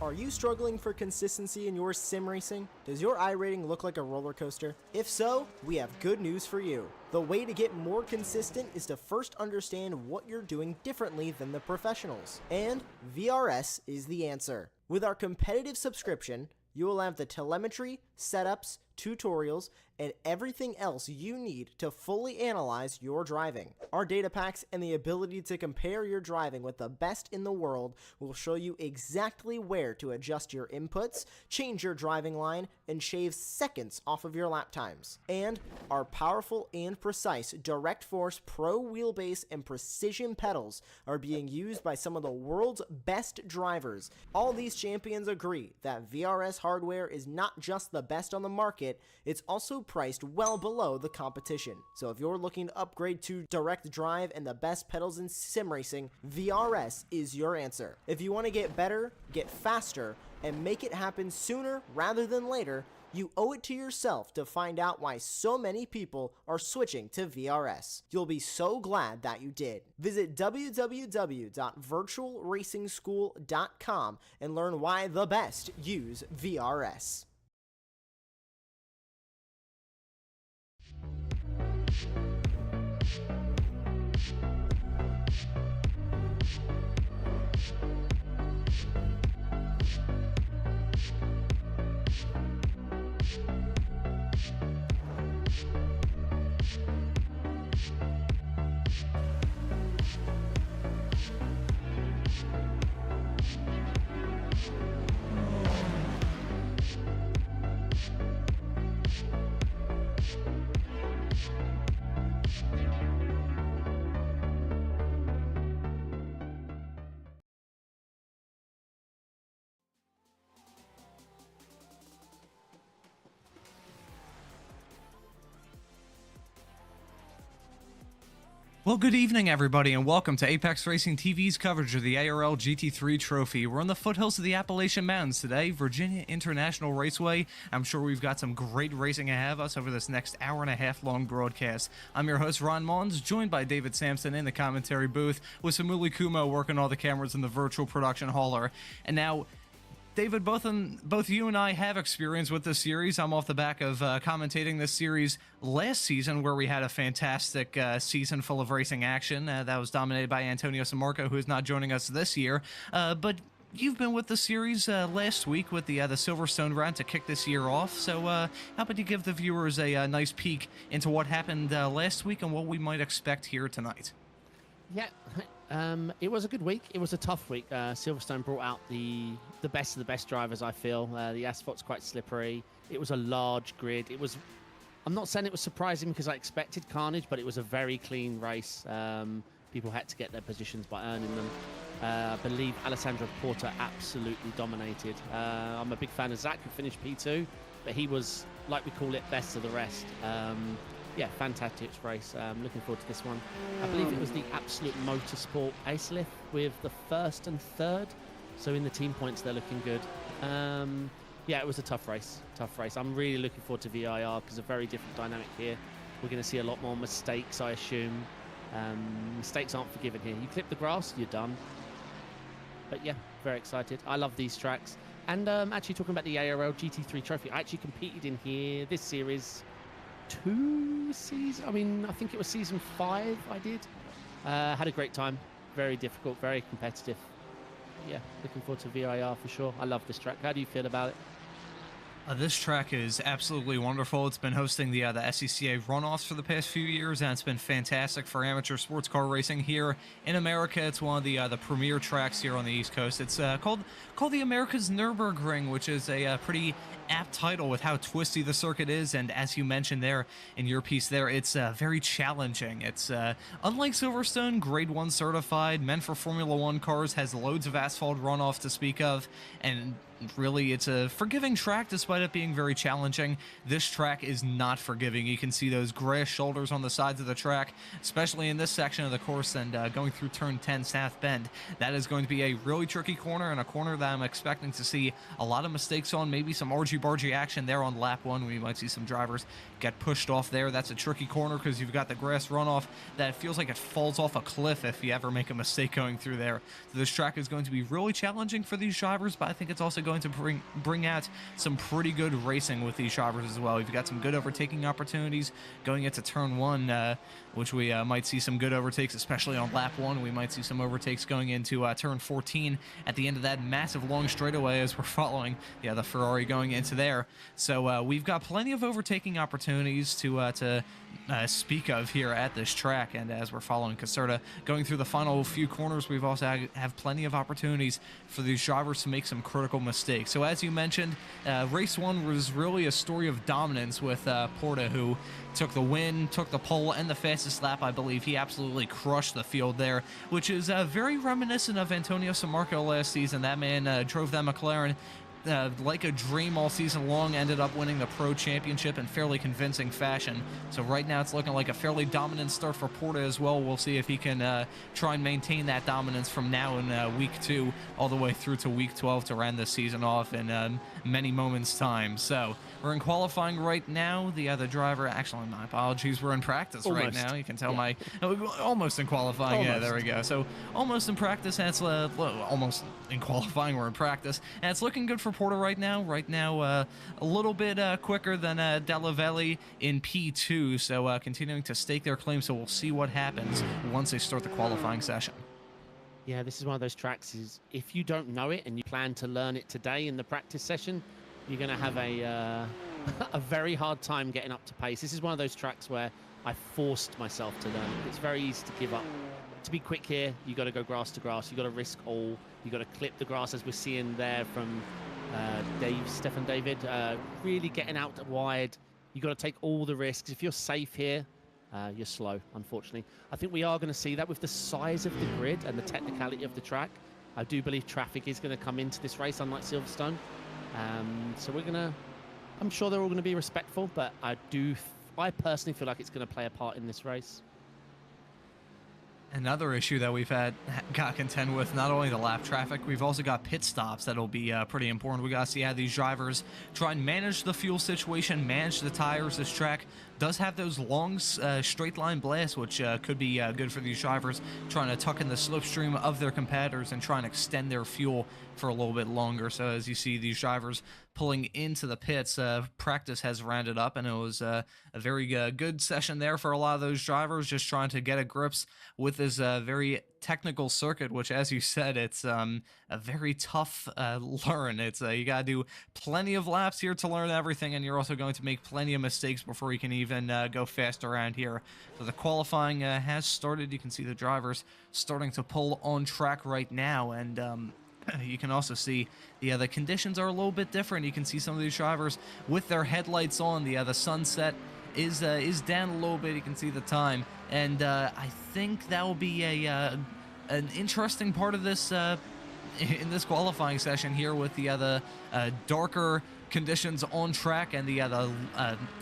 Are you struggling for consistency in your sim racing? Does your iRating look like a roller coaster? If so, we have good news for you. The way to get more consistent is to first understand what you're doing differently than the professionals. And VRS is the answer. With our competitive subscription, you will have the telemetry, setups, tutorials, and everything else you need to fully analyze your driving. Our data packs and the ability to compare your driving with the best in the world will show you exactly where to adjust your inputs, change your driving line, and shave seconds off of your lap times. And our powerful and precise Direct Force Pro wheelbase and precision pedals are being used by some of the world's best drivers. All these champions agree that VRS hardware is not just the best on the market, it's also priced well below the competition. So if you're looking to upgrade to direct drive and the best pedals in sim racing, VRS is your answer. If you want to get better, get faster, and make it happen sooner rather than later, you owe it to yourself to find out why so many people are switching to VRS. You'll be so glad that you did. Visit www.virtualracingschool.com and learn why the best use VRS. Well, good evening, everybody, and welcome to Apex Racing TV's coverage of the ARL GT3 trophy. We're on the foothills of the Appalachian Mountains today, Virginia International Raceway. I'm sure we've got some great racing ahead of us over this next hour-and-a-half long broadcast. I'm your host, Ron Mons, joined by David Sampson in the commentary booth, with Samuli Kumo working all the cameras in the virtual production hauler. And now, David, both you and I have experience with this series. I'm off the back of commentating this series last season, where we had a fantastic season full of racing action that was dominated by Antonio Samarco, who is not joining us this year. But you've been with the series last week with the Silverstone round to kick this year off. So how about you give the viewers a nice peek into what happened last week and what we might expect here tonight? Yeah, it was a good week. It was a tough week. Silverstone brought out the best of the best drivers, I feel. The asphalt's quite slippery. It was a large grid. I'm not saying it was surprising because I expected carnage, but it was a very clean race. People had to get their positions by earning them. I believe Alessandro Porta absolutely dominated. I'm a big fan of Zach, who finished P2, but he was, like we call it, best of the rest. Yeah, fantastic race. Looking forward to this one. I believe it was the Absolute Motorsport Ace Lift with the first and third. So in the team points, they're looking good. Yeah, it was a tough race. I'm really looking forward to VIR because a very different dynamic here. We're going to see a lot more mistakes, I assume. Mistakes aren't forgiven here. You clip the grass, you're done. But yeah, very excited. I love these tracks. And actually talking about the ARL GT3 trophy, I actually competed in here this series 2 seasons. I think it was season 5 I did. Had a great time. Very difficult, very competitive. Yeah, looking forward to VIR for sure. I love this track. How do you feel about it? This track is absolutely wonderful. It's been hosting the SCCA runoffs for the past few years, and it's been fantastic for amateur sports car racing here in America. It's one of the premier tracks here on the East Coast. It's called the America's Nürburgring, which is a pretty apt title with how twisty the circuit is, and as you mentioned there in your piece there, it's very challenging. It's unlike Silverstone, Grade 1 certified, meant for Formula 1 cars, has loads of asphalt runoff to speak of, and really it's a forgiving track despite it being very challenging. This track is not forgiving. You can see those grass shoulders on the sides of the track, especially in this section of the course and going through turn 10 South Bend. That is going to be a really tricky corner, and a corner that I'm expecting to see a lot of mistakes on, maybe some argy-bargy action there on lap 1. We might see some drivers get pushed off there. That's a tricky corner because you've got the grass runoff that feels like it falls off a cliff if you ever make a mistake going through there. So this track is going to be really challenging for these drivers, but I think it's also going to bring out some pretty good racing with these drivers as well. We've got some good overtaking opportunities going into turn 1, which we might see some good overtakes, especially on lap 1. We might see some overtakes going into turn 14 at the end of that massive long straightaway as we're following the Ferrari going into there. So we've got plenty of overtaking opportunities to speak of here at this track, and as we're following Caserta going through the final few corners, we've also have plenty of opportunities for these drivers to make some critical mistakes. So as you mentioned, race 1 was really a story of dominance with Porta, who took the win, took the pole, and the fastest lap. I believe he absolutely crushed the field there, which is very reminiscent of Antonio Sammarco last season. That man drove that McLaren like a dream all season long, ended up winning the Pro Championship in fairly convincing fashion. So right now it's looking like a fairly dominant start for Porta as well. We'll see if he can try and maintain that dominance from now in week 2 all the way through to week 12 to round this season off in many moments time. So we're in qualifying right now. The other driver, actually my apologies, we're in practice right now. You can tell almost in qualifying. Yeah, there we go. So almost in practice, and it's almost in qualifying, we're in practice, and it's looking good for Porta right now. A little bit quicker than Della Valle in P2, so continuing to stake their claim. So we'll see what happens once they start the qualifying session. Yeah, this is one of those tracks, is if you don't know it and you plan to learn it today in the practice session, you're going to have a very hard time getting up to pace. This is one of those tracks where I forced myself to learn it. It's very easy to give up. To be quick here, you got to go grass to grass. You got to risk all. You got to clip the grass, as we're seeing there from Stefan David, really getting out wide. You got to take all the risks. If you're safe here, you're slow, unfortunately. I think we are going to see that with the size of the grid and the technicality of the track. I do believe traffic is going to come into this race, unlike Silverstone. So I'm sure they're all going to be respectful, but I personally feel like it's going to play a part in this race. Another issue that we've got to contend with, not only the lap traffic, we've also got pit stops that'll be pretty important. We got to see how these drivers try and manage the fuel situation, manage the tires. This track does have those long straight line blasts, which could be good for these drivers, trying to tuck in the slipstream of their competitors and trying to extend their fuel for a little bit longer. So as you see these drivers pulling into the pits, practice has rounded up, and it was a very good session there for a lot of those drivers, just trying to get a grips with this very technical circuit, which, as you said, it's a very tough learn. It's you got to do plenty of laps here to learn everything, and you're also going to make plenty of mistakes before you can even go fast around here. So the qualifying has started. You can see the drivers starting to pull on track right now, and you can also see the conditions are a little bit different. You can see some of these drivers with their headlights on. The sunset is down a little bit. You can see the time, and I think that will be an interesting part of this in this qualifying session here, with the darker conditions on track and the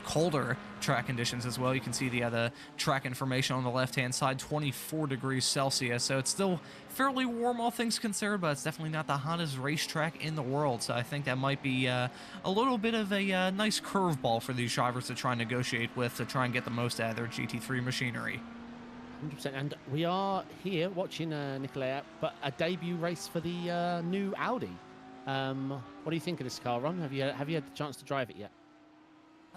colder track conditions as well. You can see the track information on the left-hand side, 24 degrees Celsius. So it's still fairly warm, all things considered, but it's definitely not the hottest racetrack in the world. So I think that might be a little bit of a nice curveball for these drivers to try and negotiate with, to try and get the most out of their GT3 machinery. 100%. And we are here watching Nicolai, but a debut race for the new Audi. What do you think of this car, Ron? Have you had the chance to drive it yet?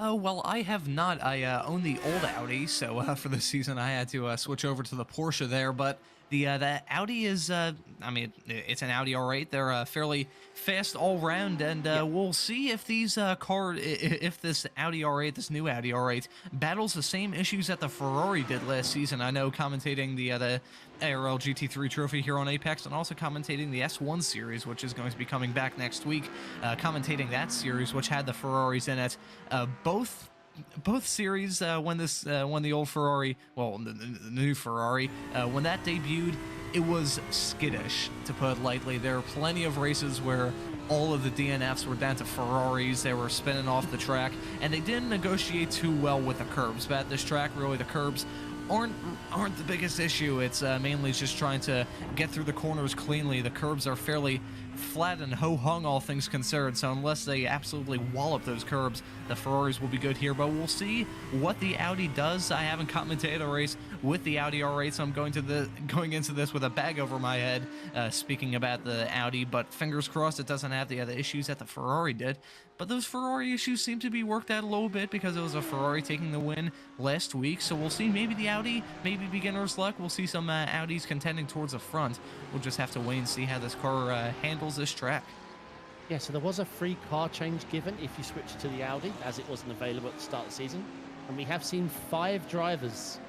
Oh, well, I have not. I own the old Audi, so for this season I had to switch over to the Porsche there, but the Audi is, I mean, it's an Audi R8. They're fairly fast all round, and we'll see if these if this Audi R8, this new Audi R8, battles the same issues that the Ferrari did last season. I know, commentating the ARL GT3 trophy here on Apex, and also commentating the S1 series, which is going to be coming back next week, commentating that series, which had the Ferraris in it. Both series, when the old Ferrari, well, the new Ferrari, when that debuted, it was skittish, to put it lightly. There are plenty of races where all of the DNFs were down to Ferraris. They were spinning off the track, and they didn't negotiate too well with the curbs. But at this track, really, the curbs aren't the biggest issue. It's mainly just trying to get through the corners cleanly. The curbs are fairly flat and ho-hung, all things considered. So unless they absolutely wallop those curbs, the Ferraris will be good here. But we'll see what the Audi does. I haven't commentated a race with the Audi R8, so I'm going into this with a bag over my head, speaking about the Audi. But fingers crossed it doesn't have the other issues that the Ferrari did. But those Ferrari issues seem to be worked out a little bit because it was a Ferrari taking the win last week. So we'll see. Maybe the Audi, maybe beginner's luck. We'll see some Audis contending towards the front. We'll just have to wait and see how this car handles this track. Yeah, so there was a free car change given if you switch to the Audi, as it wasn't available at the start of the season. And we have seen 5 drivers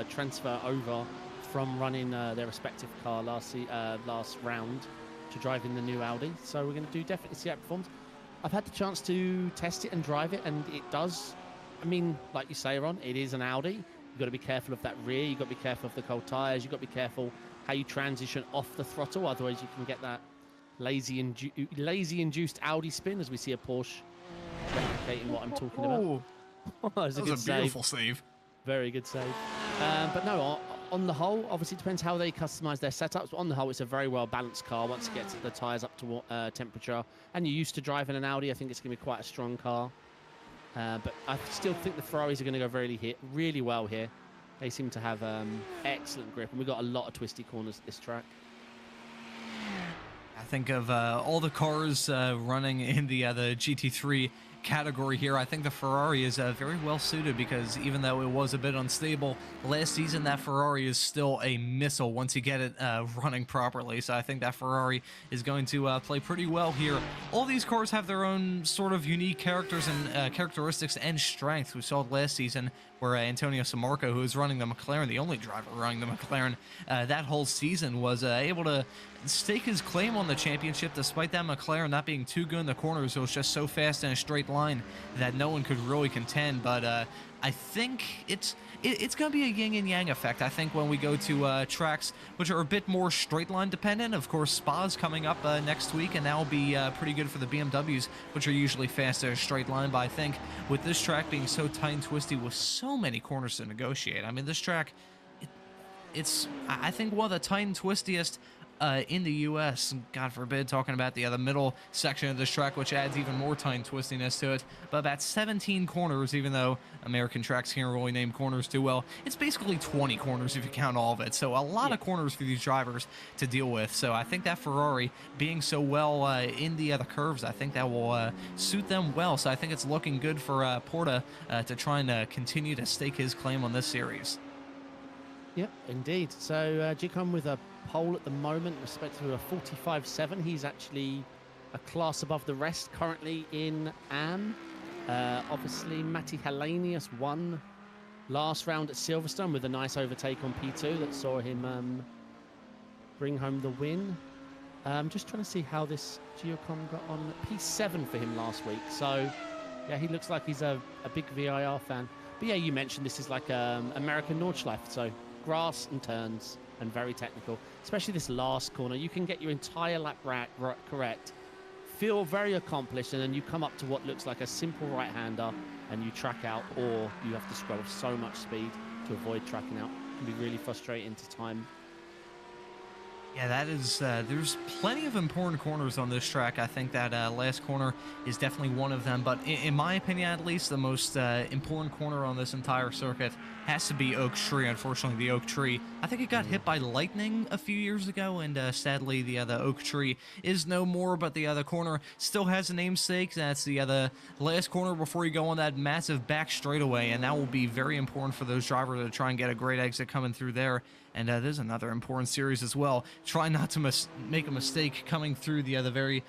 transfer over from running their respective car last round to driving the new Audi. So we're going to definitely see how it performs. I've had the chance to test it and drive it, and it does. I mean, like you say, Ron, it is an Audi. You've got to be careful of that rear. You've got to be careful of the cold tyres. You've got to be careful how you transition off the throttle. Otherwise, you can get that lazy-induced Audi spin, as we see a Porsche replicating what I'm talking about. That was a beautiful save. Very good save. But no, on the whole, obviously it depends how they customize their setups. But on the whole, it's a very well-balanced car once it gets the tyres up to temperature. And you're used to driving an Audi, I think it's going to be quite a strong car. But I still think the Ferraris are going to go really well here. They seem to have excellent grip. And we've got a lot of twisty corners at this track. I think of all the cars running in the GT3 category here, I think the Ferrari is very well suited because even though it was a bit unstable last season, that Ferrari is still a missile once you get it running properly. So I think that Ferrari is going to play pretty well here. All these cars have their own sort of unique characters and characteristics and strengths. We saw it last season where Antonio Sammarco, who was running the McLaren, the only driver running the McLaren that whole season, was able to stake his claim on the championship despite that McLaren not being too good in the corners. It was just so fast in a straight line that no one could really contend. But I think it's going to be a yin and yang effect. I think when we go to tracks which are a bit more straight line dependent, of course Spa's coming up next week, and that'll be pretty good for the BMWs, which are usually fast in a straight line. But I think with this track being so tight and twisty with so many corners to negotiate, I mean, this track, it's I think one of the tight and twistiest in the U.S., God forbid, talking about the middle section of this track, which adds even more tight and twistiness to it. But about 17 corners, even though American tracks can't really name corners too well, it's basically 20 corners if you count all of it. So a lot of corners for these drivers to deal with. So I think that Ferrari being so well in the curves, I think that will suit them well. So I think it's looking good for Porta to try and continue to stake his claim on this series. Yep, indeed. So Gicom with a pole at the moment, respect to a 45.7. He's actually a class above the rest currently in AM. Obviously, Matti Hellenius won last round at Silverstone with a nice overtake on P2 that saw him bring home the win. Just trying to see how this Gicom got on. P7 for him last week. So, yeah, he looks like he's a big VIR fan. But yeah, you mentioned this is like American Nordschleife, so grass and turns and very technical, especially this last corner. You can get your entire lap correct, feel very accomplished, and then you come up to what looks like a simple right-hander and you track out, or you have to scroll so much speed to avoid tracking out. It can be really frustrating to time. Yeah, that is, there's plenty of important corners on this track. I think that last corner is definitely one of them. But in my opinion, at least, the most important corner on this entire circuit has to be Oak Tree. Unfortunately, the Oak Tree, I think it got hit by lightning a few years ago, and sadly, the Oak Tree is no more. But the other corner still has a namesake. That's the last corner before you go on that massive back straightaway, and that will be very important for those drivers to try and get a great exit coming through there. And there's another important series as well. Try not to make a mistake coming through the very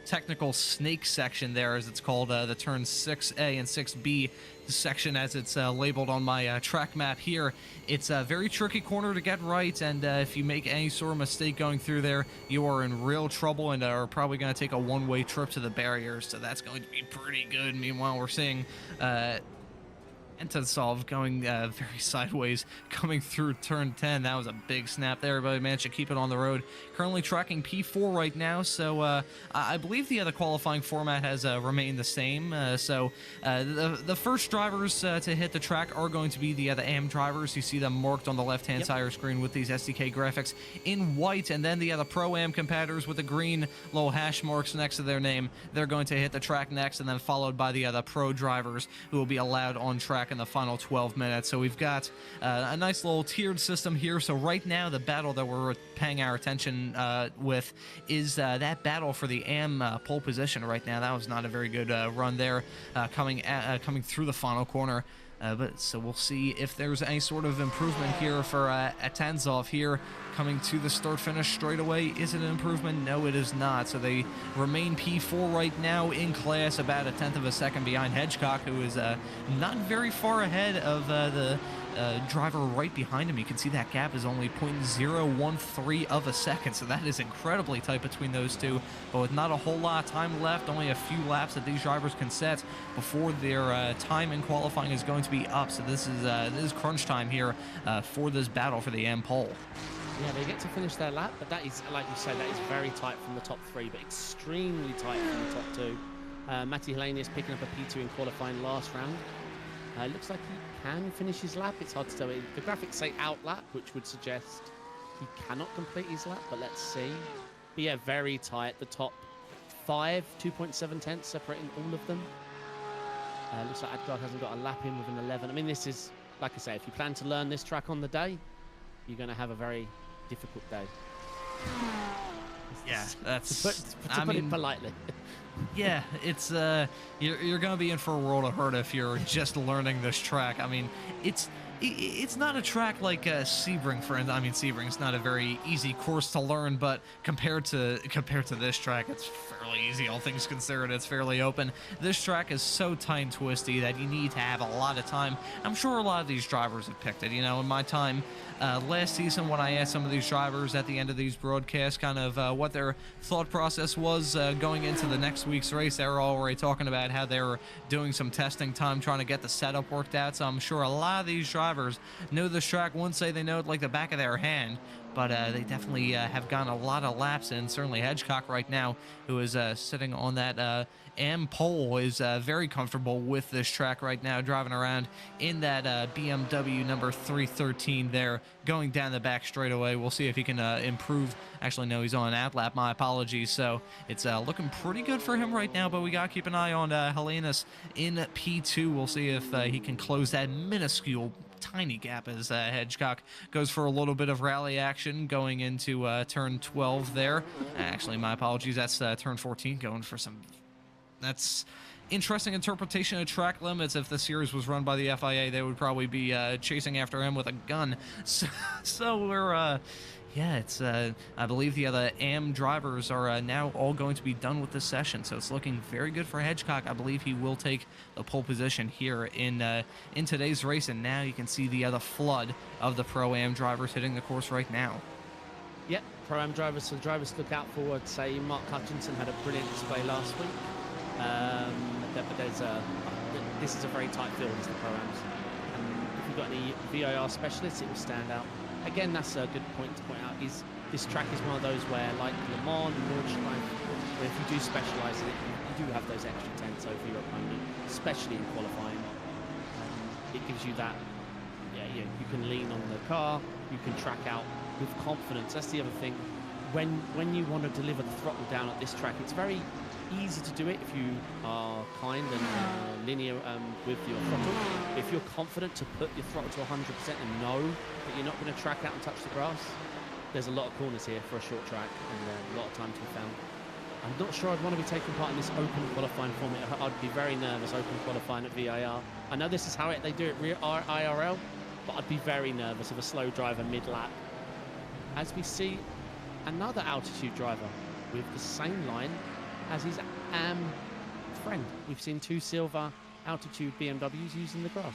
technical snake section there, as it's called, the turn 6A and 6B section, as it's labeled on my track map here. It's a very tricky corner to get right, and if you make any sort of mistake going through there, you are in real trouble and are probably going to take a one-way trip to the barriers, so that's going to be pretty good. Meanwhile, we're seeing And Tensov going very sideways, coming through turn 10. That was a big snap there, but he managed to keep it on the road. Currently tracking P4 right now, so I believe the other qualifying format has remained the same. The first drivers to hit the track are going to be the AM drivers. You see them marked on the left-hand side of your screen with these SDK graphics in white, and then the other Pro-Am competitors with the green little hash marks next to their name. They're going to hit the track next, and then followed by the other Pro drivers who will be allowed on track in the final 12 minutes. So we've got a nice little tiered system here. So right now the battle that we're paying our attention with is that battle for the AM pole position right now. That was not a very good run there coming through the final corner. But so we'll see if there's any sort of improvement here for Atanzov here coming to the start-finish straight away. Is it an improvement? No, it is not. So they remain P4 right now in class, about a tenth of a second behind Hedgecock, who is not very far ahead of the driver right behind him. You can see that gap is only 0.013 of a second, so that is incredibly tight between those two. But with not a whole lot of time left, only a few laps that these drivers can set before their time in qualifying is going to be up. So this is crunch time here for this battle for the AM pole. Yeah, they get to finish their lap, but that is, like you say, that is very tight from the top three, but extremely tight from the top two. Matti Helenius picking up a P2 in qualifying last round. It looks like he can finish his lap. It's hard to tell. The graphics say out lap, which would suggest he cannot complete his lap, but let's see. But yeah, very tight. The top 5, 2.7 tenths separating all of them. Looks like Adgard hasn't got a lap in with an 11. I mean, this is, like I say, if you plan to learn this track on the day, you're going to have a very difficult day. Yeah, that's... to put it politely. Yeah, it's you're gonna be in for a world of hurt if you're just learning this track. I mean, it's not a track like Sebring, for instance. I mean, Sebring's not a very easy course to learn, but compared to this track, it's fairly easy. All things considered, it's fairly open. This track is so tight and twisty that you need to have a lot of time. I'm sure a lot of these drivers have picked it. You know, in my time last season, when I asked some of these drivers at the end of these broadcasts kind of what their thought process was going into the next week's race, they were already talking about how they were doing some testing time, trying to get the setup worked out. So I'm sure a lot of these drivers know this track. Wouldn't say they know it like the back of their hand, but they definitely have gotten a lot of laps in. Certainly Hedgecock right now, who is sitting on that AM pole, is very comfortable with this track right now, driving around in that BMW number 313 there, going down the back straightaway. We'll see if he can improve. Actually, no, he's on an out lap. My apologies. So it's looking pretty good for him right now, but we got to keep an eye on Helenas in P2. We'll see if he can close that minuscule tiny gap as Hedgecock goes for a little bit of rally action going into turn 12 there. Actually, my apologies, that's turn 14 going for some... That's interesting interpretation of track limits. If the series was run by the FIA, they would probably be chasing after him with a gun. So we're... yeah, it's I believe the other AM drivers are now all going to be done with this session, so it's looking very good for Hedgecock. I believe he will take the pole position here in today's race, and now you can see the other flood of the Pro-Am drivers hitting the course right now. Yep, Pro-Am drivers, so drivers to look out for, I'd say Mark Hutchinson had a brilliant display last week. But this is a very tight field as the Pro-Ams. If you've got any VIR specialists, it will stand out. Again, that's a good point to point out, is this track is one of those where, like Le Mans and Nordschleife, where if you do specialise in it, you do have those extra tenths over your opponent, especially in qualifying. It gives you that, you can lean on the car, you can track out with confidence. That's the other thing. When you want to deliver the throttle down at this track, it's very easy to do it if you are kind and linear with your throttle. If you're confident to put your throttle to 100% and know that you're not going to track out and touch the grass, there's a lot of corners here for a short track and a lot of time to be found. I'm not sure I'd want to be taking part in this open qualifying format. I'd be very nervous open qualifying at VIR. I know this is how they do it IRL, but I'd be very nervous of a slow driver mid-lap. As we see another altitude driver with the same line as his friend. We've seen 2 silver altitude BMWs using the grass.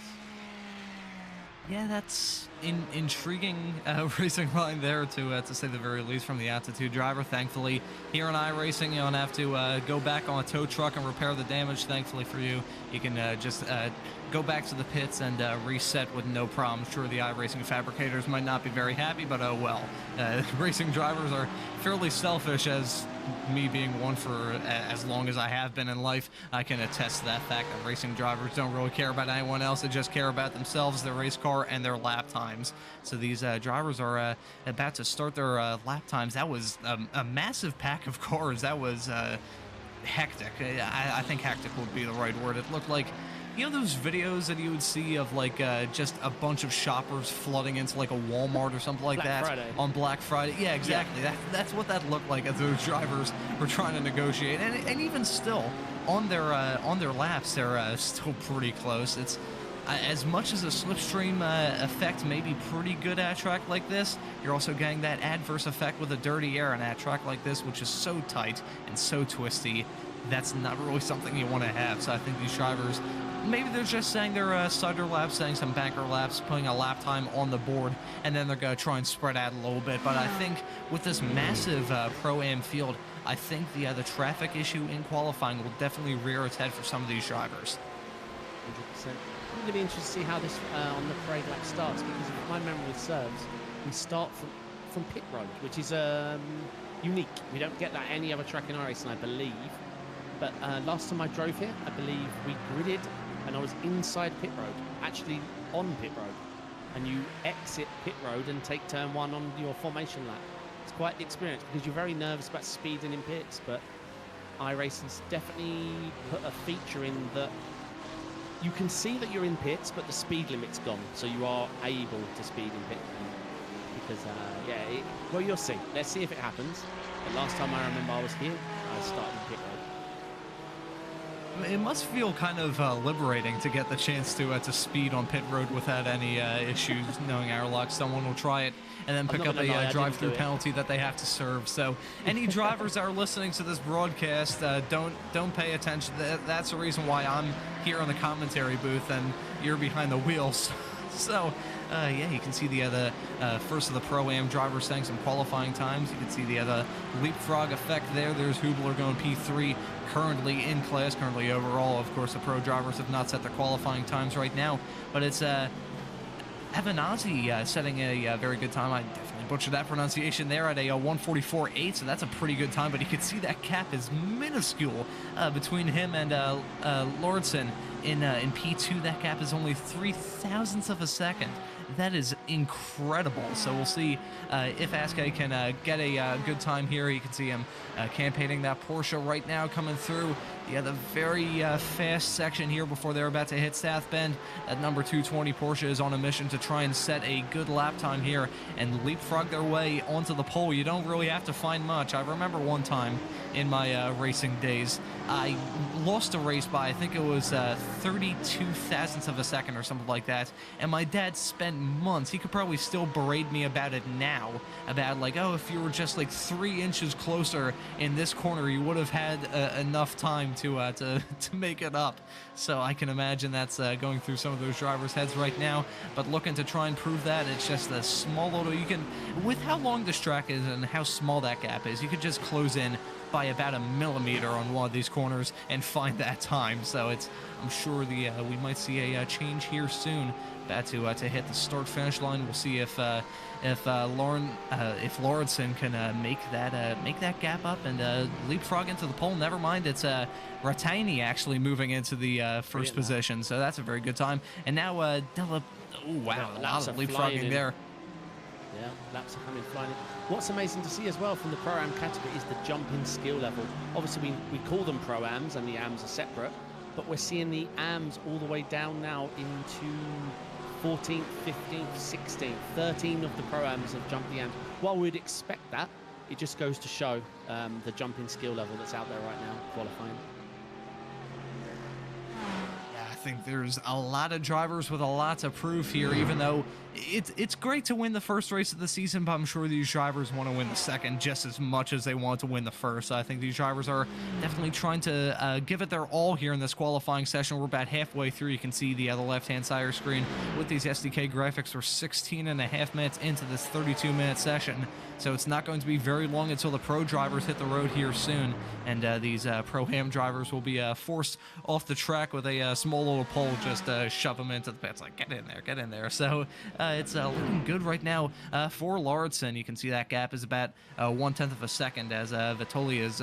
Yeah, that's intriguing racing line there, to say the very least, from the Altitude driver. Thankfully, here in iRacing, you don't have to go back on a tow truck and repair the damage. Thankfully for you, you can just go back to the pits and reset with no problem. Sure, the iRacing fabricators might not be very happy, but oh well. Racing drivers are fairly selfish, as me being one for as long as I have been in life, I can attest to that fact that racing drivers don't really care about anyone else. They just care about themselves, their race car, and their lap times. So these drivers are about to start their lap times. That was a massive pack of cars. That was hectic. I think hectic would be the right word. It looked like, you know, those videos that you would see of like just a bunch of shoppers flooding into like a Walmart or something like Black that Friday. On Black Friday? Yeah, exactly. Yeah. That's what that looked like as those drivers were trying to negotiate. And even still, on their laps, they're still pretty close. It's as much as a slipstream effect may be pretty good at a track like this, you're also getting that adverse effect with a dirty air on a track like this, which is so tight and so twisty. That's not really something you want to have. So I think these drivers, maybe they're just saying their cider laps, saying some banker laps, putting a lap time on the board, and then they're going to try and spread out a little bit. But I think with this massive Pro-Am field, I think the traffic issue in qualifying will definitely rear its head for some of these drivers. 100%. I'm going to be interested to see how this on the parade lap starts, because if my memory serves, we start from pit road, which is unique. We don't get that any other track in iRacing, I believe. But last time I drove here, I believe we gridded and I was inside pit road, actually on pit road. And you exit pit road and take turn one on your formation lap. It's quite the experience, because you're very nervous about speeding in pits, but iRacing's definitely put a feature in that you can see that you're in pits, but the speed limit's gone, so you are able to speed in pit. Because, well, you'll see. Let's see if it happens. But last time I remember I was here, I started in pit road. It must feel kind of liberating to get the chance to speed on pit road without any issues, knowing our luck. Someone will try it and then pick up a drive-through penalty that they have to serve. So any drivers that are listening to this broadcast, don't pay attention. That's the reason why I'm here on the commentary booth and you're behind the wheels. So, yeah, you can see the first of the Pro-Am drivers setting some qualifying times. You can see the leapfrog effect there. There's Hubler going P3, currently in class, currently overall. Of course, the pro drivers have not set their qualifying times right now, but it's Evanazzi setting a very good time. I definitely butchered that pronunciation there at a 1:44.8, so that's a pretty good time, but you can see that gap is minuscule between him and Lauritsen. In P2, that gap is only 0.03 of a second. That is incredible. So we'll see if Aske can get a good time here. You can see him campaigning that Porsche right now coming through. Yeah, the very fast section here before they're about to hit South Bend. That number 220 Porsche is on a mission to try and set a good lap time here and leapfrog their way onto the pole. You don't really have to find much. I remember one time in my racing days, I lost a race by, I think it was 32 thousandths of a second or something like that, and my dad spent months, he could probably still berate me about it now, about like, oh, if you were just like 3 inches closer in this corner, you would have had enough time to make it up. So I can imagine that's going through some of those drivers' heads right now, but looking to try and prove that. It's just a small little, you can, with how long this track is and how small that gap is, you could just close in by about a millimeter on one of these corners and find that time. So it's, I'm sure we might see a change here soon. About to hit the start finish line. We'll see if Lauritsen can make that gap up and leapfrog into the pole. Never mind, it's Rattani actually moving into the first position. So that's a very good time. And now Della, oh wow, a lot of leapfrogging there. Yeah, laps are coming flying in. What's amazing to see as well from the Pro-Am category is the jumping skill level. Obviously, we call them Pro-Ams and the Ams are separate, but we're seeing the Ams all the way down now into 14th, 15th, 16th. 13 of the Pro-Ams have jumped the Ams. While we'd expect that, it just goes to show the jumping skill level that's out there right now, qualifying. Yeah, I think there's a lot of drivers with a lot to prove here, even though it's great to win the first race of the season, but I'm sure these drivers want to win the second just as much as they want to win the first. I think these drivers are definitely trying to give it their all here in this qualifying session. We're about halfway through. You can see the left-hand side of your screen with these SDK graphics. We're 16.5 minutes into this 32-minute session, so it's not going to be very long until the pro drivers hit the road here soon, and these pro-am drivers will be forced off the track with a small little pole, just shove them into the pits, like, get in there. So it's looking good right now for Lauritsen. You can see that gap is about 1/10 of a second as Vitoli is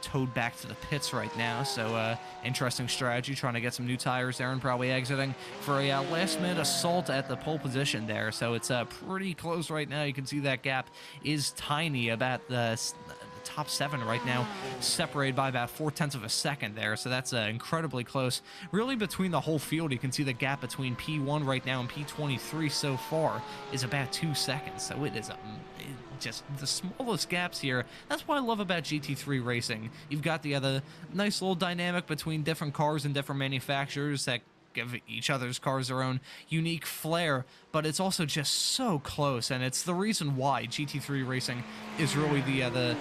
towed back to the pits right now. So interesting strategy, trying to get some new tires there and probably exiting for a last-minute assault at the pole position there. So it's pretty close right now. You can see that gap is tiny, about the top 7 right now, separated by about 4/10 of a second there. So that's incredibly close. Really, between the whole field, you can see the gap between P1 right now and P23 so far is about 2 seconds. So it is just the smallest gaps here. That's what I love about GT3 racing. You've got the nice little dynamic between different cars and different manufacturers that give each other's cars their own unique flair, but it's also just so close, and it's the reason why GT3 racing is really the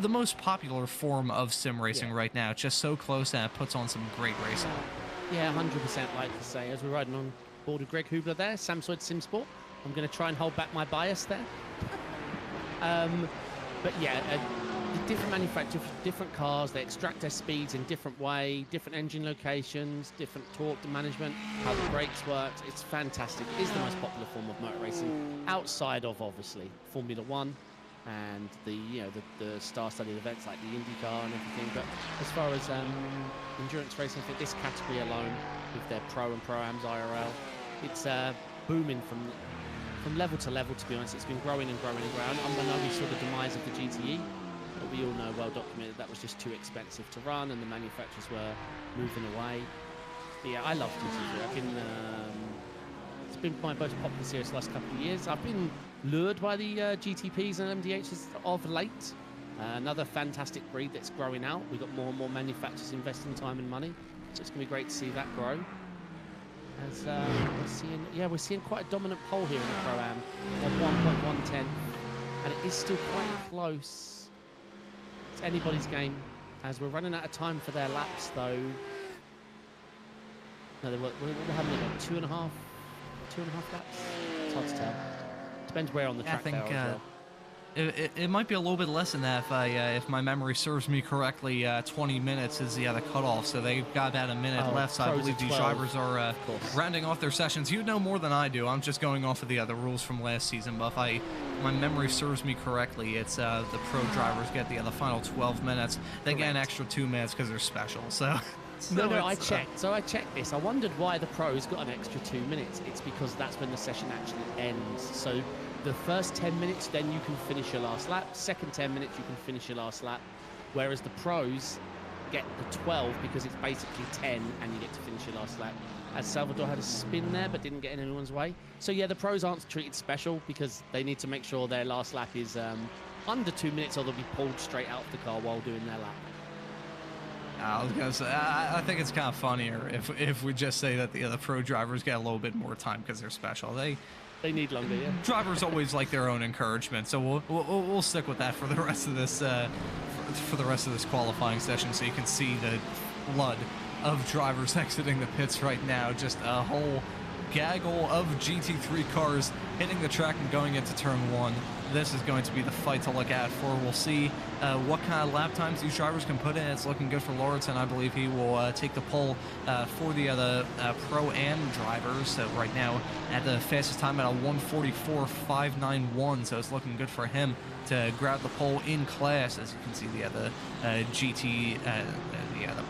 most popular form of sim racing right now. It's just so close, and it puts on some great racing. Yeah, 100% like to say, as we're riding on board of Greg Hubler there, Samsung Sim Sport. I'm going to try and hold back my bias there. But yeah, the different manufacturers, different cars, they extract their speeds in different way, different engine locations, different torque management, how the brakes work. It's fantastic. It is the most popular form of motor racing outside of, obviously, Formula One and the star-studded events like the IndyCar and everything. But as far as endurance racing, I think this category alone, with their pro and pro-ams IRL, it's booming from level to level, to be honest. It's been growing and growing and growing. I know we saw the demise of the GTE, but we all know, well documented, that was just too expensive to run and the manufacturers were moving away. But yeah, I love GT3. It's been my most popular series the last couple of years. I've been lured by the GTPs and MDHs of late. Another fantastic breed that's growing out. We've got more and more manufacturers investing time and money, so it's going to be great to see that grow. As we're seeing quite a dominant pole here in the Pro-Am on 1.110, and it is still quite close. It's anybody's game, as we're running out of time for their laps, though. No, we're having about 2.5 laps. It's hard to tell. Depends where on the track I think, they are as well. It might be a little bit less than that if my memory serves me correctly. 20 minutes is the cutoff, so they've got about a minute left. So I believe these drivers are rounding off their sessions. You know more than I do. I'm just going off of the rules from last season. But if my memory serves me correctly, it's the pro drivers get the final 12 minutes. They get an extra 2 minutes because they're special. So. No, I checked. So I checked this. I wondered why the pros got an extra 2 minutes. It's because that's when the session actually ends. So the first 10 minutes, then you can finish your last lap. Second 10 minutes, you can finish your last lap. Whereas the pros get the 12 because it's basically 10 and you get to finish your last lap. As Salvador had a spin there but didn't get in anyone's way. So yeah, the pros aren't treated special because they need to make sure their last lap is under 2 minutes, or they'll be pulled straight out of the car while doing their lap. I was gonna say, I think it's kind of funnier if we just say that the pro drivers get a little bit more time because they're special. They need longer, yeah. Drivers always like their own encouragement, so we'll stick with that for the rest of this for the rest of this qualifying session. So you can see the flood of drivers exiting the pits right now. Just a whole gaggle of GT3 cars hitting the track and going into turn 1. This is going to be the fight to look out for. We'll see what kind of lap times these drivers can put in. It's looking good for Lauritsen. I believe he will take the pole for the Pro-Am drivers. So right now at the fastest time at a 1:44.591. So it's looking good for him to grab the pole in class. As you can see, the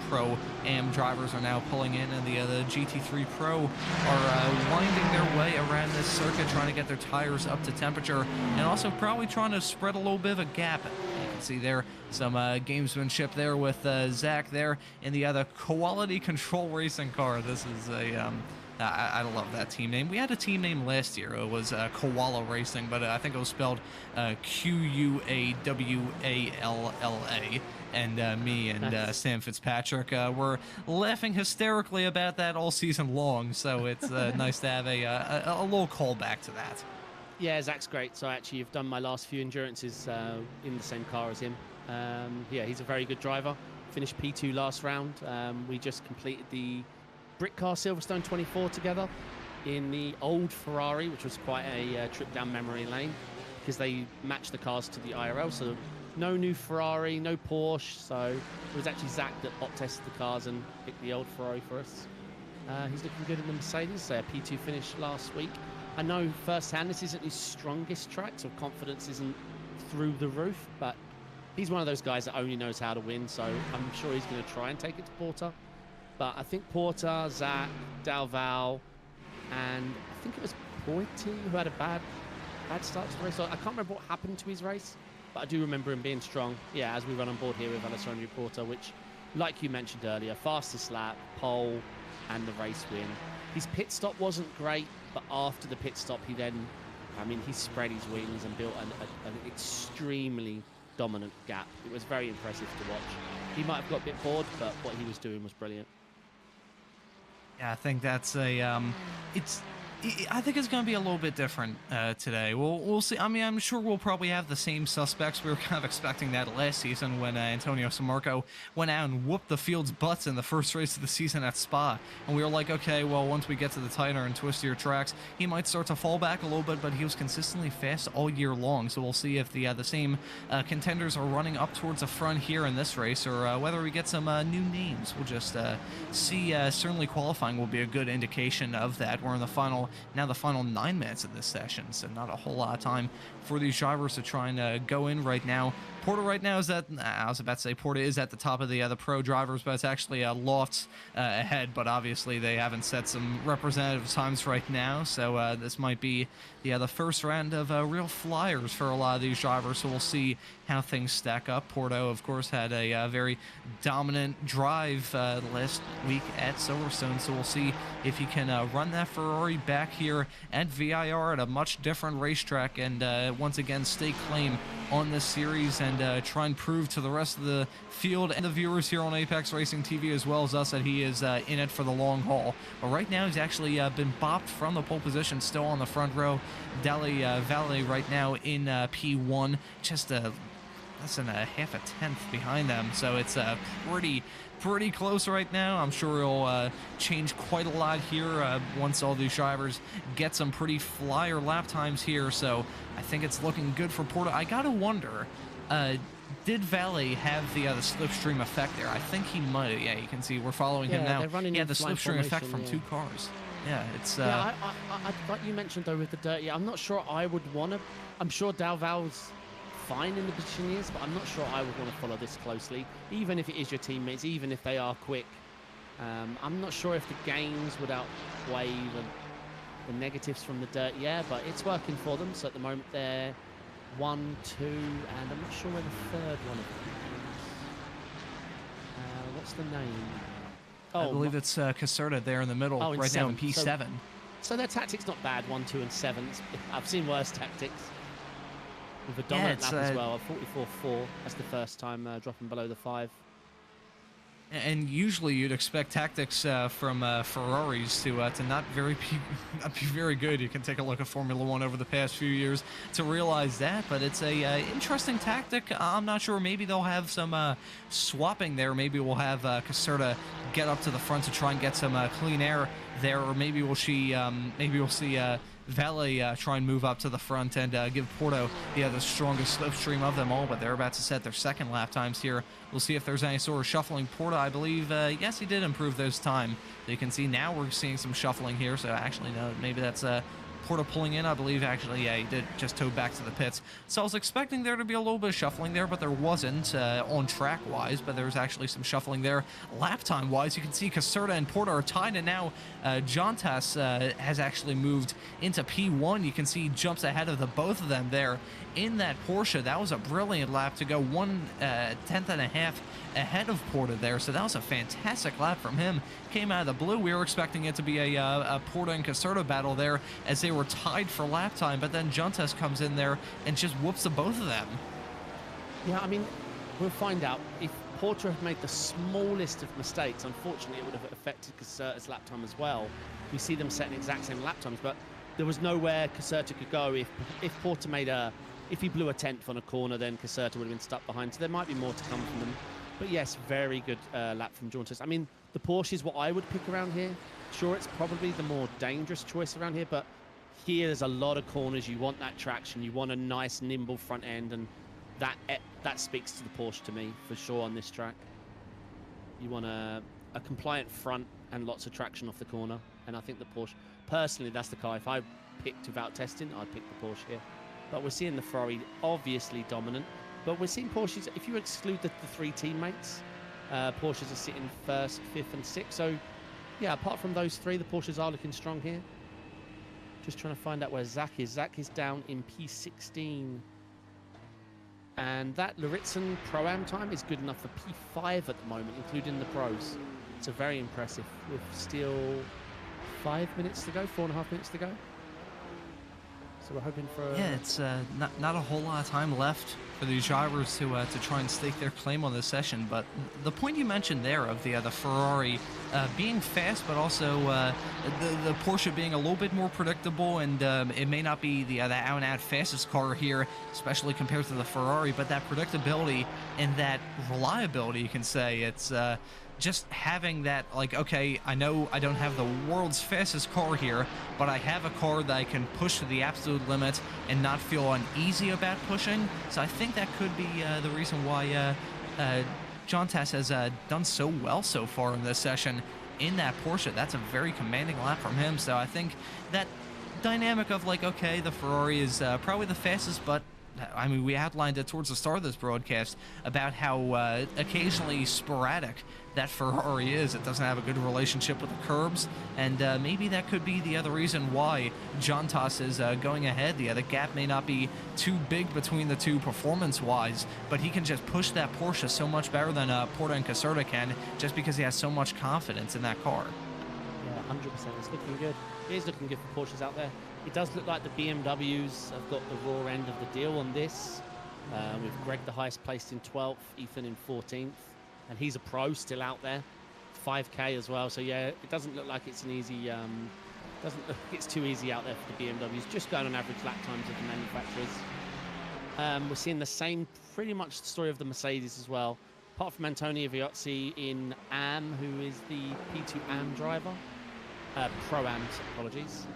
Pro-Am drivers are now pulling in, and the GT3 Pro are winding their way around this circuit, trying to get their tires up to temperature, and also probably trying to spread a little bit of a gap. You can see there some gamesmanship there with Zach there in the quality control racing car. This is I love that team name. We had a team name last year. It was Koala Racing, but I think it was spelled Quawalla. And me and Nice. Sam Fitzpatrick were laughing hysterically about that all season long. So it's nice to have a little callback to that. Yeah, Zach's great. So actually, you've done my last few endurances in the same car as him. Yeah, he's a very good driver. Finished P2 last round. We just completed the Brick Car Silverstone 24 together in the old Ferrari, which was quite a trip down memory lane because they matched the cars to the IRL. So no new Ferrari, no Porsche. So it was actually Zach that bot tested the cars and picked the old Ferrari for us. He's looking good in the Mercedes. So P2 finished last week. I know firsthand this isn't his strongest track, so confidence isn't through the roof, but he's one of those guys that only knows how to win, so I'm sure he's going to try and take it to Porter. But I think Porter, Zach, Dalval, and I think it was Poity who had a bad start to the race. So I can't remember what happened to his race, but I do remember him being strong. Yeah, as we run on board here with Alessandro Porter, which, like you mentioned earlier, fastest lap, pole, and the race win. His pit stop wasn't great, but after the pit stop, he spread his wings and built an extremely dominant gap. It was very impressive to watch. He might have got a bit bored, but what he was doing was brilliant. Yeah, I think that's I think it's going to be a little bit different today. We'll see. I mean, I'm sure we'll probably have the same suspects. We were kind of expecting that last season when Antonio Sammarco went out and whooped the field's butts in the first race of the season at Spa. And we were like, okay, well, once we get to the tighter and twistier tracks, he might start to fall back a little bit, but he was consistently fast all year long. So we'll see if the same contenders are running up towards the front here in this race, or whether we get some new names. We'll just see. Certainly qualifying will be a good indication of that. We're in the final 9 minutes of this session, so not a whole lot of time for these drivers to try and go in right now. Porter right now is at, I was about to say Porter is at the top of the pro drivers, but it's actually Lofts ahead, but obviously they haven't set some representative times right now, so this might be the first round of real flyers for a lot of these drivers, so we'll see how things stack up. Porto, of course, had a very dominant drive last week at Silverstone, so we'll see if he can run that Ferrari back here at VIR at a much different racetrack and once again stake claim on this series and try and prove to the rest of the field and the viewers here on Apex Racing TV as well as us that he is in it for the long haul. But right now he's actually been bopped from the pole position, still on the front row. Dali Valle right now in P1, just less than a half a tenth behind them, so it's pretty close right now. I'm sure it'll change quite a lot here once all these drivers get some pretty flyer lap times here, so I think it's looking good for Porto. I gotta wonder, did Valle have the slipstream effect there? I think he might. Yeah, you can see we're following him now. Yeah, the slipstream effect from two cars. Yeah, it's... I like you mentioned, though, with the dirt, I'm not sure I would want to... I'm sure Dalval's fine in the position he is, but I'm not sure I would want to follow this closely, even if it is your teammates, even if they are quick. I'm not sure if the gains would outweigh the negatives from the dirt, but it's working for them. So at the moment they're 1, 2, and I'm not sure where the third one of them is. What's the name? I believe it's Caserta there in the middle, right now in P7. So their tactics not bad, 1, 2, and 7. I've seen worse tactics. With a dominant lap as well, a 44.4. That's the first time dropping below the 5. And usually you'd expect tactics from Ferraris to not be very good. You can take a look at Formula One over the past few years to realize that, but it's a interesting tactic. I'm not sure. Maybe they'll have some swapping there. Maybe we'll have Caserta get up to the front to try and get some clean air there, or maybe we'll see Valle try and move up to the front and give Porto the strongest slipstream of them all, but they're about to set their second lap times here. We'll see if there's any sort of shuffling. Porto, I believe, yes, he did improve those time. So you can see now we're seeing some shuffling here, so actually, no, maybe that's Porta pulling in, I believe. Actually, yeah, he did just tow back to the pits. So I was expecting there to be a little bit of shuffling there, but there wasn't on track-wise, but there was actually some shuffling there. Lap time-wise, you can see Caserta and Porta are tied, and now Jontas has actually moved into P1. You can see he jumps ahead of the both of them there in that Porsche. That was a brilliant lap to go 1/10 and a half ahead of Porta there, so that was a fantastic lap from him. Came out of the blue. We were expecting it to be a Porta and Caserta battle there as they were tied for lap time, but then Jontas comes in there and just whoops the both of them. Yeah, I mean, we'll find out. If Porta had made the smallest of mistakes, unfortunately it would have affected Caserta's lap time as well. We see them setting exact same lap times, but there was nowhere Caserta could go. If Porta made if he blew a 10th on a corner, then Caserta would have been stuck behind, so there might be more to come from them. But yes, very good lap from Jontas. I mean, the Porsche is what I would pick around here. Sure, it's probably the more dangerous choice around here, but here there's a lot of corners. You want that traction. You want a nice, nimble front end, and that speaks to the Porsche to me, for sure, on this track. You want a compliant front and lots of traction off the corner, and I think the Porsche, personally, that's the car. If I picked without testing, I'd pick the Porsche here. But we're seeing the Ferrari obviously dominant. But we're seeing Porsches, if you exclude the three teammates, Porsches are sitting 1st, 5th and 6th. So, yeah, apart from those three, the Porsches are looking strong here. Just trying to find out where Zach is. Zach is down in P16. And that Laritzen Pro-Am time is good enough for P5 at the moment, including the pros. So very impressive. With still 5 minutes to go, 4.5 minutes to go. So we're hoping for... Yeah, it's not a whole lot of time left for these drivers to try and stake their claim on this session. But the point you mentioned there of the Ferrari being fast, but also the Porsche being a little bit more predictable, and it may not be the out-and-out fastest car here, especially compared to the Ferrari, but that predictability and that reliability, you can say, it's... just having that, like, okay, I know I don't have the world's fastest car here, but I have a car that I can push to the absolute limit and not feel uneasy about pushing. So I think that could be the reason why Jontas has done so well so far in this session in that Porsche. That's a very commanding lap from him. So I think that dynamic of, like, okay, the Ferrari is probably the fastest, but I mean, we outlined it towards the start of this broadcast about how occasionally sporadic that Ferrari is. It doesn't have a good relationship with the curbs, and maybe that could be the other reason why Jontas is going ahead. The gap may not be too big between the two performance-wise, but he can just push that Porsche so much better than Porta and Caserta can, just because he has so much confidence in that car. Yeah, 100%. It's looking good. It is looking good for Porsches out there. It does look like the BMWs have got the raw end of the deal on this, with Greg the highest placed in 12th, Ethan in 14th, and he's a pro still out there, 5K as well. So yeah, it doesn't look like it's an easy, doesn't look like it's too easy out there for the BMWs, just going on average lap times of the manufacturers. We're seeing the same pretty much story of the Mercedes as well, apart from Antonio Viozzi in AM, who is the P2 AM driver, Pro-Am, apologies.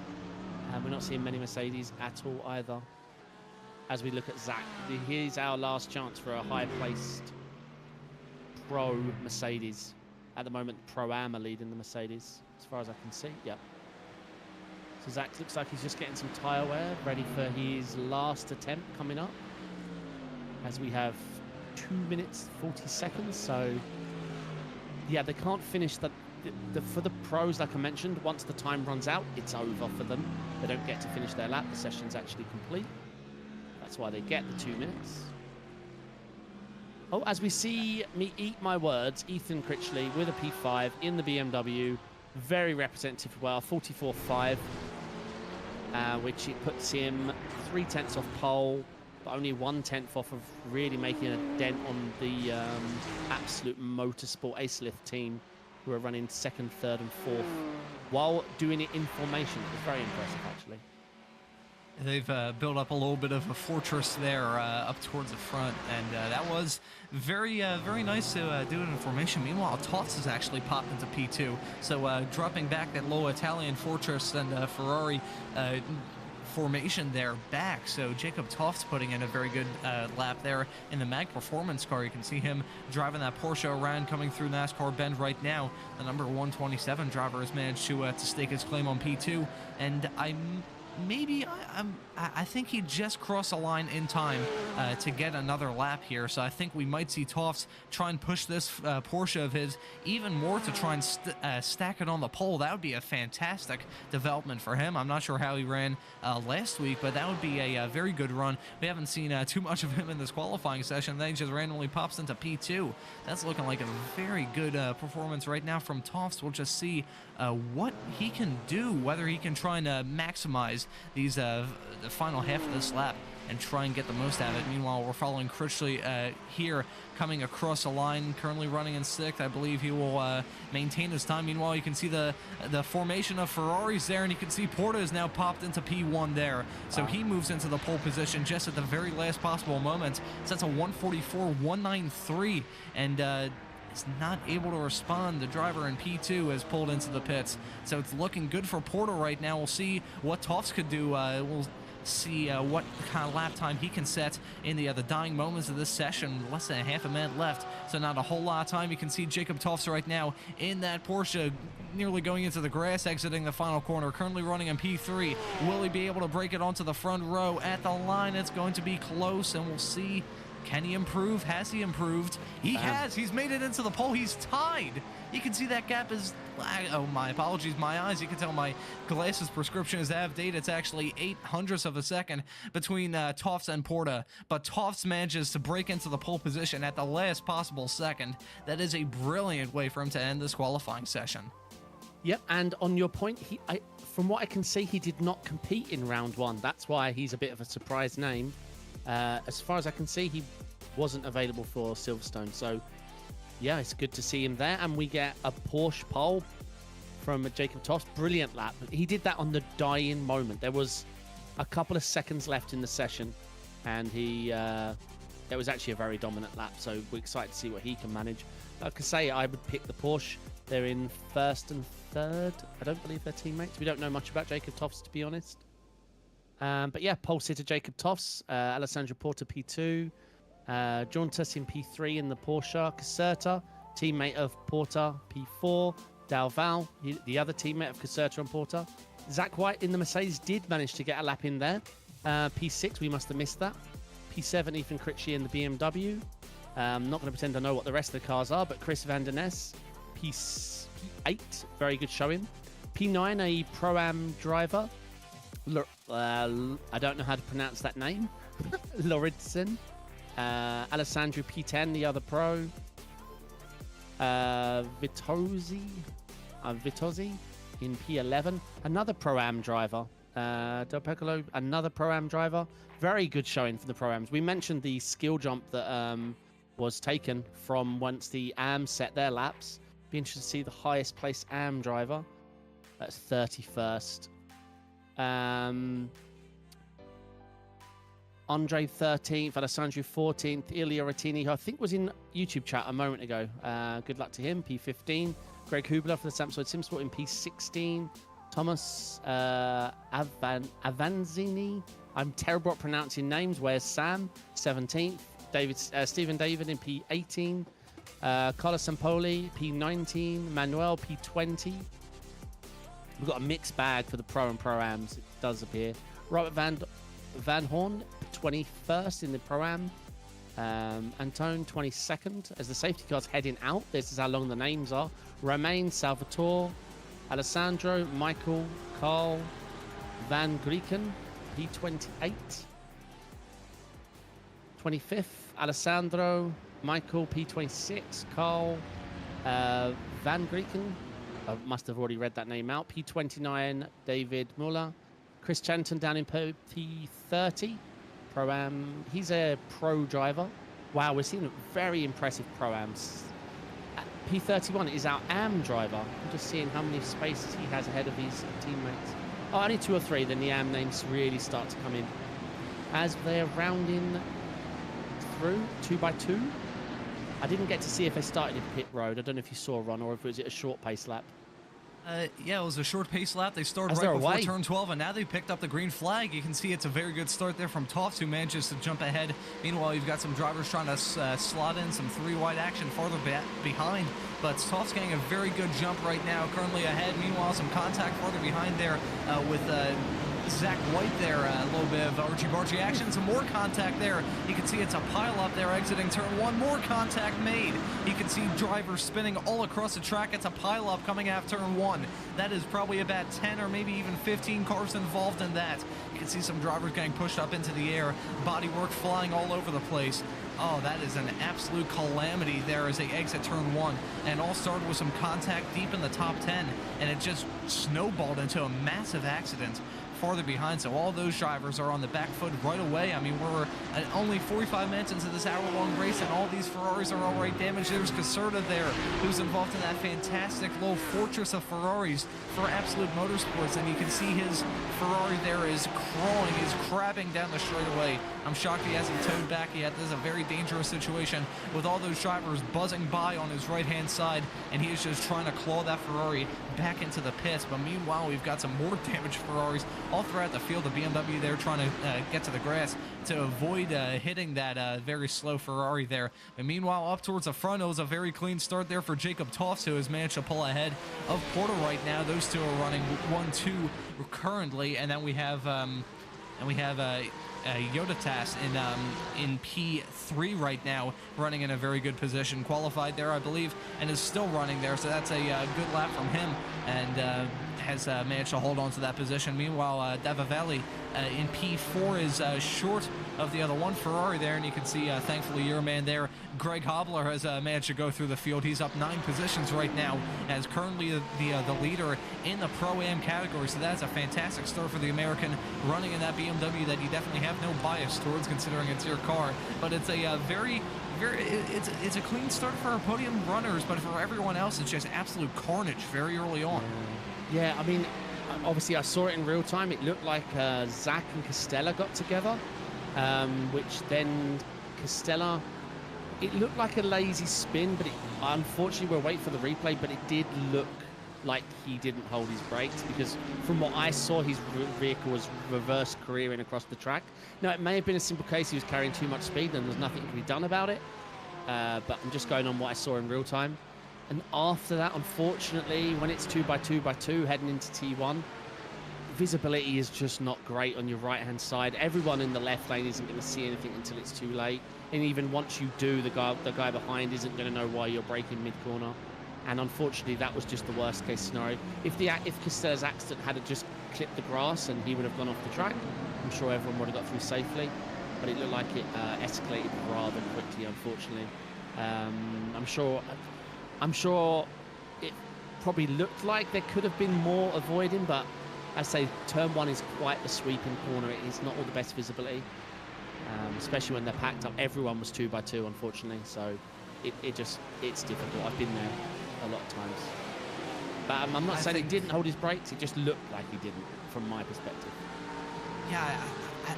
We're not seeing many Mercedes at all either. As we look at Zach, here's our last chance for a high-placed Pro Mercedes. At the moment, Pro-Am are leading the Mercedes, as far as I can see. Yep. So Zach looks like he's just getting some tyre wear, ready for his last attempt coming up. As we have 2 minutes, 40 seconds. So, yeah, they can't finish that. For the pros, like I mentioned, once the time runs out, it's over for them. They don't get to finish their lap. The session's actually complete. That's why they get the 2 minutes. Oh, as we see me eat my words, Ethan Critchley with a P5 in the BMW. Very representative well, 44.5, which it puts him 3/10 off pole, but only 1/10 off of really making a dent on the absolute motorsport Acelith team, who are running 2nd, 3rd and 4th while doing it in formation. It was very impressive, actually. They've built up a little bit of a fortress there up towards the front, and that was very nice to do it in formation. Meanwhile, Tots has actually popped into P2, so dropping back that low Italian fortress and Ferrari formation there back. So Jacob Toft's putting in a very good lap there in the Mag Performance car. You can see him driving that Porsche around, coming through NASCAR Bend right now. The number 127 driver has managed to stake his claim on P2, and I'm maybe I think he just crossed the line in time to get another lap here. So I think we might see Tofts try and push this Porsche of his even more to try and stack it on the pole. That would be a fantastic development for him. I'm not sure how he ran last week, but that would be a very good run. We haven't seen too much of him in this qualifying session. Then he just randomly pops into P2. That's looking like a very good performance right now from Tofts. We'll just see what he can do, whether he can try and maximize these the final half of this lap and try and get the most out of it. Meanwhile, we're following Critchley here coming across the line, currently running in 6th. I believe he will maintain his time. Meanwhile, you can see the formation of Ferraris there, and you can see Porta is now popped into P1 there. So he moves into the pole position just at the very last possible moment. So that's a 144.193, and is not able to respond. The driver in P2 has pulled into the pits. So it's looking good for Porta right now. We'll see what Tofts could do. We'll see what kind of lap time he can set in the dying moments of this session. Less than a half a minute left, so not a whole lot of time. You can see Jacob Tofts right now in that Porsche, nearly going into the grass, exiting the final corner, currently running in P3. Will he be able to break it onto the front row? At the line, it's going to be close, and we'll see. Can he improve? Has he improved? He has. He's made it into the pole. He's tied. You can see that gap is... Oh, my apologies, my eyes. You can tell my glasses prescription is out of date. It's actually 0.08 of a second between Tofts and Porta. But Tofts manages to break into the pole position at the last possible second. That is a brilliant way for him to end this qualifying session. Yep, and on your point, from what I can see, he did not compete in round 1. That's why he's a bit of a surprise name. As far as I can see, he wasn't available for Silverstone. So, yeah, it's good to see him there. And we get a Porsche pole from Jacob Tofts. Brilliant lap. He did that on the dying moment. There was a couple of seconds left in the session. And it was actually a very dominant lap. So we're excited to see what he can manage. Like I say, I would pick the Porsche. They're in 1st and 3rd. I don't believe they're teammates. We don't know much about Jacob Tofts, to be honest. But yeah, pole sitter Jacob Tofts, Alessandro Porta P2, Jauntus in P3 in the Porsche, Caserta, teammate of Porta P4, Dalval, the other teammate of Caserta and Porta. Zach White in the Mercedes did manage to get a lap in there. P6, we must have missed that. P7, Ethan Critchley in the BMW. I'm not going to pretend I know what the rest of the cars are, but Chris Van Der Ness, P8, very good showing. P9, a Pro-Am driver. I don't know how to pronounce that name. Lauritsen. Alessandro P10, the other pro. Vitozzi in P11. Another Pro-Am driver. Del Piccolo, another Pro-Am driver. Very good showing for the Pro-Ams. We mentioned the skill jump that was taken from once the AM set their laps. Be interested to see the highest placed AM driver. That's 31st. Andre 13th, Alessandro 14th, Ilya Rattini, who I think was in YouTube chat a moment ago. Good luck to him. P15. Greg Hubler for the Samsung SimSport in P16. Thomas Avanzini. I'm terrible at pronouncing names. Where's Sam? 17th. Stephen David in P18. Carlos Sampoli, P19. Manuel, P20. We've got a mixed bag for the Pro and Pro-Ams, it does appear. Robert Van Horn, 21st in the Pro-Am. Antone, 22nd. As the safety car's heading out, this is how long the names are. Romain, Salvatore, Alessandro, Michael, Carl, Van Grieken, P28. 25th, Alessandro, Michael, P26, Carl, Van Grieken. I must have already read that name out. P29, David Muller. Chris Chanton down in P30. Pro-Am. He's a pro driver. Wow, we're seeing very impressive Pro-Ams. P31 is our AM driver. I'm just seeing how many spaces he has ahead of his teammates. Oh, only 2 or 3, then the AM names really start to come in. As they're rounding through 2 by 2. I didn't get to see if they started in pit road. I don't know if you saw, Ron, or if it was a short pace lap. Yeah, it was a short pace lap. They started right before turn 12, and now they picked up the green flag. You can see it's a very good start there from Tofts, who manages to jump ahead. Meanwhile, you've got some drivers trying to slot in some 3-wide action farther behind, but Tofts getting a very good jump right now, currently ahead. Meanwhile, some contact farther behind there with Zach White there, a little bit of argy-bargy action, some more contact there. You can see it's a pile up there exiting turn 1, more contact made. You can see drivers spinning all across the track. It's a pile up coming out of turn 1. That is probably about 10 or maybe even 15 cars involved in that. You can see some drivers getting pushed up into the air, bodywork flying all over the place. Oh, that is an absolute calamity there as they exit turn 1. And all started with some contact deep in the top 10, and it just snowballed into a massive accident farther behind. So all those drivers are on the back foot right away. I mean, we're only 45 minutes into this hour-long race, and all these Ferraris are already damaged. There's Caserta there, who's involved in that fantastic little fortress of Ferraris for Absolute Motorsports, and you can see his Ferrari there is crawling, is crabbing down the straightaway. I'm shocked he hasn't towed back yet. This is a very dangerous situation with all those drivers buzzing by on his right-hand side, and he is just trying to claw that Ferrari back into the pits. But meanwhile, we've got some more damaged Ferraris all throughout the field. The BMW there trying to get to the grass to avoid hitting that very slow Ferrari there. And meanwhile, up towards the front, it was a very clean start there for Jacob Toffs, who has managed to pull ahead of Porter right now. Those two are running 1-2 currently, and then we have Yodatas in P3 right now, running in a very good position. Qualified there, I believe, and is still running there, so that's a good lap from him, and has managed to hold on to that position. Meanwhile, Davavelli in P4 is short of the other one Ferrari there, and you can see, thankfully, your man there, Greg Hobler, has managed to go through the field. He's up 9 positions right now, as currently the leader in the Pro-Am category, so that's a fantastic start for the American, running in that BMW that you definitely have no bias towards, considering it's your car. But it's a it's a clean start for our podium runners, but for everyone else, it's just absolute carnage very early on. Yeah, I mean, obviously I saw it in real time. It looked like Zach and Costella got together, which then Costella, it looked like a lazy spin, but unfortunately we'll wait for the replay, but it did look like he didn't hold his brakes, because from what I saw, his vehicle was reverse careering across the track. Now, it may have been a simple case he was carrying too much speed and there's nothing to be done about it, but I'm just going on what I saw in real time. And after that, unfortunately, when it's 2x2x2 heading into T1, visibility is just not great on your right-hand side. Everyone in the left lane isn't going to see anything until it's too late. And even once you do, the guy behind isn't going to know why you're braking mid-corner. And unfortunately, that was just the worst-case scenario. If Costella's accident had just clipped the grass and he would have gone off the track, I'm sure everyone would have got through safely. But it looked like it escalated rather quickly, unfortunately. I'm sure it probably looked like there could have been more avoiding, but I say turn 1 is quite a sweeping corner. It is not all the best visibility, especially when they're packed up. Everyone was 2x2, unfortunately, so it's difficult. I've been there a lot of times. But I'm not saying he didn't hold his brakes. It just looked like he didn't, from my perspective. Yeah,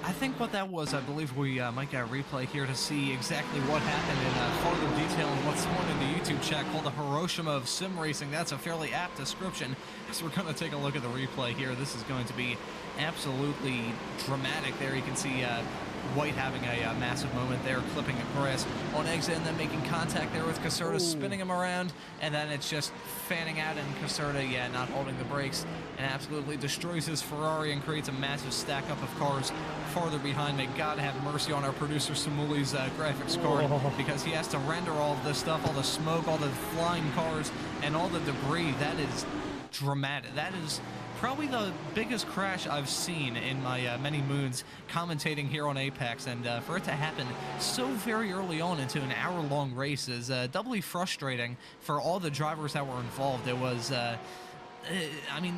I think what that was, I believe we might get a replay here to see exactly what happened in further detail in what's someone in the YouTube chat called the Hiroshima of sim racing. That's a fairly apt description, because we're going to take a look at the replay here. This is going to be absolutely dramatic. There you can see White having a massive moment there, clipping a grass on exit, and then making contact there with Caserta, spinning him around, and then it's just fanning out, and Caserta, not holding the brakes, and absolutely destroys his Ferrari and creates a massive stack up of cars farther behind. May God have mercy on our producer Samuli's graphics card, because he has to render all of this stuff, all the smoke, all the flying cars, and all the debris. That is dramatic. That is probably the biggest crash I've seen in my many moons commentating here on Apex, and for it to happen so very early on into an hour-long race is doubly frustrating for all the drivers that were involved. It was, I mean,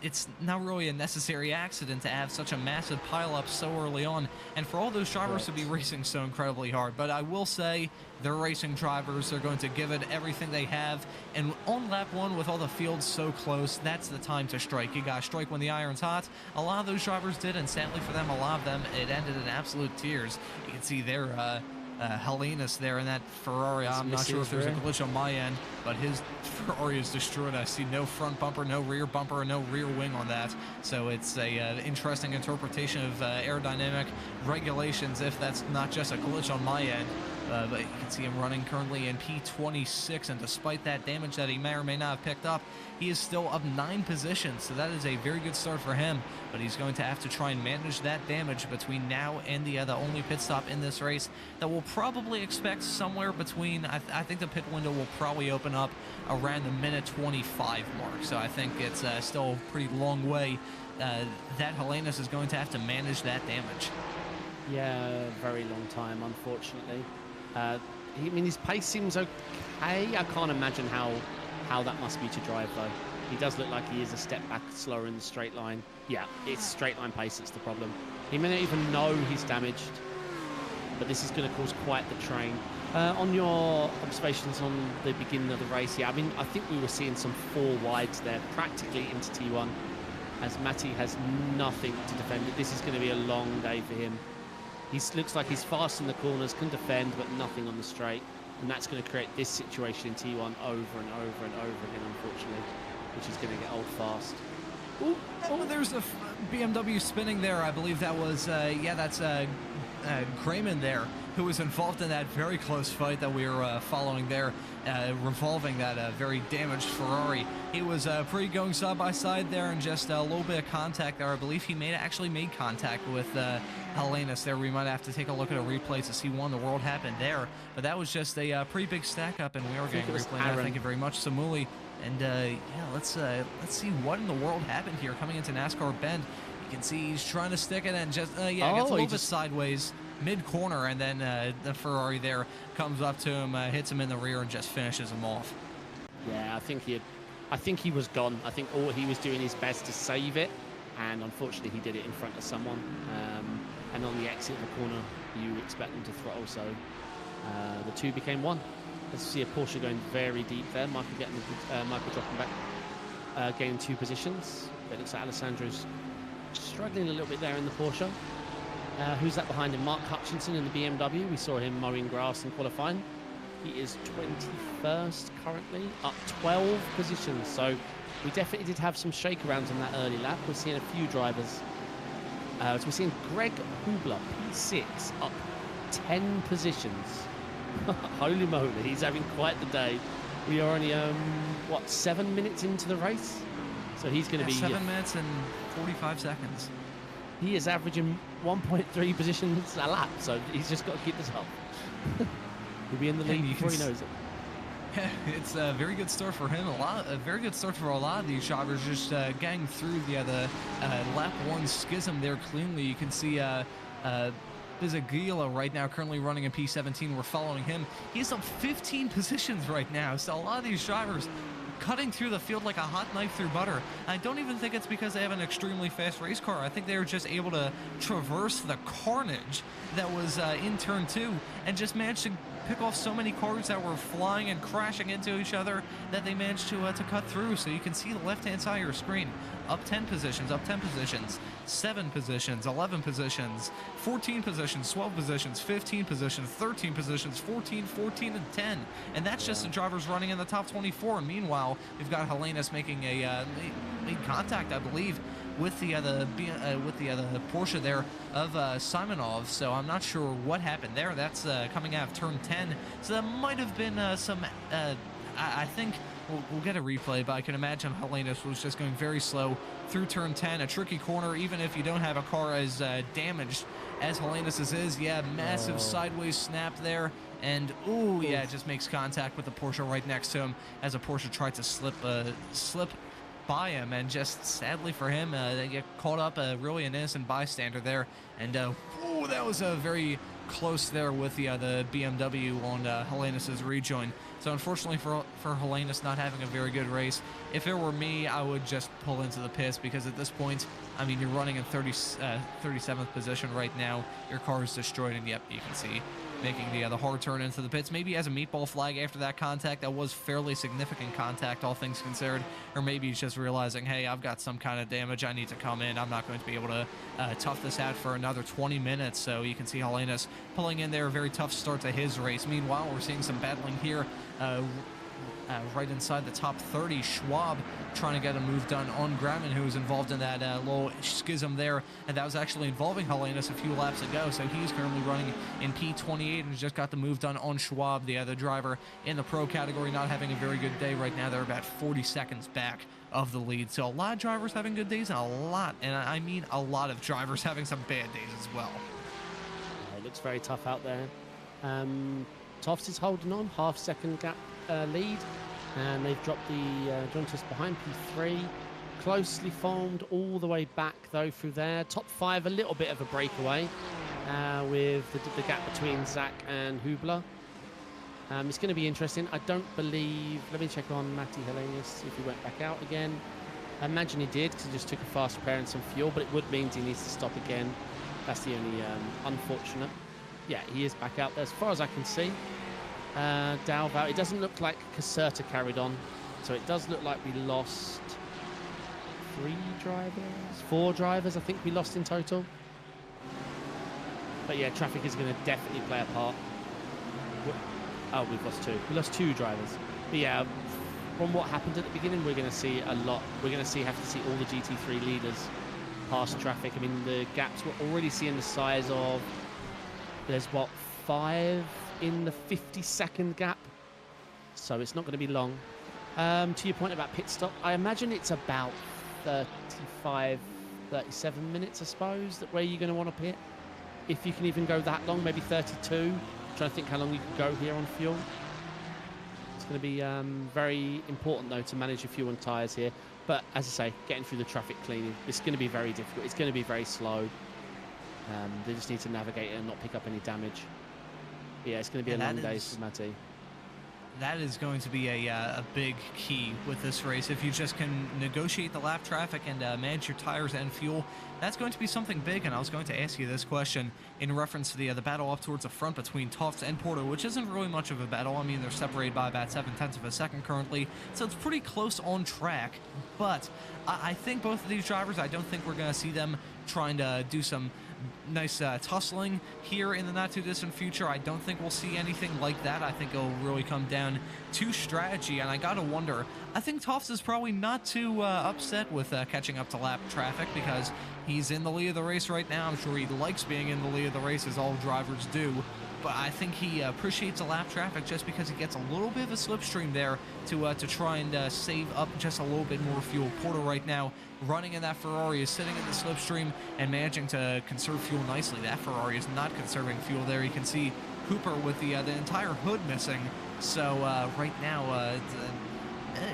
it's not really a necessary accident to have such a massive pileup so early on, and for all those drivers to be racing so incredibly hard. But I will say, they're racing drivers. They're going to give it everything they have, and on lap 1, with all the fields so close, that's the time to strike. You gotta strike when the iron's hot. A lot of those drivers did, and sadly for them, a lot of them, it ended in absolute tears. You can see there, Helenas there in that Ferrari. I'm not sure if there's a glitch on my end, but his Ferrari is destroyed. I see no front bumper, no rear bumper, and no rear wing on that. So it's a interesting interpretation of aerodynamic regulations, if that's not just a glitch on my end. but you can see him running currently in P26, and despite that damage that he may or may not have picked up, he is still up 9 positions, so that is a very good start for him, but he's going to have to try and manage that damage between now and the only pit stop in this race that we'll probably expect somewhere between, I think the pit window will probably open up around the minute 25 mark, so I think it's still a pretty long way that Helenius is going to have to manage that damage. Yeah, very long time, unfortunately. I mean, his pace seems okay. I can't imagine how that must be to drive, though. He does look like he is a step back slower in the straight line. Yeah, it's straight line pace that's the problem. He may not even know he's damaged, but this is going to cause quite the train. On your observations on the beginning of the race, yeah, I mean, I think we were seeing some 4 wides there, practically into T1, as Matty has nothing to defend. This is going to be a long day for him. He looks like he's fast in the corners, can defend, but nothing on the straight. And that's going to create this situation in T1 over and over and over again, unfortunately, which is going to get old fast. Ooh, oh, there's a BMW spinning there. I believe that was, that's Grayman there, who was involved in that very close fight that we were following there, revolving that very damaged Ferrari. He was pretty going side by side there, and just a little bit of contact there. I believe he actually made contact with Helenius there. We might have to take a look at a replay to see when the world happened there, but that was just a pretty big stack up, and we are getting a replay now. Thank you very much, Samuli. And yeah, let's see what in the world happened here coming into NASCAR Bend. You can see he's trying to stick it and just gets a little bit sideways mid-corner, and then the Ferrari there comes up to him, hits him in the rear, and just finishes him off. Yeah, I think he was gone. I think all he was doing his best to save it, and unfortunately he did it in front of someone. And on the exit of the corner, you expect them to throttle, so the 2 became 1. Let's see a Porsche going very deep there. Michael dropping back, gaining 2 positions. It looks like Alessandro's struggling a little bit there in the Porsche. Who's that behind him? Mark Hutchinson in the BMW. We saw him mowing grass in qualifying. He is 21st currently, up 12 positions. So we definitely did have some shake-arounds in that early lap. We're seeing a few drivers. So we're seeing Greg Hubler, P6, up 10 positions. Holy moly, he's having quite the day. We are only, 7 minutes into the race? So he's going to be... 7 minutes and 45 seconds. He is averaging 1.3 positions a lap, so he's just got to keep this up. He'll be in the lead before he knows it. Yeah, it's a very good start for him. A very good start for a lot of these drivers, just getting through the lap 1 schism there cleanly. You can see Bizaguila right now currently running in P17. We're following him. He's up 15 positions right now, so a lot of these drivers cutting through the field like a hot knife through butter. I don't even think it's because they have an extremely fast race car. I think they were just able to traverse the carnage that was in turn 2 and just managed to pick off so many cars that were flying and crashing into each other that they managed to cut through. So you can see the left-hand side of your screen. Up 10 positions, 7 positions, 11 positions, 14 positions, 12 positions, 15 positions, 13 positions, 14, and 10. And that's just the drivers running in the top 24. And meanwhile, we've got Helenius making a made contact, I believe, with the Porsche there of Simonov. So I'm not sure what happened there. That's coming out of turn 10. So that might have been some. I think we'll get a replay, but I can imagine Helenius was just going very slow through turn 10, a tricky corner, even if you don't have a car as damaged as Helenius's is. Yeah, massive sideways snap there, and ooh, yeah, it just makes contact with the Porsche right next to him as a Porsche tried to slip by him, and just sadly for him, they get caught up, really an innocent bystander there, and ooh, that was a very close there with the BMW on Helenius's rejoin. So unfortunately for Helenius not having a very good race, if it were me, I would just pull into the pits, because at this point, I mean, you're running in 37th position right now. Your car is destroyed, and yep, you can see making the hard turn into the pits. Maybe as a meatball flag after that contact. That was fairly significant contact, all things considered. Or maybe he's just realizing, hey, I've got some kind of damage. I need to come in. I'm not going to be able to tough this out for another 20 minutes. So you can see Helenius pulling in there. A very tough start to his race. Meanwhile, we're seeing some battling here right inside the top 30. Schwab trying to get a move done on Graham, who was involved in that little schism there, and that was actually involving Helenas a few laps ago. So he's currently running in P28 and just got the move done on Schwab, the other driver in the pro category, not having a very good day right now. They're about 40 seconds back of the lead. So a lot of drivers having good days, and I mean a lot of drivers having some bad days as well. It looks very tough out there. Tofts is holding on, half-second gap lead, and they've dropped the Jontas behind P3. Closely formed all the way back, though, through there. Top 5, a little bit of a breakaway with the gap between Zach and Hubler. It's going to be interesting. I don't believe... Let me check on Matty Helenas if he went back out again. I imagine he did, because he just took a fast repair and some fuel, but it would mean he needs to stop again. That's the only unfortunate. Yeah, he is back out there as far as I can see. Dalv out. It doesn't look like Caserta carried on, so it does look like we lost 4 drivers I think we lost in total. But yeah, traffic is going to definitely play a part. Oh, we've lost 2. We lost 2 drivers. But yeah, from what happened at the beginning, we're going to see a lot. We're going to have to see all the GT3 leaders pass traffic. I mean, the gaps we're already seeing the size of. There's what, 5 in the 50-second gap, so it's not going to be long. To your point about pit stop, I imagine it's about 35, 37 minutes, I suppose, that where you're going to want to pit. If you can even go that long, maybe 32. I'm trying to think how long you could go here on fuel. It's going to be very important, though, to manage your fuel and tyres here. But as I say, getting through the traffic cleaning, it's going to be very difficult. It's going to be very slow. They just need to navigate it and not pick up any damage. Yeah, it's going to be a long day for Matty. That is going to be a big key with this race. If you just can negotiate the lap traffic and manage your tires and fuel, that's going to be something big. And I was going to ask you this question in reference to the battle up towards the front between Tofts and Porter, which isn't really much of a battle. I mean, they're separated by about 7/10 of a second currently, so it's pretty close on track. But I think both of these drivers, I don't think we're going to see them trying to do some nice tussling here in the not too distant future. I don't think we'll see anything like that. I think it'll really come down to strategy, and I gotta wonder, I think Tofts is probably not too upset with catching up to lap traffic, because he's in the lead of the race right now. I'm sure he likes being in the lead of the race, as all drivers do, but I think he appreciates the lap traffic just because he gets a little bit of a slipstream there to try and save up just a little bit more fuel. Porter right now running in that Ferrari is sitting in the slipstream and managing to conserve fuel nicely. That Ferrari is not conserving fuel there. You can see Hooper with the entire hood missing. So right now,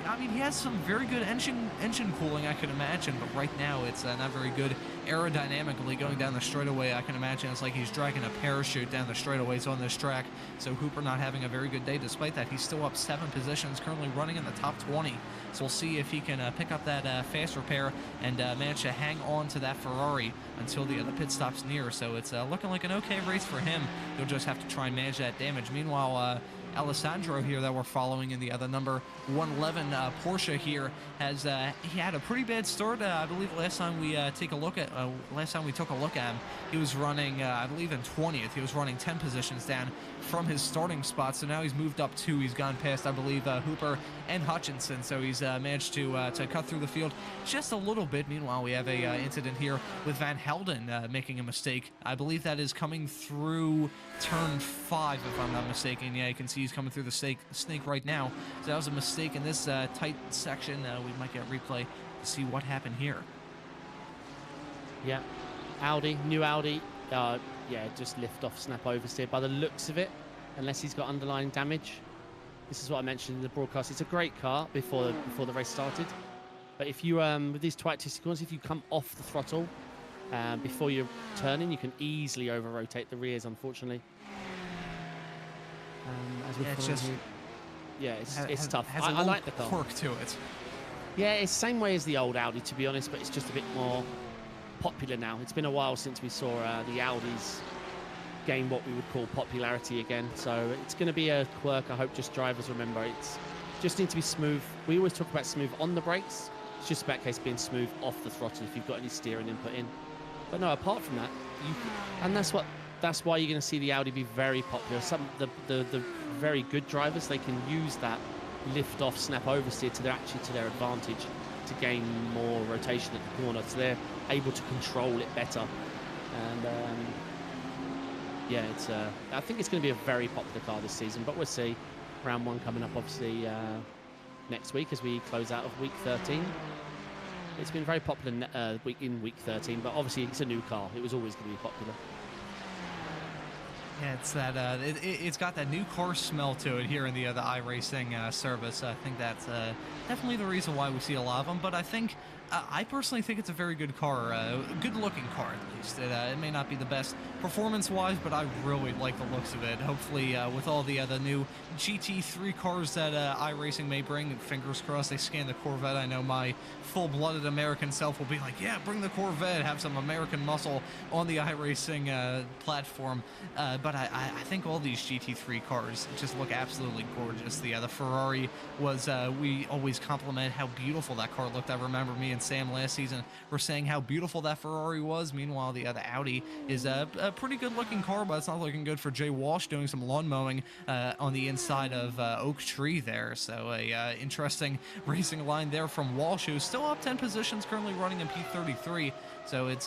I mean, he has some very good engine cooling, I can imagine, but right now it's not very good aerodynamically going down the straightaway. I can imagine it's like he's dragging a parachute down the straightaways on this track. So Hooper not having a very good day. Despite that, he's still up 7 positions, currently running in the top 20. So we'll see if he can pick up that fast repair and manage to hang on to that Ferrari until the pit stop's near. So it's looking like an okay race for him. He'll just have to try and manage that damage. Meanwhile, Alessandro here that we're following in the other number 111 Porsche here has he had a pretty bad start. I believe last time we took a look at him, he was running I believe in 20th. He was running 10 positions down from his starting spot. So now he's moved up 2. He's gone past, I believe, Hooper and Hutchinson. So he's managed to cut through the field just a little bit. Meanwhile, we have a incident here with Van Helden making a mistake. I believe that is coming through turn 5, if I'm not mistaken. Yeah, you can see he's coming through the snake right now. So that was a mistake in this tight section. We might get a replay to see what happened here. Yeah, Audi, new Audi. Yeah, just lift off, snap oversteer by the looks of it, unless he's got underlying damage. This is what I mentioned in the broadcast. It's a great car before the race started, but if you with these tight corners, if you come off the throttle before you're turning, you can easily over rotate the rears, unfortunately. It's tough. I like the car. Quirk to it. Yeah, it's the same way as the old Audi, to be honest, but it's just a bit more popular now. It's been a while since we saw the Audis gain what we would call popularity again, so it's going to be a quirk. I hope just drivers remember it's just need to be smooth. We always talk about smooth on the brakes. It's just about case being smooth off the throttle if you've got any steering input in. But no, apart from that, and that's why you're going to see the Audi be very popular. Some the very good drivers, they can use that lift off, snap oversteer to their advantage to gain more rotation at the corner, so they're able to control it better. And yeah, I think it's going to be a very popular car this season, but we'll see. Round 1 coming up, obviously, next week as we close out of week 13. It's been very popular in week 13, but obviously it's a new car. It was always going to be popular. Yeah, it's that it's got that new car smell to it here in the iRacing service. I think that's definitely the reason why we see a lot of them. But I think I personally think it's a very good car, good-looking car at least. It may not be the best performance-wise, but I really like the looks of it. Hopefully, with all the new GT3 cars that iRacing may bring, fingers crossed they scan the Corvette. I know my full-blooded American self will be like, yeah, bring the Corvette, have some American muscle on the iRacing platform. But I think all these GT3 cars just look absolutely gorgeous. The Ferrari was, we always compliment how beautiful that car looked. I remember me and Sam last season were saying how beautiful that Ferrari was. Meanwhile, the Audi is a pretty good looking car, but it's not looking good for Jay Walsh doing some lawn mowing on the inside of Oak Tree there. So a interesting racing line there from Walsh, who's still up 10 positions, currently running in P33. So it's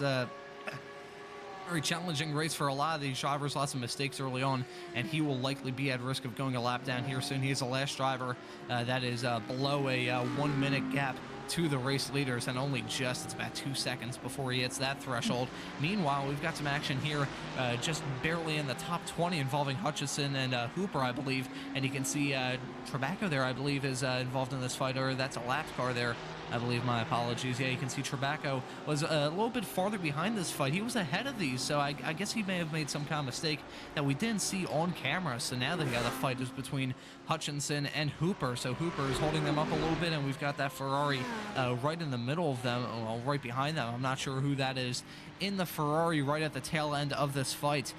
very challenging race for a lot of these drivers, lots of mistakes early on, and he will likely be at risk of going a lap down here soon. He is the last driver that is below a 1 minute gap to the race leaders, and only just, it's about 2 seconds before he hits that threshold. Meanwhile, we've got some action here just barely in the top 20 involving Hutchison and Hooper, I believe, and you can see Trebacco there, I believe, is involved in this fight, or that's a lap car there, I believe. My apologies. Yeah, you can see Trebacco was a little bit farther behind this fight. He was ahead of these, so I guess he may have made some kind of mistake that we didn't see on camera. So now the fight is between Hutchinson and Hooper. So Hooper is holding them up a little bit, and we've got that Ferrari right in the middle of them, well, right behind them. I'm not sure who that is in the Ferrari right at the tail end of this fight.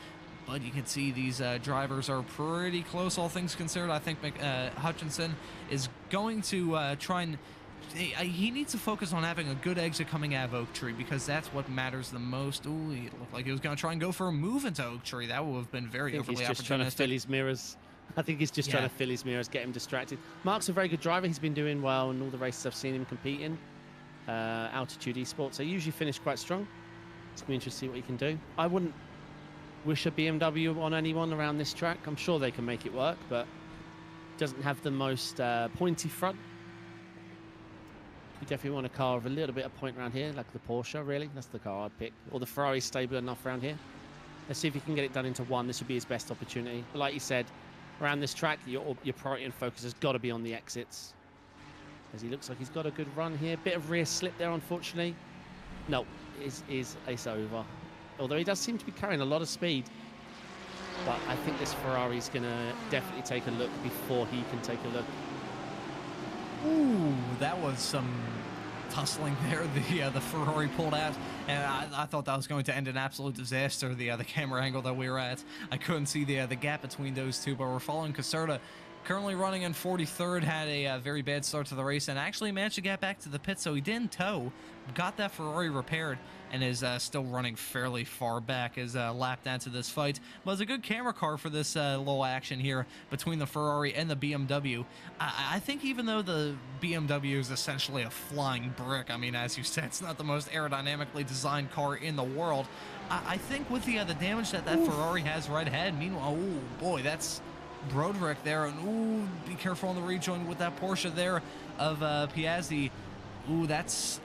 But you can see these drivers are pretty close, all things considered. I think Hutchinson is going to try and... He needs to focus on having a good exit coming out of Oak Tree, because that's what matters the most. Ooh, he looked like he was going to try and go for a move into Oak Tree. That would have been very overly opportunistic. He's just trying to fill his mirrors. I think he's just trying to fill his mirrors, get him distracted. Mark's a very good driver. He's been doing well in all the races I've seen him compete in. Altitude esports. They usually finish quite strong. It's going to be interesting to see what he can do. I wouldn't wish a BMW on anyone around this track. I'm sure they can make it work, but it doesn't have the most pointy front. You definitely want a car with a little bit of point around here, like the Porsche, really. That's the car I'd pick. Or the Ferrari's stable enough around here. Let's see if he can get it done into one. This would be his best opportunity. But like you said, around this track, your priority and focus has got to be on the exits. As he looks like he's got a good run here. Bit of rear slip there, unfortunately. No, it's over. Although he does seem to be carrying a lot of speed. But I think this Ferrari's going to definitely take a look before he can take a look. Ooh, that was some tussling there. The Ferrari pulled out, and I thought that was going to end in absolute disaster. The camera angle that we were at, I couldn't see the gap between those two. But we're following Caserta, currently running in 43rd. Had a very bad start to the race, and actually managed to get back to the pit, so he didn't tow. Got that Ferrari repaired, and is still running fairly far back as lapped into this fight. But it's a good camera car for this little action here between the Ferrari and the BMW. I think even though the BMW is essentially a flying brick, I mean, as you said, it's not the most aerodynamically designed car in the world. I think with the damage that Ferrari has right ahead, meanwhile, oh boy, that's Broderick there, and ooh, be careful on the rejoin with that Porsche there of Piazzi. Ooh, that's...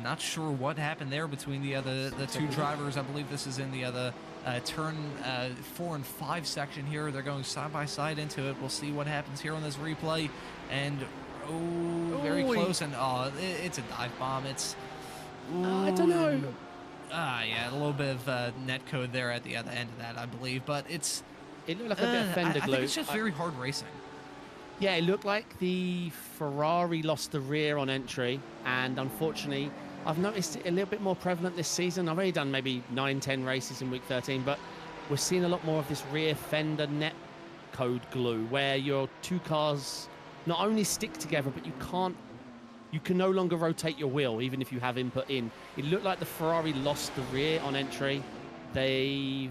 not sure what happened there between the two drivers. I believe this is in the turn 4 and 5 section here. They're going side by side into it. We'll see what happens here on this replay. And very close. And it's a dive bomb. It's I don't know. Yeah, a little bit of net code there at the other end of that, I believe. But it looked like a bit of fender glue. I think it's just very hard racing. Yeah, it looked like the Ferrari lost the rear on entry, and unfortunately, I've noticed it a little bit more prevalent this season. I've only done maybe 9-10 races in week 13, but we're seeing a lot more of this rear fender net code glue, where your two cars not only stick together, but you can no longer rotate your wheel, even if you have input in. It looked like the Ferrari lost the rear on entry. The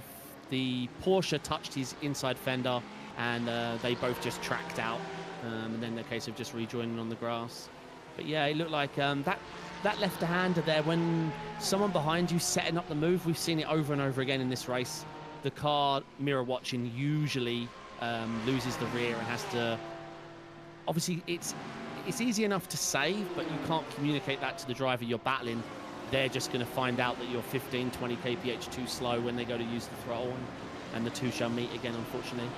Porsche touched his inside fender, and they both just tracked out. and then the case of just rejoining on the grass. But yeah, it looked like that left-hander there, when someone behind you setting up the move, we've seen it over and over again in this race. The car mirror watching usually loses the rear and has to, obviously it's easy enough to save, but you can't communicate that to the driver you're battling. They're just going to find out that you're 15, 20 kph too slow when they go to use the throttle, and the two shall meet again, unfortunately.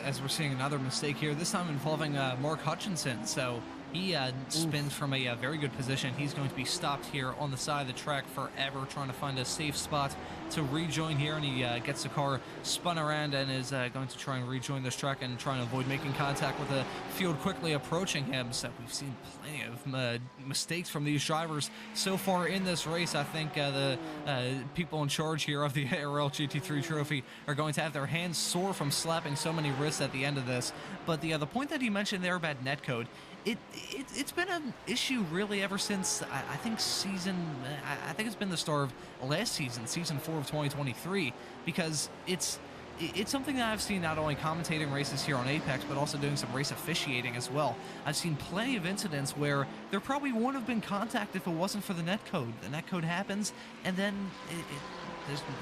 As we're seeing another mistake here, this time involving Mark Hutchinson. So he spins from a very good position. He's going to be stopped here on the side of the track forever, trying to find a safe spot to rejoin here, and he gets the car spun around and is going to try and rejoin this track and trying to avoid making contact with the field quickly approaching him. So we've seen plenty of mistakes from these drivers so far in this race. I think the people in charge here of the ARL GT3 trophy are going to have their hands sore from slapping so many wrists at the end of this. But the point that he mentioned there about netcode, it's been an issue really ever since I think it's been the start of last season, season 4 of 2023, because it's something that I've seen not only commentating races here on Apex, but also doing some race officiating as well. I've seen plenty of incidents where there probably wouldn't have been contact if it wasn't for the netcode. The netcode happens, and then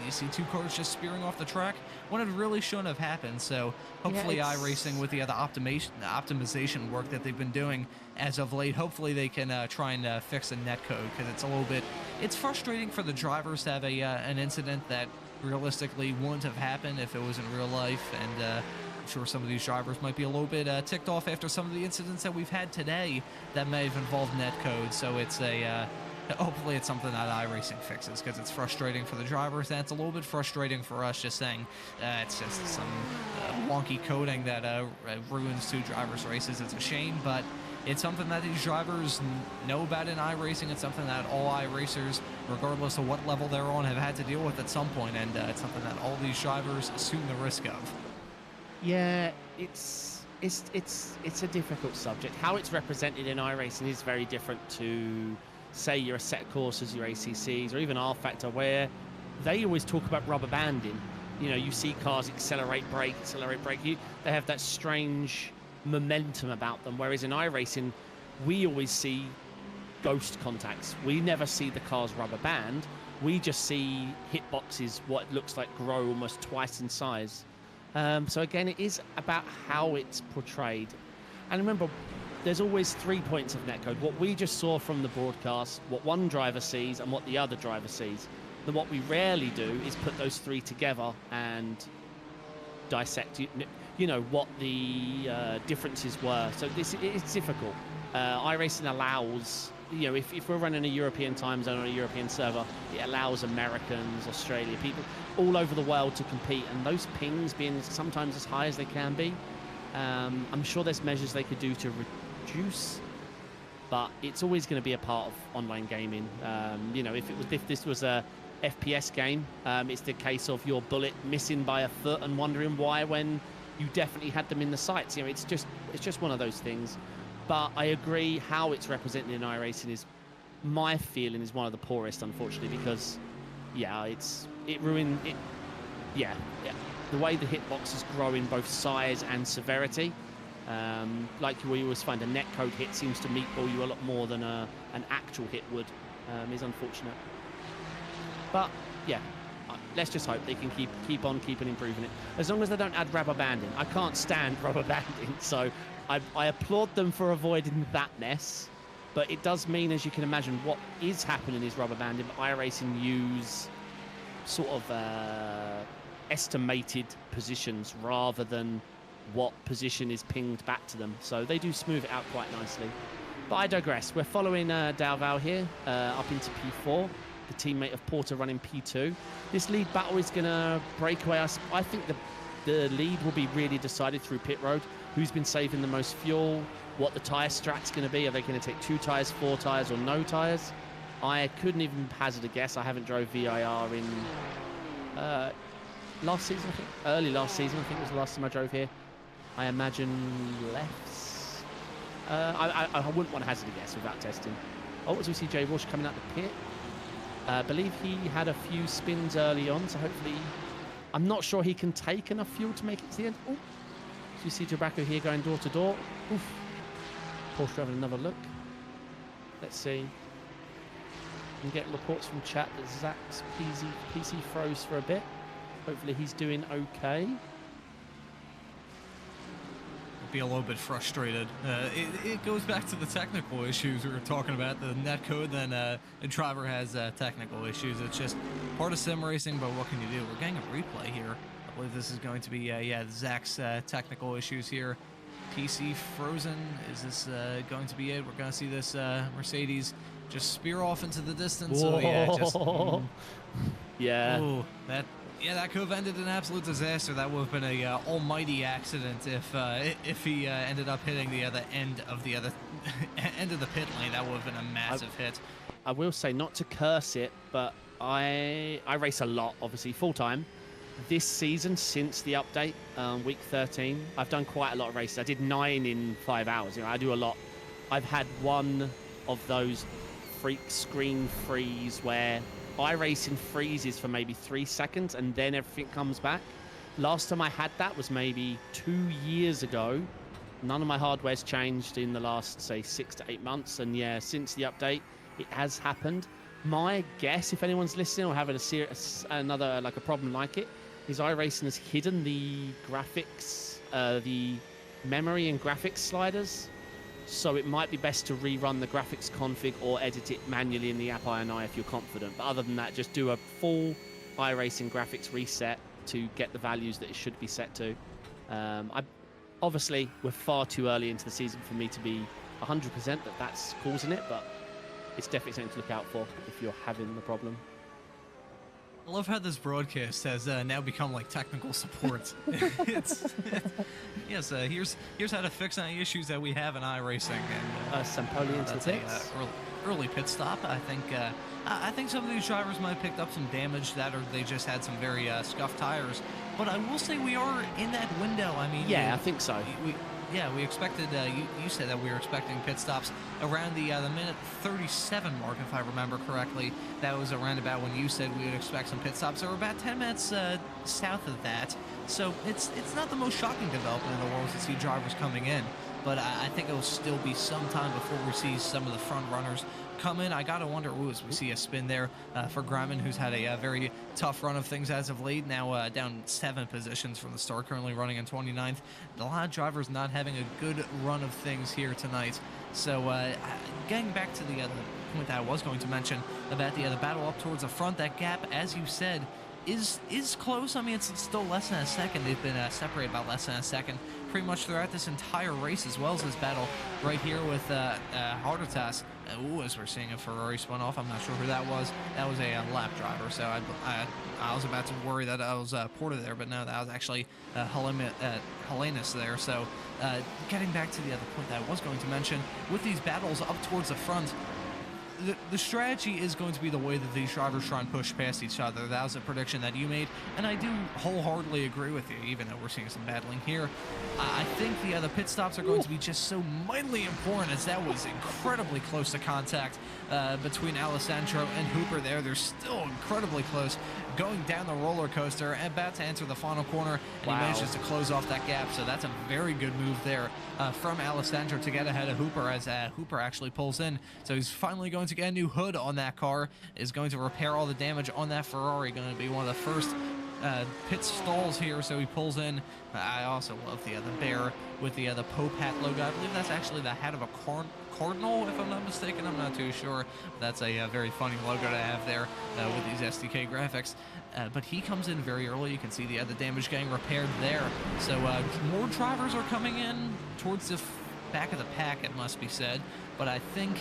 you see two cars just spearing off the track when it really shouldn't have happened. So hopefully iRacing, with the optimization work that they've been doing as of late, hopefully they can try and fix the netcode, because it's frustrating for the drivers to have an incident that realistically wouldn't have happened if it was in real life. And I'm sure some of these drivers might be a little bit ticked off after some of the incidents that we've had today that may have involved netcode. So it's hopefully it's something that iRacing fixes, because it's frustrating for the drivers, and it's a little bit frustrating for us just saying it's just some wonky coding that ruins two drivers' races. It's a shame, but it's something that these drivers know about in iRacing. It's something that all iRacers, regardless of what level they're on, have had to deal with at some point, and it's something that all these drivers assume the risk of. Yeah, it's a difficult subject. How it's represented in iRacing is very different to, say, your set courses, your ACCs, or even R Factor, where they always talk about rubber banding. You know, you see cars accelerate, brake. They have that strange momentum about them, whereas in iRacing, we always see ghost contacts. We never see the car's rubber band. We just see hitboxes, what looks like grow almost twice in size. So again, it is about how it's portrayed. And remember, there's always 3 points of netcode. What we just saw from the broadcast, what one driver sees, and what the other driver sees. Then what we rarely do is put those three together and dissect, you know, what the differences were. So it's difficult. iRacing allows, you know, if we're running a European time zone on a European server, it allows Americans, Australia, people all over the world to compete, and those pings being sometimes as high as they can be. I'm sure there's measures they could do to reduce, but it's always going to be a part of online gaming. You know, if this was a FPS game, it's the case of your bullet missing by a foot and wondering why when you definitely had them in the sights. You know, it's just one of those things. But I agree, how it's represented in iRacing is, my feeling, is one of the poorest, unfortunately, because it ruined it. Yeah. The way the hitboxes grow in both size and severity, like we always find a netcode hit seems to meatball you a lot more than an actual hit would, is unfortunate. But yeah, let's just hope they can keep on improving it. As long as they don't add rubber banding. I can't stand rubber banding, so I applaud them for avoiding that mess. But it does mean, as you can imagine, what is happening is rubber banding. But iRacing use sort of estimated positions rather than what position is pinged back to them. So they do smooth it out quite nicely. But I digress. We're following Dalval here up into P4. The teammate of Porter running P2. This lead battle is going to break away. I think the lead will be really decided through pit road. Who's been saving the most fuel, what the tyre strat's going to be. Are they going to take 2 tyres, 4 tyres, or no tyres? I couldn't even hazard a guess. I haven't drove VIR in last season, I think. Early last season, I think was the last time I drove here. I imagine less. I wouldn't want to hazard a guess without testing. Oh, as we see Jay Walsh coming out the pit. I believe he had a few spins early on, so hopefully I'm not sure he can take enough fuel to make it to the end. Oh, so you see Tobacco here going door to door. Oof. Porsche having another look. Let's see. I'm getting reports from chat that Zach's PC froze for a bit. Hopefully he's doing okay. Be a little bit frustrated. It goes back to the technical issues we were talking about. The netcode, then the driver has technical issues. It's just part of sim racing, but what can you do? We're getting a replay here. I believe this is going to be, yeah, Zach's technical issues here. PC frozen. Is this going to be it? We're going to see this Mercedes just spear off into the distance. Whoa. So yeah, just yeah. Ooh, that could have ended an absolute disaster. That would have been a almighty accident if he ended up hitting the other end of the end of the pit lane. That would have been a massive hit. I will say, not to curse it, but I race a lot, obviously full time. This season, since the update, week 13, I've done quite a lot of races. I did 9 in 5 hours. You know, I do a lot. I've had one of those freak screen freeze where iRacing freezes for maybe 3 seconds and then everything comes back. Last time I had that was maybe 2 years ago. None of my hardware's changed in the last, say, 6 to 8 months. And yeah, since the update, it has happened. My guess, if anyone's listening or having another like a problem like it, is iRacing has hidden the graphics, the memory and graphics sliders. So it might be best to rerun the graphics config or edit it manually in the app INI if you're confident. But other than that, just do a full iRacing graphics reset to get the values that it should be set to. Obviously, we're far too early into the season for me to be 100% that that's causing it, but it's definitely something to look out for if you're having the problem. I love how this broadcast has now become like technical support. Yes, here's how to fix any issues that we have in iRacing. And Sampoli into the pits. Early pit stop. I think some of these drivers might have picked up some damage that, or they just had some very scuffed tires. But I will say we are in that window. I mean, yeah, I think so. We expected. You said that we were expecting pit stops around the minute 37 mark, if I remember correctly. That was around about when you said we would expect some pit stops. So we're about 10 minutes south of that. So it's not the most shocking development in the world to see drivers coming in. But I think it will still be some time before we see some of the front runners come in. I gotta wonder, as we see a spin there for Griman, who's had a very tough run of things as of late. Now down 7 positions from the start, currently running in 29th. A lot of drivers not having a good run of things here tonight. So getting back to the point that I was going to mention about the battle up towards the front, that gap, as you said, is close. I mean, it's still less than a second. They've been separated about less than a second pretty much throughout this entire race, as well as this battle right here with Harditas. As we're seeing a Ferrari spun off, I'm not sure who that was. That was a lap driver, so I was about to worry that I was Porter there, but no, that was actually Helenis there. So getting back to the other point that I was going to mention, with these battles up towards the front, the strategy is going to be the way that these drivers try and push past each other. That was a prediction that you made, and I do wholeheartedly agree with you, even though we're seeing some battling here. I think the pit stops are going to be just so mightily important, as that was incredibly close to contact between Alessandro and Hooper there. They're still incredibly close, going down the roller coaster, about to enter the final corner, and he manages to close off that gap. So that's a very good move there from Alessandro to get ahead of Hooper, as Hooper actually pulls in. So he's finally going to get a new hood on that car, is going to repair all the damage on that Ferrari, going to be one of the first pit stalls here. So he pulls in. I also love the bear with the Pope hat logo. I believe that's actually the hat of a cardinal, if I'm not mistaken. I'm not too sure. That's a very funny logo to have there with these SDK graphics. But he comes in very early. You can see the damage getting repaired there. So more drivers are coming in towards the back of the pack, it must be said. But I think,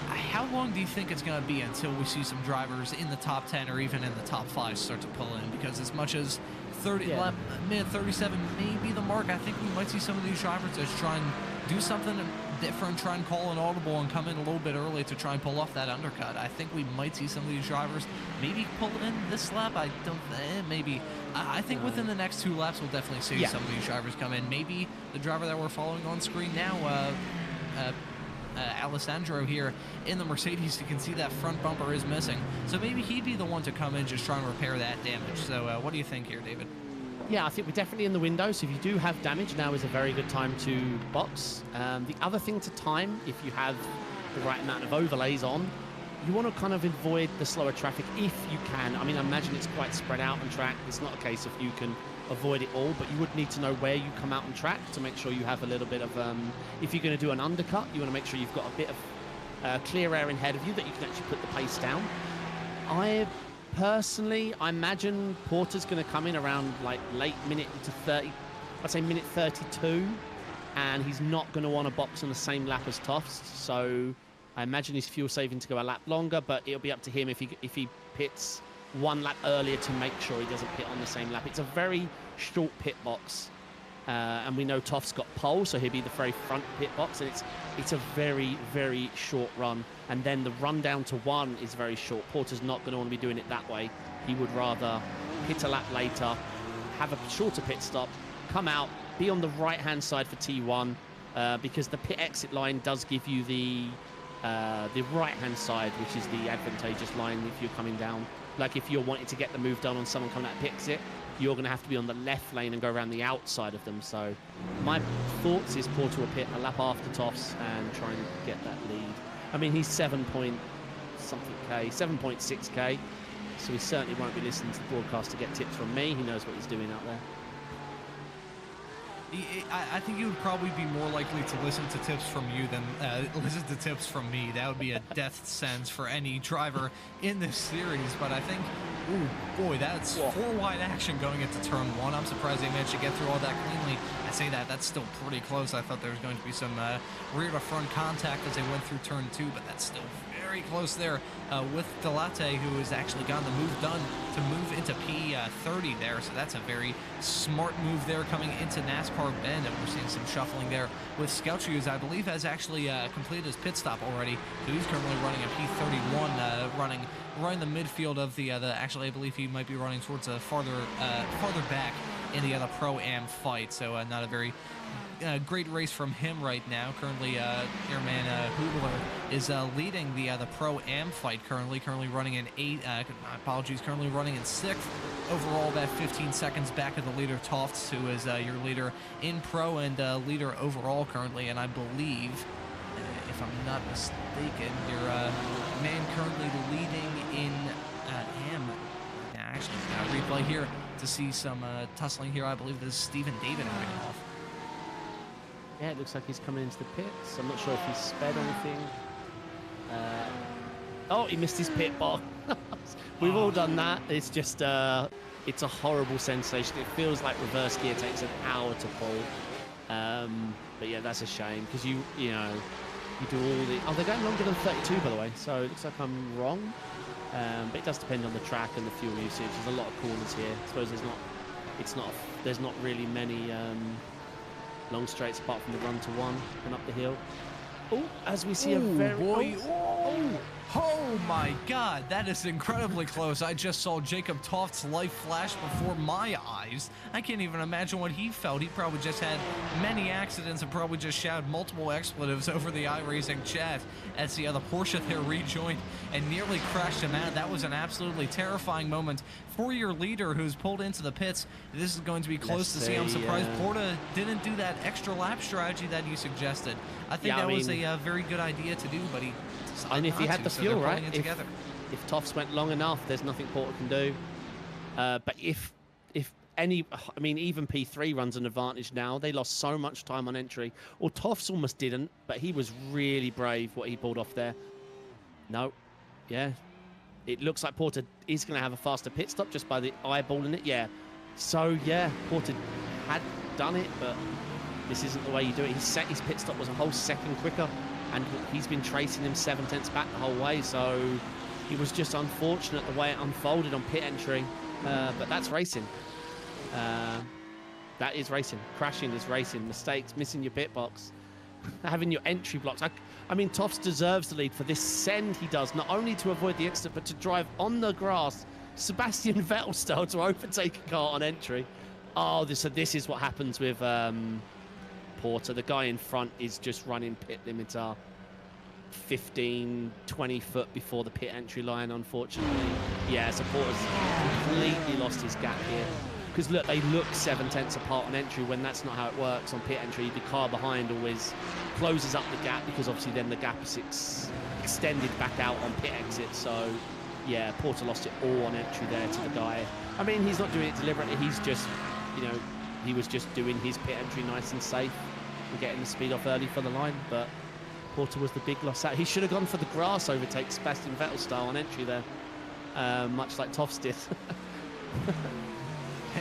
how long do you think it's going to be until we see some drivers in the top 10 or even in the top 5 start to pull in? Because as much as minute 37 may be the mark, I think we might see some of these drivers just try and do something different, try and call an audible and come in a little bit early to try and pull off that undercut. I think we might see some of these drivers maybe pull in this lap. I don't, maybe. I think within the next 2 laps we'll definitely see some of these drivers come in. Maybe the driver that we're following on screen now, Alessandro here in the Mercedes. You can see that front bumper is missing. So maybe he'd be the one to come in just trying to repair that damage. So what do you think here, David? Yeah, I think we're definitely in the window. So if you do have damage, now is a very good time to box. The other thing to time, if you have the right amount of overlays on, you want to kind of avoid the slower traffic if you can. I mean, I imagine it's quite spread out on track. It's not a case of you can avoid it all, but you would need to know where you come out on track to make sure you have a little bit of, if you're going to do an undercut, you want to make sure you've got a bit of clear air in ahead of you that you can actually put the pace down. Personally, I imagine Porter's going to come in around like late minute into 30, I'd say minute 32, and he's not going to want to box on the same lap as Tofts, so I imagine he's fuel saving to go a lap longer, but it'll be up to him if he pits one lap earlier to make sure he doesn't pit on the same lap. It's a very short pit box, and we know Tofts got pole, so he'll be the very front pit box, and it's a very, very short run. And then the run down to 1 is very short. Porter's not going to want to be doing it that way. He would rather pit a lap later, have a shorter pit stop, come out, be on the right-hand side for T1, because the pit exit line does give you the right-hand side, which is the advantageous line if you're coming down. Like if you're wanting to get the move done on someone coming out of pit exit, you're going to have to be on the left lane and go around the outside of them. So my thoughts is Porter will pit a lap after Tofts and try and get that lead. I mean, he's 7.6k, so he certainly won't be listening to the broadcast to get tips from me. He knows what he's doing out there. I think you would probably be more likely to listen to tips from you than listen to tips from me. That would be a death sentence for any driver in this series. But I think, ooh, boy, that's 4-wide action going into turn 1. I'm surprised they managed to get through all that cleanly. I say that's still pretty close. I thought there was going to be some rear to front contact as they went through turn 2, but that's still very close there with Delate, who has actually gotten the move done to move into P30 there. So that's a very smart move there coming into NASCAR Bend, and we're seeing some shuffling there with Scout Shoes, I believe, has actually completed his pit stop already. So he's currently running a P31, running the midfield of the actually, I believe he might be running towards a farther back in the other Pro-Am fight. So not a very great race from him right now. Currently, Airman Hoobler is leading the Pro-Am fight currently running in 8th. Currently running in 6th. Overall, about 15 seconds back of the leader, Tofts, who is your leader in Pro and leader overall currently. And I believe, if I'm not mistaken, your man currently leading in Am. Actually, replay here to see some tussling here. I believe this is Stephen David running off. Yeah, it looks like he's coming into the pits. I'm not sure if he's sped anything. Oh, he missed his pit bar. We've all done that. It's just, it's a horrible sensation. It feels like reverse gear takes an hour to pull. But yeah, that's a shame because you know, you do all the... Oh, they're going longer than 32, by the way. So it looks like I'm wrong. But it does depend on the track and the fuel usage. There's a lot of corners here. I suppose there's not really many long straights apart from the run to 1 and up the hill. Oh, as we see a very... Boy. Oh my God, that is incredibly close. I just saw Jacob Toft's life flash before my eyes. I can't even imagine what he felt. He probably just had many accidents and probably just shouted multiple expletives over the iRacing chat as the other Porsche there rejoined and nearly crashed him out. That was an absolutely terrifying moment for your leader who's pulled into the pits. This is going to be close to see. I'm surprised Porta didn't do that extra lap strategy that you suggested. I think that was a very good idea to do, but he... And if he had the fuel, right? If Tofts went long enough, there's nothing Porter can do. But if any, I mean, even P3 runs an advantage now. They lost so much time on entry. Or Tofts almost didn't, but he was really brave what he pulled off there. No, yeah. It looks like Porter is going to have a faster pit stop just by the eyeballing it. Yeah. So, yeah, Porter had done it, but this isn't the way you do it. His pit stop was a whole second quicker. And he's been tracing him 7/10 back the whole way, so it was just unfortunate the way it unfolded on pit entry. But that's racing. That is racing. Crashing is racing. Mistakes, missing your pit box, having your entry blocks. I mean, Tofts deserves the lead for this send he does, not only to avoid the exit, but to drive on the grass, Sebastian Vettel style, to overtake a car on entry. Oh, so this is what happens with... Porter. The guy in front is just running pit limiter. 15, 20 foot before the pit entry line, unfortunately. Yeah, so Porter's completely lost his gap here. Because look, they look 7/10 apart on entry when that's not how it works on pit entry. The car behind always closes up the gap because obviously then the gap is extended back out on pit exit. So yeah, Porter lost it all on entry there to the guy. I mean, he's not doing it deliberately. He's just, you know, he was just doing his pit entry nice and safe and getting the speed off early for the line. But Porter was the big loss out. He should have gone for the grass overtake, Sebastian Vettel style on entry there, much like Toffs did.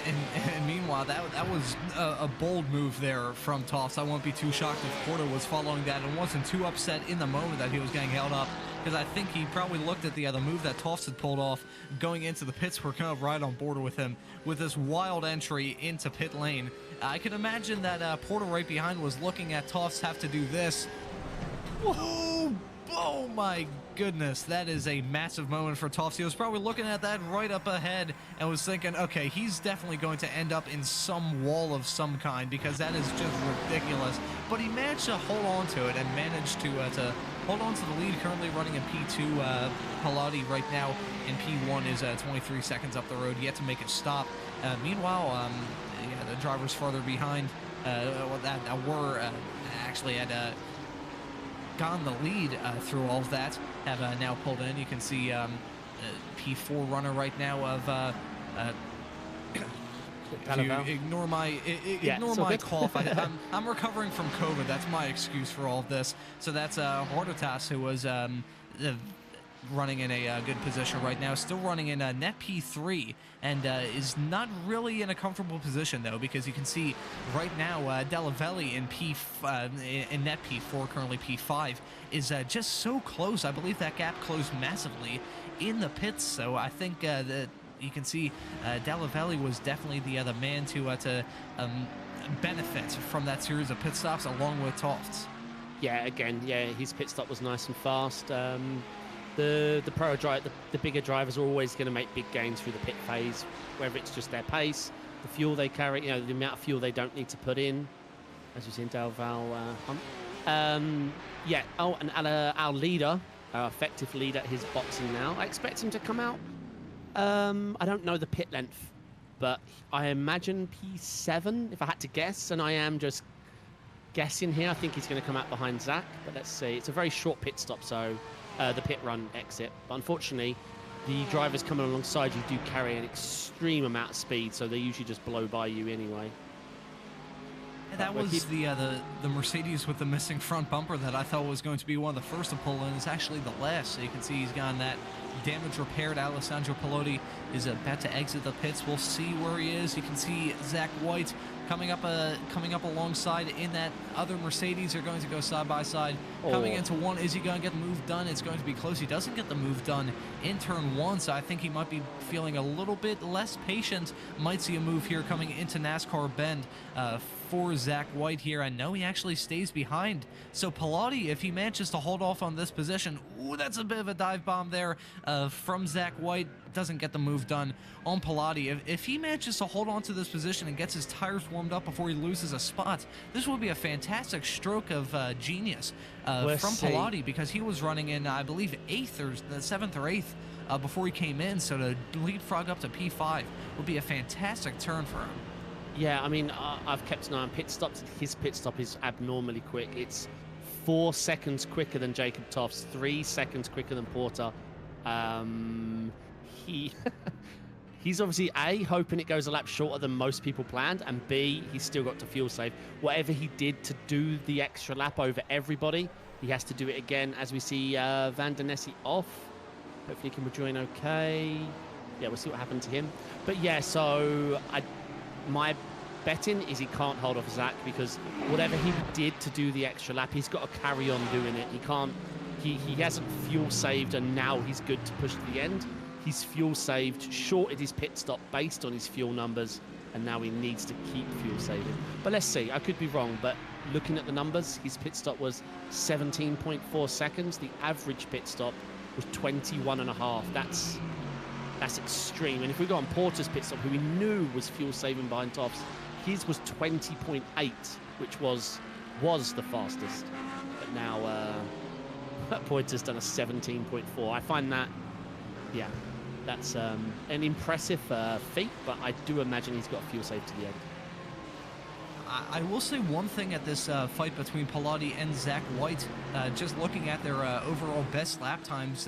And meanwhile, that was a bold move there from Toffs. I won't be too shocked if Porter was following that and wasn't too upset in the moment that he was getting held up, because I think he probably looked at the move that Toffs had pulled off going into the pits. We're kind of right on board with him with this wild entry into pit lane. I can imagine that Porter right behind was looking at Toffs have to do this. Whoa! Oh my goodness, that is a massive moment for Toffs. He was probably looking at that right up ahead and was thinking, okay, he's definitely going to end up in some wall of some kind, because that is just ridiculous. But he managed to hold on to it and managed to hold on to the lead, currently running in P2. Pilati right now in P1 is 23 seconds up the road, yet to make it stop. Meanwhile, yeah, the drivers farther behind that were actually at gotten the lead through all of that have now pulled in. You can see P4 runner right now of if you ignore my cough. I'm recovering from COVID. That's my excuse for all of this. So that's Hortatas, who was running in a good position right now, still running in net P3, and is not really in a comfortable position though, because you can see right now Delavelli in net P4, currently P5, is just so close. I believe that gap closed massively in the pits, so I think that you can see Delavelli was definitely the man to benefit from that series of pit stops along with Toffs. Yeah, again, yeah, his pit stop was nice and fast. The bigger drivers are always going to make big gains through the pit phase, whether it's just their pace, the fuel they carry, you know, the amount of fuel they don't need to put in, as you've seen Delval Hunt. Yeah, oh, and our leader, our effective leader, is boxing now. I expect him to come out. I don't know the pit length, but I imagine P7, if I had to guess, and I am just guessing here. I think he's going to come out behind Zach, but let's see. It's a very short pit stop, so the pit run exit. But unfortunately, the drivers coming alongside you do carry an extreme amount of speed, so they usually just blow by you anyway. Yeah, that was the Mercedes with the missing front bumper that I thought was going to be one of the first to pull in. It's actually the last. So you can see he's gotten that damage repaired. Alessandro Piloti is about to exit the pits. We'll see where he is. You can see Zach White coming up alongside in that other Mercedes. They're going to go side by side. Coming into one, is he going to get the move done? It's going to be close. He doesn't get the move done in turn one, so I think he might be feeling a little bit less patient. Might see a move here coming into NASCAR Bend for Zach White here, and no, he actually stays behind. So Pilati, if he manages to hold off on this position, ooh, that's a bit of a dive bomb there from Zach White. Doesn't get the move done on Pilati. If he manages to hold on to this position and gets his tires warmed up before he loses a spot, this would be a fantastic stroke of genius from Pilati, because he was running in, I believe, 8th or 7th or 8th before he came in, so to leapfrog up to P5 would be a fantastic turn for him. Yeah, I mean, I've kept an eye on pit stops. His pit stop is abnormally quick. It's 4 seconds quicker than Jacob Toffs, 3 seconds quicker than Porter. He's obviously A, hoping it goes a lap shorter than most people planned, and B, he's still got to fuel save. Whatever he did to do the extra lap over everybody, he has to do it again, as we see Van der Nessy off. Hopefully he can rejoin okay. Yeah, we'll see what happened to him. But yeah, so my betting is he can't hold off Zach, because whatever he did to do the extra lap, he's got to carry on doing it. He can't, he hasn't fuel saved and now he's good to push to the end. He's fuel saved, shorted his pit stop based on his fuel numbers, and now he needs to keep fuel saving. But let's see, I could be wrong, but looking at the numbers, his pit stop was 17.4 seconds. The average pit stop was 21.5. That's extreme. And if we go on Porter's pit stop, who we knew was fuel saving behind Toffs, his was 20.8, which was the fastest. But now Pointer's done a 17.4. I find that, yeah, that's an impressive feat, but I do imagine he's got fuel save to the end. I will say one thing at this fight between Pilati and Zach White. Just looking at their overall best lap times,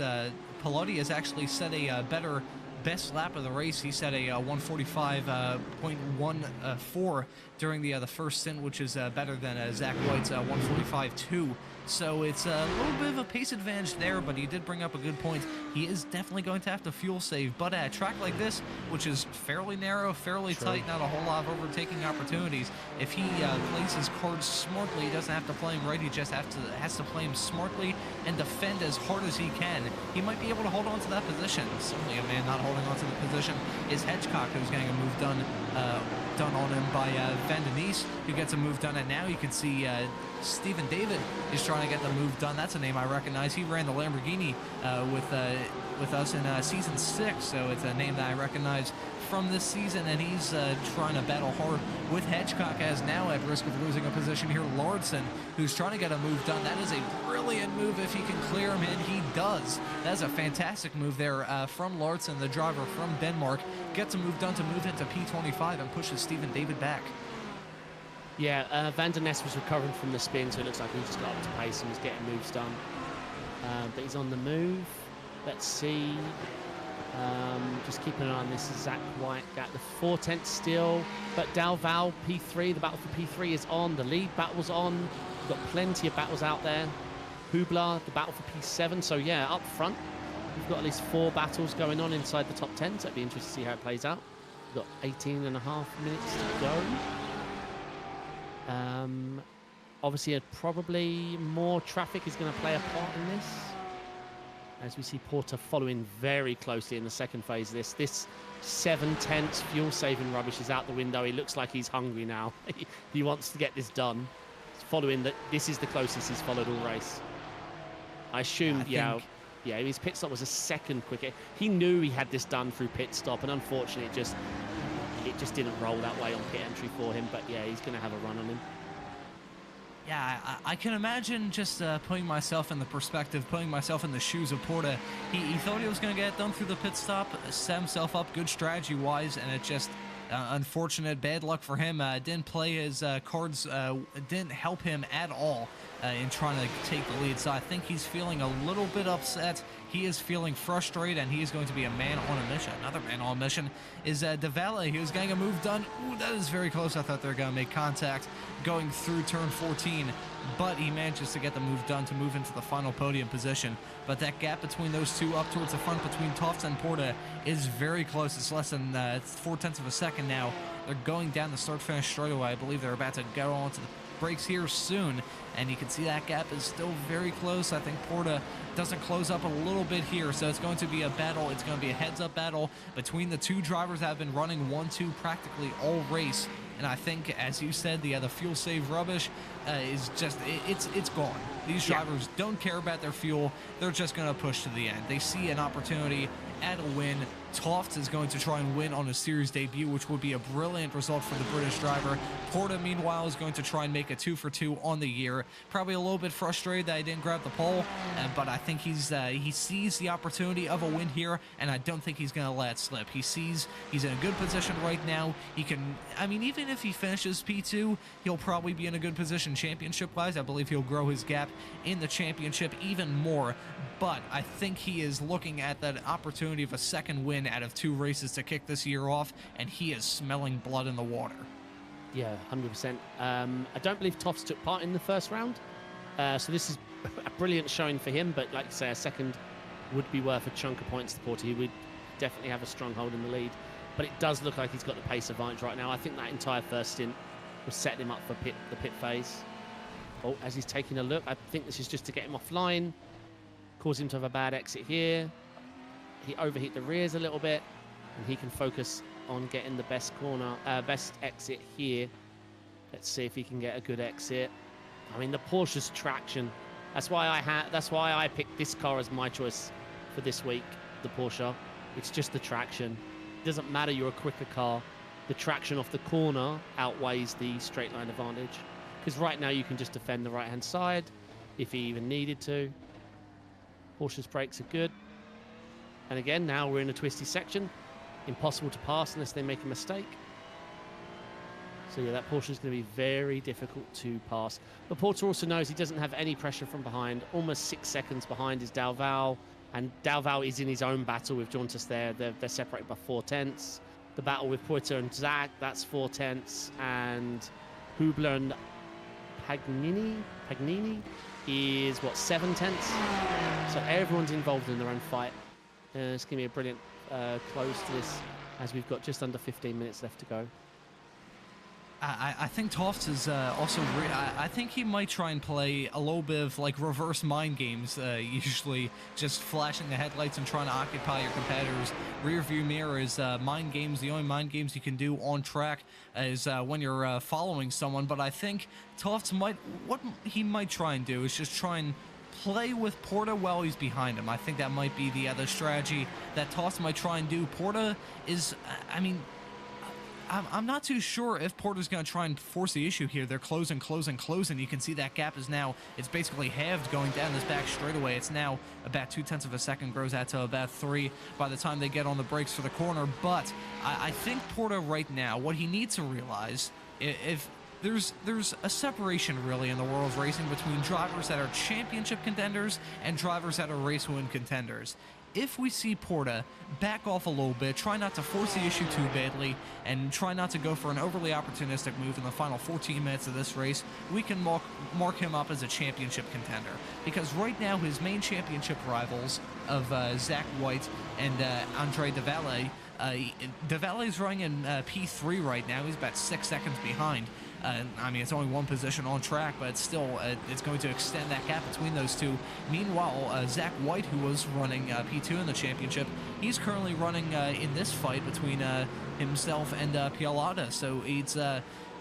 Pilati has actually set a better best lap of the race. He set a 145.14 during the first stint, which is better than Zach White's 145.2. So it's a little bit of a pace advantage there, but he did bring up a good point. He is definitely going to have to fuel save, but at a track like this, which is fairly narrow, fairly tight, not a whole lot of overtaking opportunities, if he plays his cards smartly, he doesn't have to play him right, he just has to play him smartly and defend as hard as he can. He might be able to hold on to that position. Certainly a man not holding on to the position is Hedgecock, who's getting a move done on him by Van Denise, who gets a move done, and now you can see Stephen David is trying to get the move done. That's a name I recognize. He ran the Lamborghini with us in season 6, so it's a name that I recognize from this season, and he's trying to battle hard with Hedgecock, as now at risk of losing a position here, Lauritsen, who's trying to get a move done. That is a brilliant move if he can clear him, and he does. That's a fantastic move there from Lauritsen, the driver from Denmark. Gets a move done to move into P25 and pushes Stephen David back. Yeah, Van der Ness was recovering from the spin, so it looks like he just got up to pace and was getting moves done. But he's on the move. Let's see. Just keeping an eye on this. Zach White got the 4/10 still, but Dalval P3, the battle for P3 is on. The lead battle's on. We've got plenty of battles out there. Hubler, the battle for P7. So yeah, up front, we've got at least 4 battles going on inside the top 10. So it'd be interesting to see how it plays out. We've got 18.5 minutes to go. Obviously, probably more traffic is going to play a part in this, as we see Porter following very closely in the second phase of this. This 7/10 fuel saving rubbish is out the window. He looks like he's hungry now. He wants to get this done. He's following that. This is the closest he's followed all race. I assume, yeah, his pit stop was a second quicker. He knew he had this done through pit stop, and unfortunately, it just didn't roll that way on pit entry for him. But yeah, he's going to have a run on him. Yeah, I can imagine just putting myself in the perspective, putting myself in the shoes of Porta. He thought he was going to get it done through the pit stop, set himself up good strategy-wise, and it just, unfortunate, bad luck for him. Didn't play his cards, didn't help him at all in trying to take the lead. So I think he's feeling a little bit upset. He is feeling frustrated, and he is going to be a man on a mission. Another man on a mission is De Valle. He was getting a move done. Ooh, that is very close. I thought they were going to make contact going through turn 14, but he manages to get the move done to move into the final podium position. But that gap between those two up towards the front between Tofts and Porta is very close. It's less than 0.4 of a second now. They're going down the start-finish straightaway. I believe they're about to go on to the brakes here soon, and you can see that gap is still very close. I think Porta doesn't close up a little bit here, so it's going to be a battle. It's going to be a heads-up battle between the two drivers that have been running 1-2 practically all race. And I think, as you said, the fuel save rubbish is just, it's gone. These drivers don't care about their fuel. They're just going to push to the end. They see an opportunity at a win. Tofts is going to try and win on a series debut, which would be a brilliant result for the British driver. Porta, meanwhile, is going to try and make a 2-for-2 on the year. Probably a little bit frustrated that he didn't grab the pole, but I think he sees the opportunity of a win here, and I don't think he's going to let it slip. He sees he's in a good position right now. He can, I mean, even if he finishes P2, he'll probably be in a good position championship-wise. I believe he'll grow his gap in the championship even more, but I think he is looking at that opportunity of a second win out of 2 races to kick this year off, and he is smelling blood in the water. Yeah, 100%. I don't believe Tofts took part in the first round, so this is a brilliant showing for him, but like you say, a second would be worth a chunk of points to Porter. He would definitely have a strong hold in the lead, but it does look like he's got the pace advantage right now. I think that entire first stint was setting him up for the pit phase. Oh, as he's taking a look, I think this is just to get him offline, cause him to have a bad exit here. He overheat the rears a little bit, and he can focus on getting the best exit here. Let's see if he can get a good exit. I mean, the Porsche's traction. That's why I picked this car as my choice for this week, the Porsche. It's just the traction. It doesn't matter you're a quicker car. The traction off the corner outweighs the straight line advantage. Because right now you can just defend the right-hand side if he even needed to. Porsche's brakes are good. And again, now we're in a twisty section. Impossible to pass unless they make a mistake. So yeah, that Porsche's going to be very difficult to pass. But Porter also knows he doesn't have any pressure from behind. Almost 6 seconds behind is Dalval. And Dalval is in his own battle with Jontas there. They're separated by 4/10. The battle with Porter and Zach, that's 4/10. And Hubler and Pagnini is, what, 7/10? So everyone's involved in their own fight. It's going to be a brilliant close to this, as we've got just under 15 minutes left to go. I think Tofts is also... I think he might try and play a little bit of, like, reverse mind games, usually just flashing the headlights and trying to occupy your competitors' rear view mirror is mind games. The only mind games you can do on track is when you're following someone, but I think Tofts might... What he might try and do is just try and play with Porta while he's behind him. I think that might be the other strategy that Tofts might try and do. Porta is... I mean... I'm not too sure if Porter's going to try and force the issue here. They're closing. You can see that gap is now, it's basically halved going down this back straightaway. It's now about 0.2 of a second, grows out to about 3 by the time they get on the brakes for the corner. But I think Porter right now, what he needs to realize, if there's a separation really in the world of racing between drivers that are championship contenders and drivers that are race win contenders. If we see Porta back off a little bit, try not to force the issue too badly, and try not to go for an overly opportunistic move in the final 14 minutes of this race, we can mark him up as a championship contender. Because right now, his main championship rivals of Zach White and Andre De Valle, De Valle's running in P3 right now. He's about 6 seconds behind. I mean, it's only one position on track, but it's still it's going to extend that gap between those two. Meanwhile, Zach White, who was running P2 in the championship, he's currently running in this fight between himself and Pialata. So it's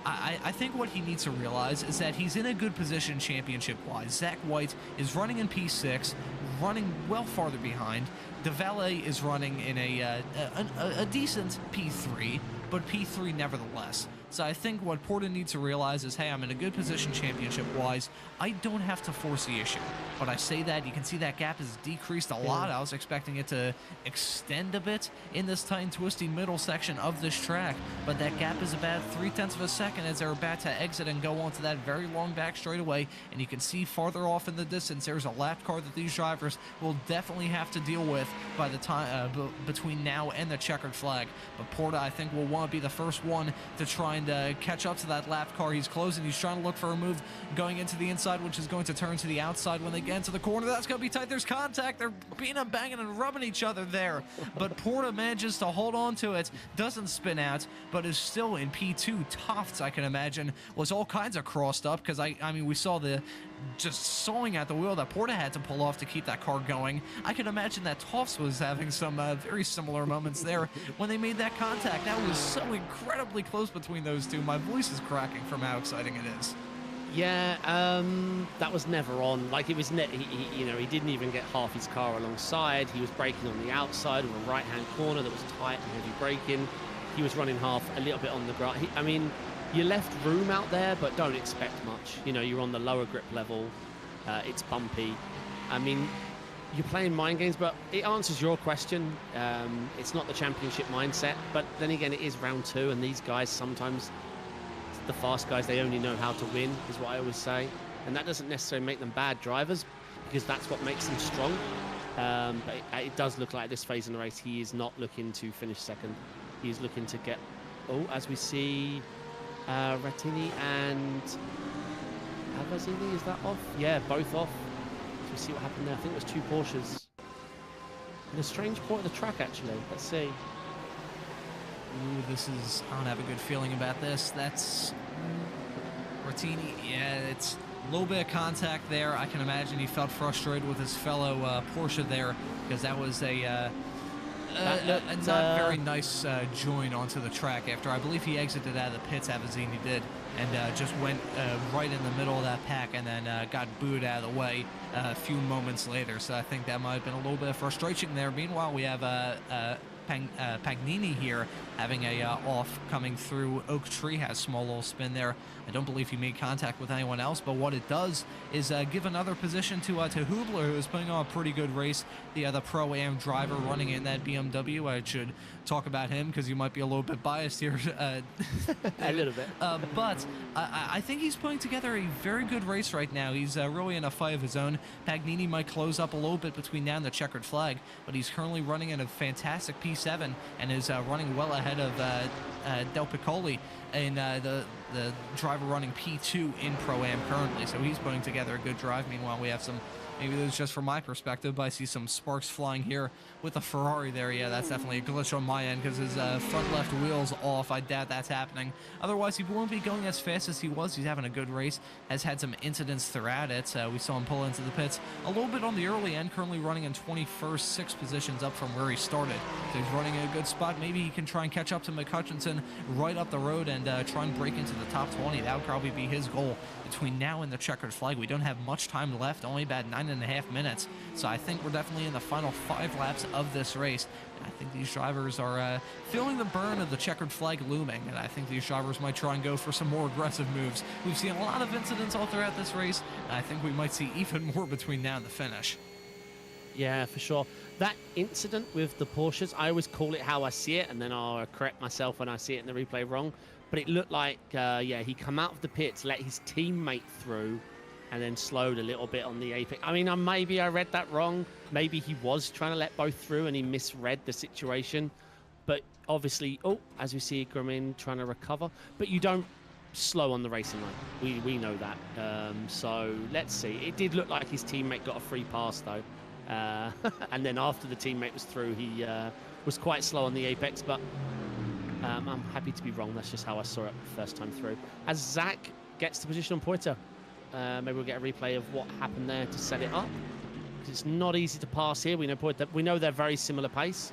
I think what he needs to realize is that he's in a good position championship-wise. Zach White is running in P6, running well farther behind. De Valle is running in a decent P3, but P3 nevertheless. So I think what Porta needs to realize is, hey, I'm in a good position championship-wise. I don't have to force the issue. But I say that, you can see that gap has decreased a lot. I was expecting it to extend a bit in this tight and twisty middle section of this track. But that gap is about 0.3 of a second as they're about to exit and go onto that very long back straightaway. And you can see farther off in the distance, there's a lap car that these drivers will definitely have to deal with by the time between now and the checkered flag. But Porta, I think, will want to be the first one to try and catch up to that lap car. He's closing. He's trying to look for a move going into the inside, which is going to turn to the outside when they get into the corner. That's going to be tight. There's contact. They're being and banging and rubbing each other there. But Porta manages to hold on to it. Doesn't spin out, but is still in P2. Tofts, I can imagine, was all kinds of crossed up because, I mean, we saw the just sawing at the wheel that Porta had to pull off to keep that car going. I can imagine that Tofts was having some very similar moments there when they made that contact. That was so incredibly close between those two. My voice is cracking from how exciting it is. Yeah, that was never on. Like, it was, he didn't even get half his car alongside. He was braking on the outside of a right-hand corner that was tight and heavy braking. He was running half a little bit on the grass. I mean, you left room out there, but don't expect much. You know, you're on the lower grip level. It's bumpy. I mean, you're playing mind games, but it answers your question. It's not the championship mindset, but then again, it is round 2, and these guys sometimes, the fast guys, they only know how to win, is what I always say. And that doesn't necessarily make them bad drivers, because that's what makes them strong. But it does look like at this phase in the race, he is not looking to finish second. He's looking to get, as we see, Rattini and Avazzini, is that off? Yeah, both off. So we see what happened there. I think it was 2 Porsches. In a strange point of the track, actually. Let's see. Ooh, I don't have a good feeling about this. That's Rattini. Yeah, it's a little bit of contact there. I can imagine he felt frustrated with his fellow Porsche there, because that was a not very nice join onto the track after, I believe he exited out of the pits, Avazzini did, and just went right in the middle of that pack and then got booed out of the way a few moments later. So I think that might have been a little bit of frustration there. Meanwhile, we have Pagnini here having a off coming through. Oak Tree has small little spin there. I don't believe he made contact with anyone else, but what it does is give another position to Hubler, who is putting on a pretty good race. The Pro-Am driver running in that BMW. I should talk about him because you might be a little bit biased here. A little bit. But I think he's putting together a very good race right now. He's really in a fight of his own. Pagnini might close up a little bit between now and the checkered flag, but he's currently running in a fantastic P7 and is running well ahead of Del Piccoli in the driver running P2 in Pro-Am currently. So he's putting together a good drive. Meanwhile, we have some, maybe this is just from my perspective, but I see some sparks flying here with the Ferrari there. Yeah, that's definitely a glitch on my end because his front left wheel's off. I doubt that's happening. Otherwise, he won't be going as fast as he was. He's having a good race. Has had some incidents throughout it. We saw him pull into the pits a little bit on the early end, currently running in 21st, 6 positions up from where he started. So he's running in a good spot. Maybe he can try and catch up to McCutcheon right up the road and try and break into the top 20. That would probably be his goal between now and the checkered flag. We don't have much time left, only about 9.5 minutes. So I think we're definitely in the final 5 laps of this race. And I think these drivers are feeling the burn of the checkered flag looming, and I think these drivers might try and go for some more aggressive moves. We've seen a lot of incidents all throughout this race, and I think we might see even more between now and the finish. Yeah, for sure. That incident with the Porsches, I always call it how I see it, and then I'll correct myself when I see it in the replay wrong. But it looked like, yeah, he come out of the pits, let his teammate through, and then slowed a little bit on the apex. I mean, maybe I read that wrong. Maybe he was trying to let both through and he misread the situation. But obviously, oh, as we see Grimin trying to recover. But you don't slow on the racing line. We know that. So let's see. It did look like his teammate got a free pass, though. And then after the teammate was through, he was quite slow on the apex. But I'm happy to be wrong. That's just how I saw it the first time through. As Zach gets the position on Poiter. Maybe we'll get a replay of what happened there to set it up. Because it's not easy to pass here. We know they're very similar pace,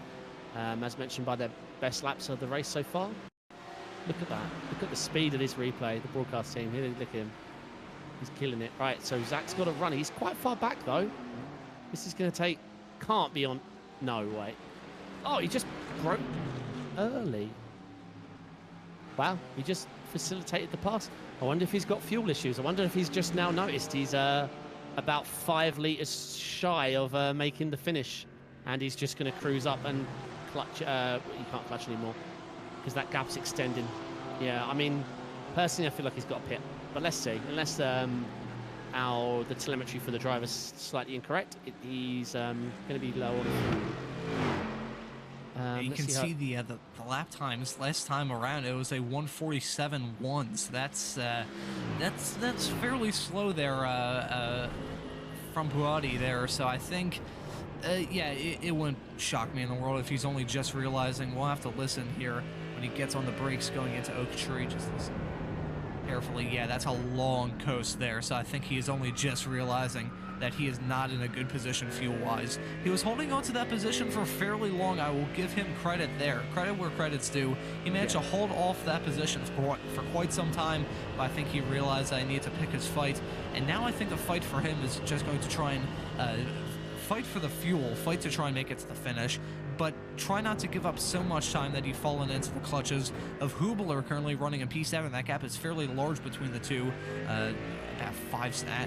as mentioned by their best laps of the race so far. Look at that. Look at the speed of this replay. The broadcast team here. Look at him. He's killing it. Right, so Zach's got to run. He's quite far back though. This is going to take. Can't be on. No way. Oh, he just broke early. Wow, he just facilitated the pass. I wonder if he's got fuel issues. I wonder if he's just now noticed he's about 5 litres shy of making the finish. And he's just going to cruise up and clutch. He can't clutch anymore because that gap's extending. Yeah, I mean, personally, I feel like he's got a pit. But let's see. Unless the telemetry for the driver's slightly incorrect, he's going to be low on. You can see the lap times last time around. It was a 1:47.1. So that's fairly slow there from Buati there. So I think, yeah, it wouldn't shock me in the world if he's only just realizing. We'll have to listen here when he gets on the brakes going into Oak Tree. Just listen carefully. Yeah, that's a long coast there. So I think he is only just realizing that he is not in a good position fuel-wise. He was holding on to that position for fairly long. I will give him credit there. Credit where credit's due. He managed to hold off that position for quite some time, but I think he realized that I need to pick his fight. And now I think the fight for him is just going to try and fight for the fuel, fight to try and make it to the finish, but try not to give up so much time that you've fallen into the clutches of Hubler, currently running in P7. That gap is fairly large between the two. About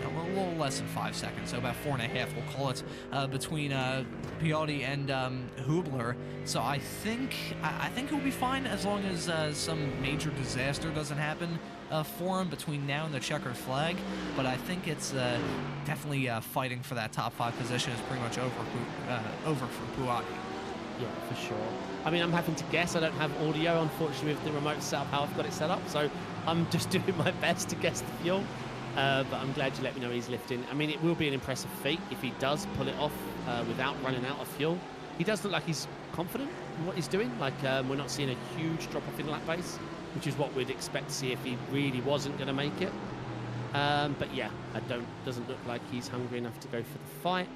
a little less than 5 seconds, so about 4.5, we'll call it, between Piatti and Hubler. So I think he'll be fine as long as some major disaster doesn't happen for him between now and the checkered flag. But I think it's definitely fighting for that top 5 position is pretty much over for Piatti. Yeah, for sure. I mean, I'm having to guess. I don't have audio, unfortunately, with the remote setup, how I've got it set up. So I'm just doing my best to guess the fuel. But I'm glad you let me know he's lifting. I mean, it will be an impressive feat if he does pull it off without running out of fuel. He does look like he's confident in what he's doing. Like, we're not seeing a huge drop-off in lap pace, which is what we'd expect to see if he really wasn't going to make it. But yeah, doesn't look like he's hungry enough to go for the fight.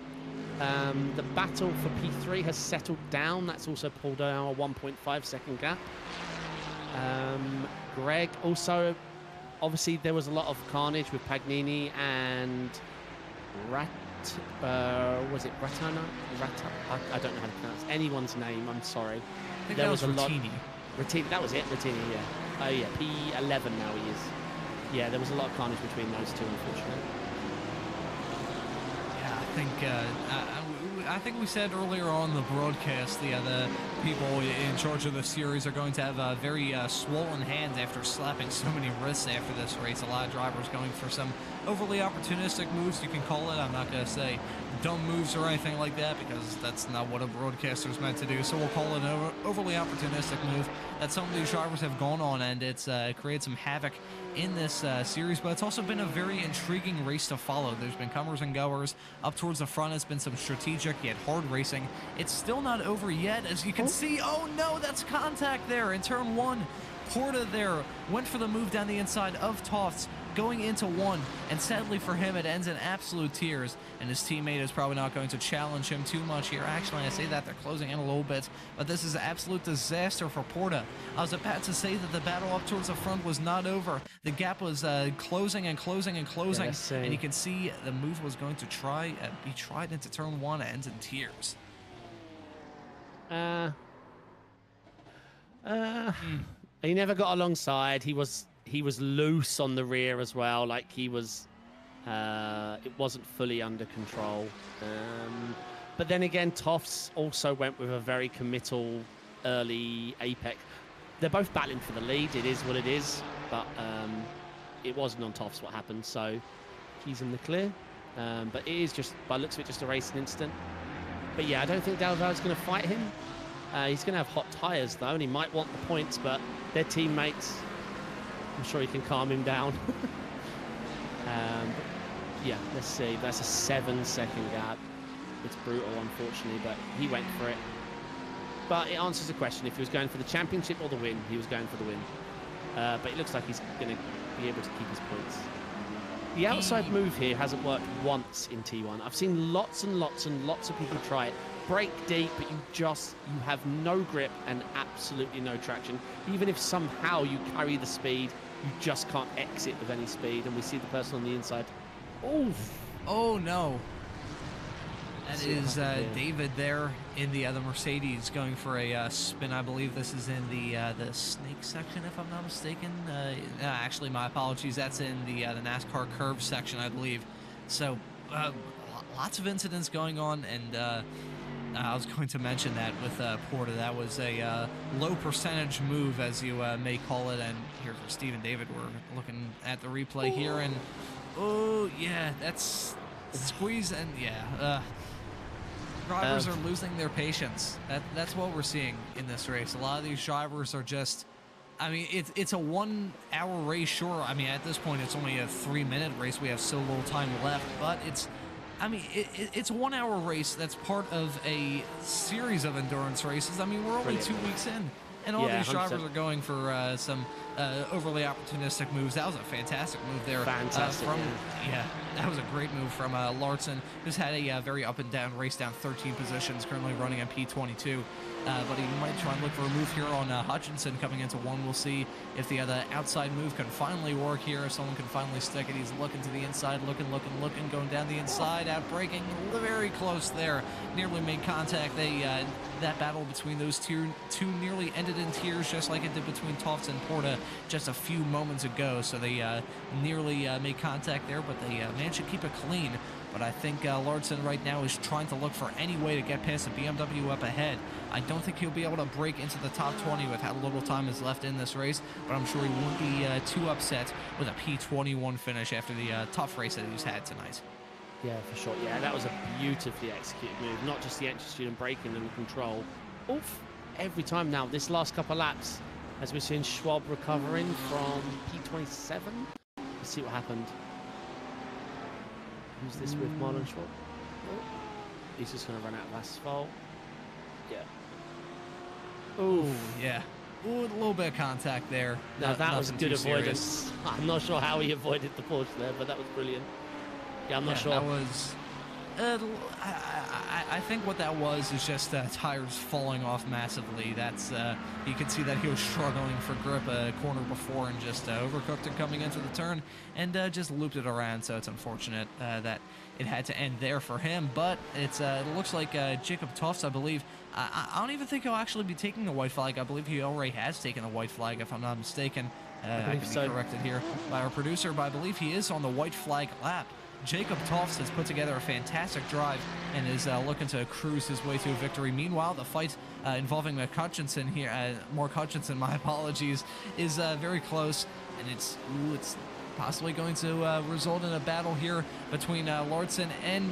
The battle for P3 has settled down. That's also pulled down a 1.5 second gap. Greg also, obviously there was a lot of carnage with Pagnini and was it Ratana? I don't know how to pronounce anyone's name. I'm sorry. I think that was Rattini. Rattini, that was it. Rattini, yeah. Oh yeah, P11 now he is. Yeah, there was a lot of carnage between those two, unfortunately. Yeah, I think we said earlier on the broadcast, the people in charge of the series are going to have very swollen hands after slapping so many wrists after this race. A lot of drivers going for some overly opportunistic moves, you can call it. I'm not going to say dumb moves or anything like that, because that's not what a broadcaster's meant to do. So we'll call it an overly opportunistic move that some of these drivers have gone on, and it's created some havoc in this series. But it's also been a very intriguing race to follow. There's been comers and goers. Up towards the front, it's been some strategic yet hard racing. It's still not over yet, as you can see. Oh no, that's contact there in turn 1. Porta there went for the move down the inside of Tofts, going into 1, and sadly for him it ends in absolute tears, and his teammate is probably not going to challenge him too much here. Actually, I say that they're closing in a little bit, but this is an absolute disaster for Porta. I was about to say that the battle up towards the front was not over. The gap was closing and closing and closing, and you can see the move was going to be tried into turn 1, ends in tears. He never got alongside. He was loose on the rear as well. Like he was, it wasn't fully under control. But then again, Tofts also went with a very committal early apex. They're both battling for the lead. It is what it is. But it wasn't on Tofts what happened. So he's in the clear. But it is just, by the looks of it, just a racing incident. But yeah, I don't think Dalval's going to fight him. He's going to have hot tyres though, and he might want the points, but their teammates, I'm sure he can calm him down. Yeah, let's see. That's a 7-second gap. It's brutal, unfortunately, but he went for it. But it answers the question. If he was going for the championship or the win, he was going for the win. But it looks like he's going to be able to keep his points. The outside move here hasn't worked once in T1. I've seen lots and lots and lots of people try it. Break deep, but you have no grip and absolutely no traction. Even if somehow you carry the speed, you just can't exit with any speed. And we see the person on the inside. Oof. Oh no. That is David there in the Mercedes going for a spin. I believe this is in the snake section, if I'm not mistaken. Actually, my apologies. That's in the NASCAR curve section, I believe. So lots of incidents going on, and I was going to mention that with Porta. That was a low percentage move, as you may call it. And here for Stephen David, we're looking at the replay here, and oh yeah, that's squeeze, and yeah. Drivers are losing their patience. That's what we're seeing in this race. A lot of these drivers are just, I mean, it's a 1 hour race, sure. I mean, at this point, it's only a 3-minute race. We have so little time left, but it's a 1 hour race that's part of a series of endurance races. I mean, we're only 2 weeks in, and all these drivers 100%. Are going for some overly opportunistic moves. That was a fantastic move there. Fantastic. Yeah, that was a great move from Larson, who's had a very up and down race, down 13 positions, currently running on P22. But he might try and look for a move here on Hutchinson coming into 1. We'll see if the other outside move can finally work here. If someone can finally stick it. He's looking to the inside, looking, going down the inside, out braking, very close there. Nearly made contact. That battle between those two nearly ended in tears, just like it did between Tofts and Porta just a few moments ago. So they nearly made contact there, but they managed to keep it clean. But I think Larson right now is trying to look for any way to get past the BMW up ahead. I don't think he'll be able to break into the top 20 with how little time is left in this race, but I'm sure he won't be too upset with a P21 finish after the tough race that he's had tonight. Yeah, for sure. Yeah, that was a beautifully executed move. Not just the entry and braking and control. Oof. Every time now, this last couple of laps, as we're seeing Schwab recovering from P27. Let's see what happened. Who's this with Marlon Schwab? Oh, he's just going to run out of asphalt. Yeah. Oh, yeah. Ooh, a little bit of contact there. No, that was good avoidance. I'm not sure how he avoided the Porsche there, but that was brilliant. Yeah, I'm not sure. I think what that was is just tires falling off massively. That's you could see that he was struggling for grip a corner before and just overcooked it coming into the turn and just looped it around. So it's unfortunate that it had to end there for him. But it looks like Jacob Tofts, I believe. I don't even think he'll actually be taking the white flag. I believe he already has taken the white flag, if I'm not mistaken. I can be corrected here by our producer, but I believe he is on the white flag lap. Jacob Tofts has put together a fantastic drive and is looking to cruise his way to a victory. Meanwhile, the fight involving Mark Hutchinson here, Mark Hutchinson, my apologies, is very close, and it's possibly going to result in a battle here between Lordson and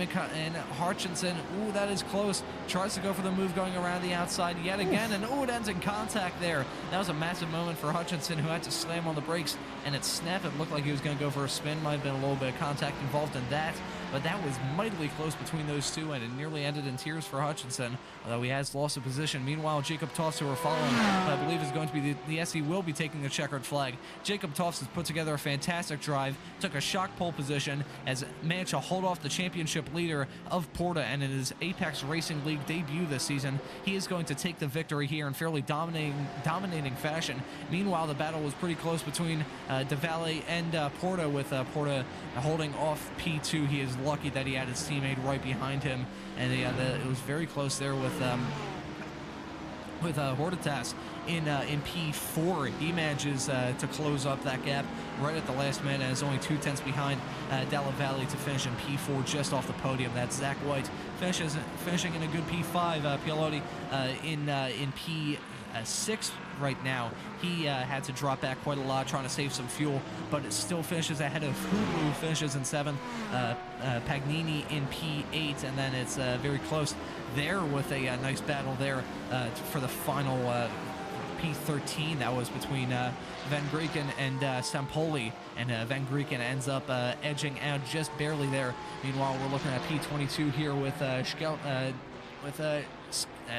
Hutchinson. Ooh, that is close. Tries to go for the move going around the outside yet again, and it ends in contact there. That was a massive moment for Hutchinson, who had to slam on the brakes, and at snap, it looked like he was going to go for a spin. Might have been a little bit of contact involved in that, but that was mightily close between those two, and it nearly ended in tears for Hutchinson, although he has lost a position. Meanwhile, Jacob Tofts, who are following, I believe is going to be the SE will be taking the checkered flag. Jacob Tofts has put together a fantastic drive, took a shock pole position, has managed to hold off the championship leader of Porta, and in his Apex Racing League debut this season, he is going to take the victory here in fairly dominating fashion. Meanwhile, the battle was pretty close between DeValle and Porta, with Porta holding off P2. He is lucky that he had his teammate right behind him, and it was very close there with Hortitas in P4. He manages to close up that gap right at the last minute, and is only 2/10 behind Della Valle to finish in P4 just off the podium. That's Zach White finishing in a good P5. Pialotti in P6 right now. He had to drop back quite a lot trying to save some fuel, but it still finishes ahead of Hulu, who finishes in 7th, Pagnini in P8, and then it's very close there with a nice battle there for the final P13. That was between Van Grieken and Stampoli, and Van Grieken ends up edging out just barely there. Meanwhile, we're looking at P22 here with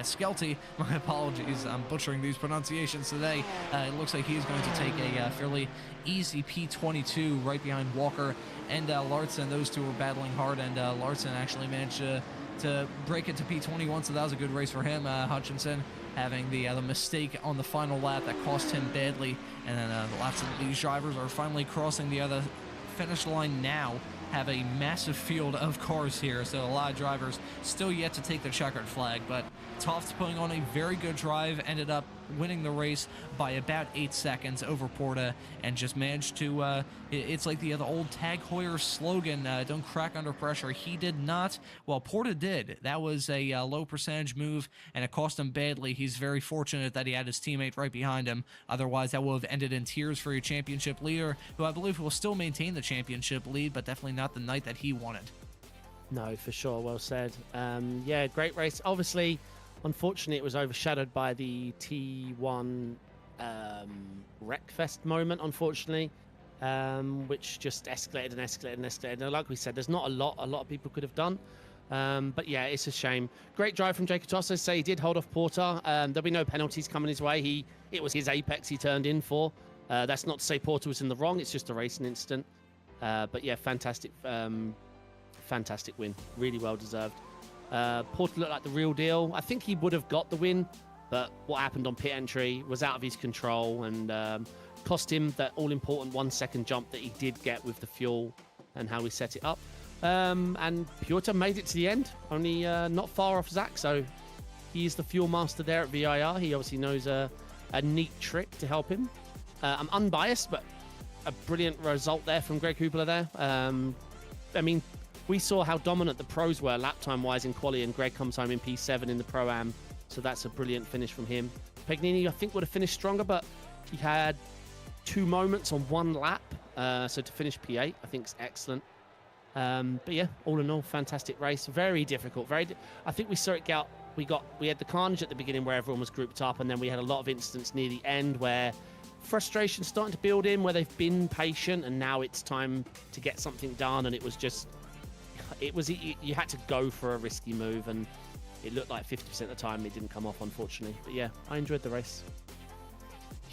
Skelty. My apologies, I'm butchering these pronunciations today. It looks like he's going to take a fairly easy P22 right behind Walker and Larson. Those two were battling hard, and Larson actually managed to break it to P21, so that was a good race for him. Hutchinson having the mistake on the final lap that cost him badly, and then lots of these drivers are finally crossing the other finish line now. Have a massive field of cars here, so a lot of drivers still yet to take the checkered flag, but Tofts putting on a very good drive, ended up winning the race by about 8 seconds over Porta, and just managed to it's like the old Tag Heuer slogan, don't crack under pressure. He did not, well, Porta did. That was a low percentage move, and it cost him badly. He's very fortunate that he had his teammate right behind him. Otherwise, that would have ended in tears for your championship leader, who I believe will still maintain the championship lead, but definitely not the night that he wanted. No, for sure. Well said. Yeah, great race. Obviously, unfortunately, it was overshadowed by the T1 Wreckfest moment, unfortunately, which just escalated and escalated and escalated. And like we said, there's not a lot of people could have done. But yeah, it's a shame. Great drive from Jacob Tofts. Say he did hold off Porter. There'll be no penalties coming his way. It was his apex he turned in for. That's not to say Porter was in the wrong. It's just a racing incident. But yeah, fantastic win. Really well deserved. Porter looked like the real deal. I think he would have got the win, but what happened on pit entry was out of his control and cost him that all-important 1 second jump that he did get with the fuel and how we set it up. And Piotr made it to the end, only not far off Zach, so he's the fuel master there at VIR. He obviously knows a neat trick to help him. I'm unbiased, but a brilliant result there from Greg Hubler there. I mean, we saw how dominant the pros were lap time wise in quali, and Greg comes home in P7 in the Pro-Am, so that's a brilliant finish from him. Pagnini, I think, would have finished stronger, but he had 2 moments on 1 lap, so to finish P8 I think is excellent. But yeah, all in all, fantastic race. Very difficult. I think we saw it out. We had the carnage at the beginning where everyone was grouped up, and then we had a lot of incidents near the end where frustration's starting to build in, where they've been patient and now it's time to get something done, and you had to go for a risky move, and it looked like 50% of the time it didn't come off, unfortunately. But yeah, I enjoyed the race.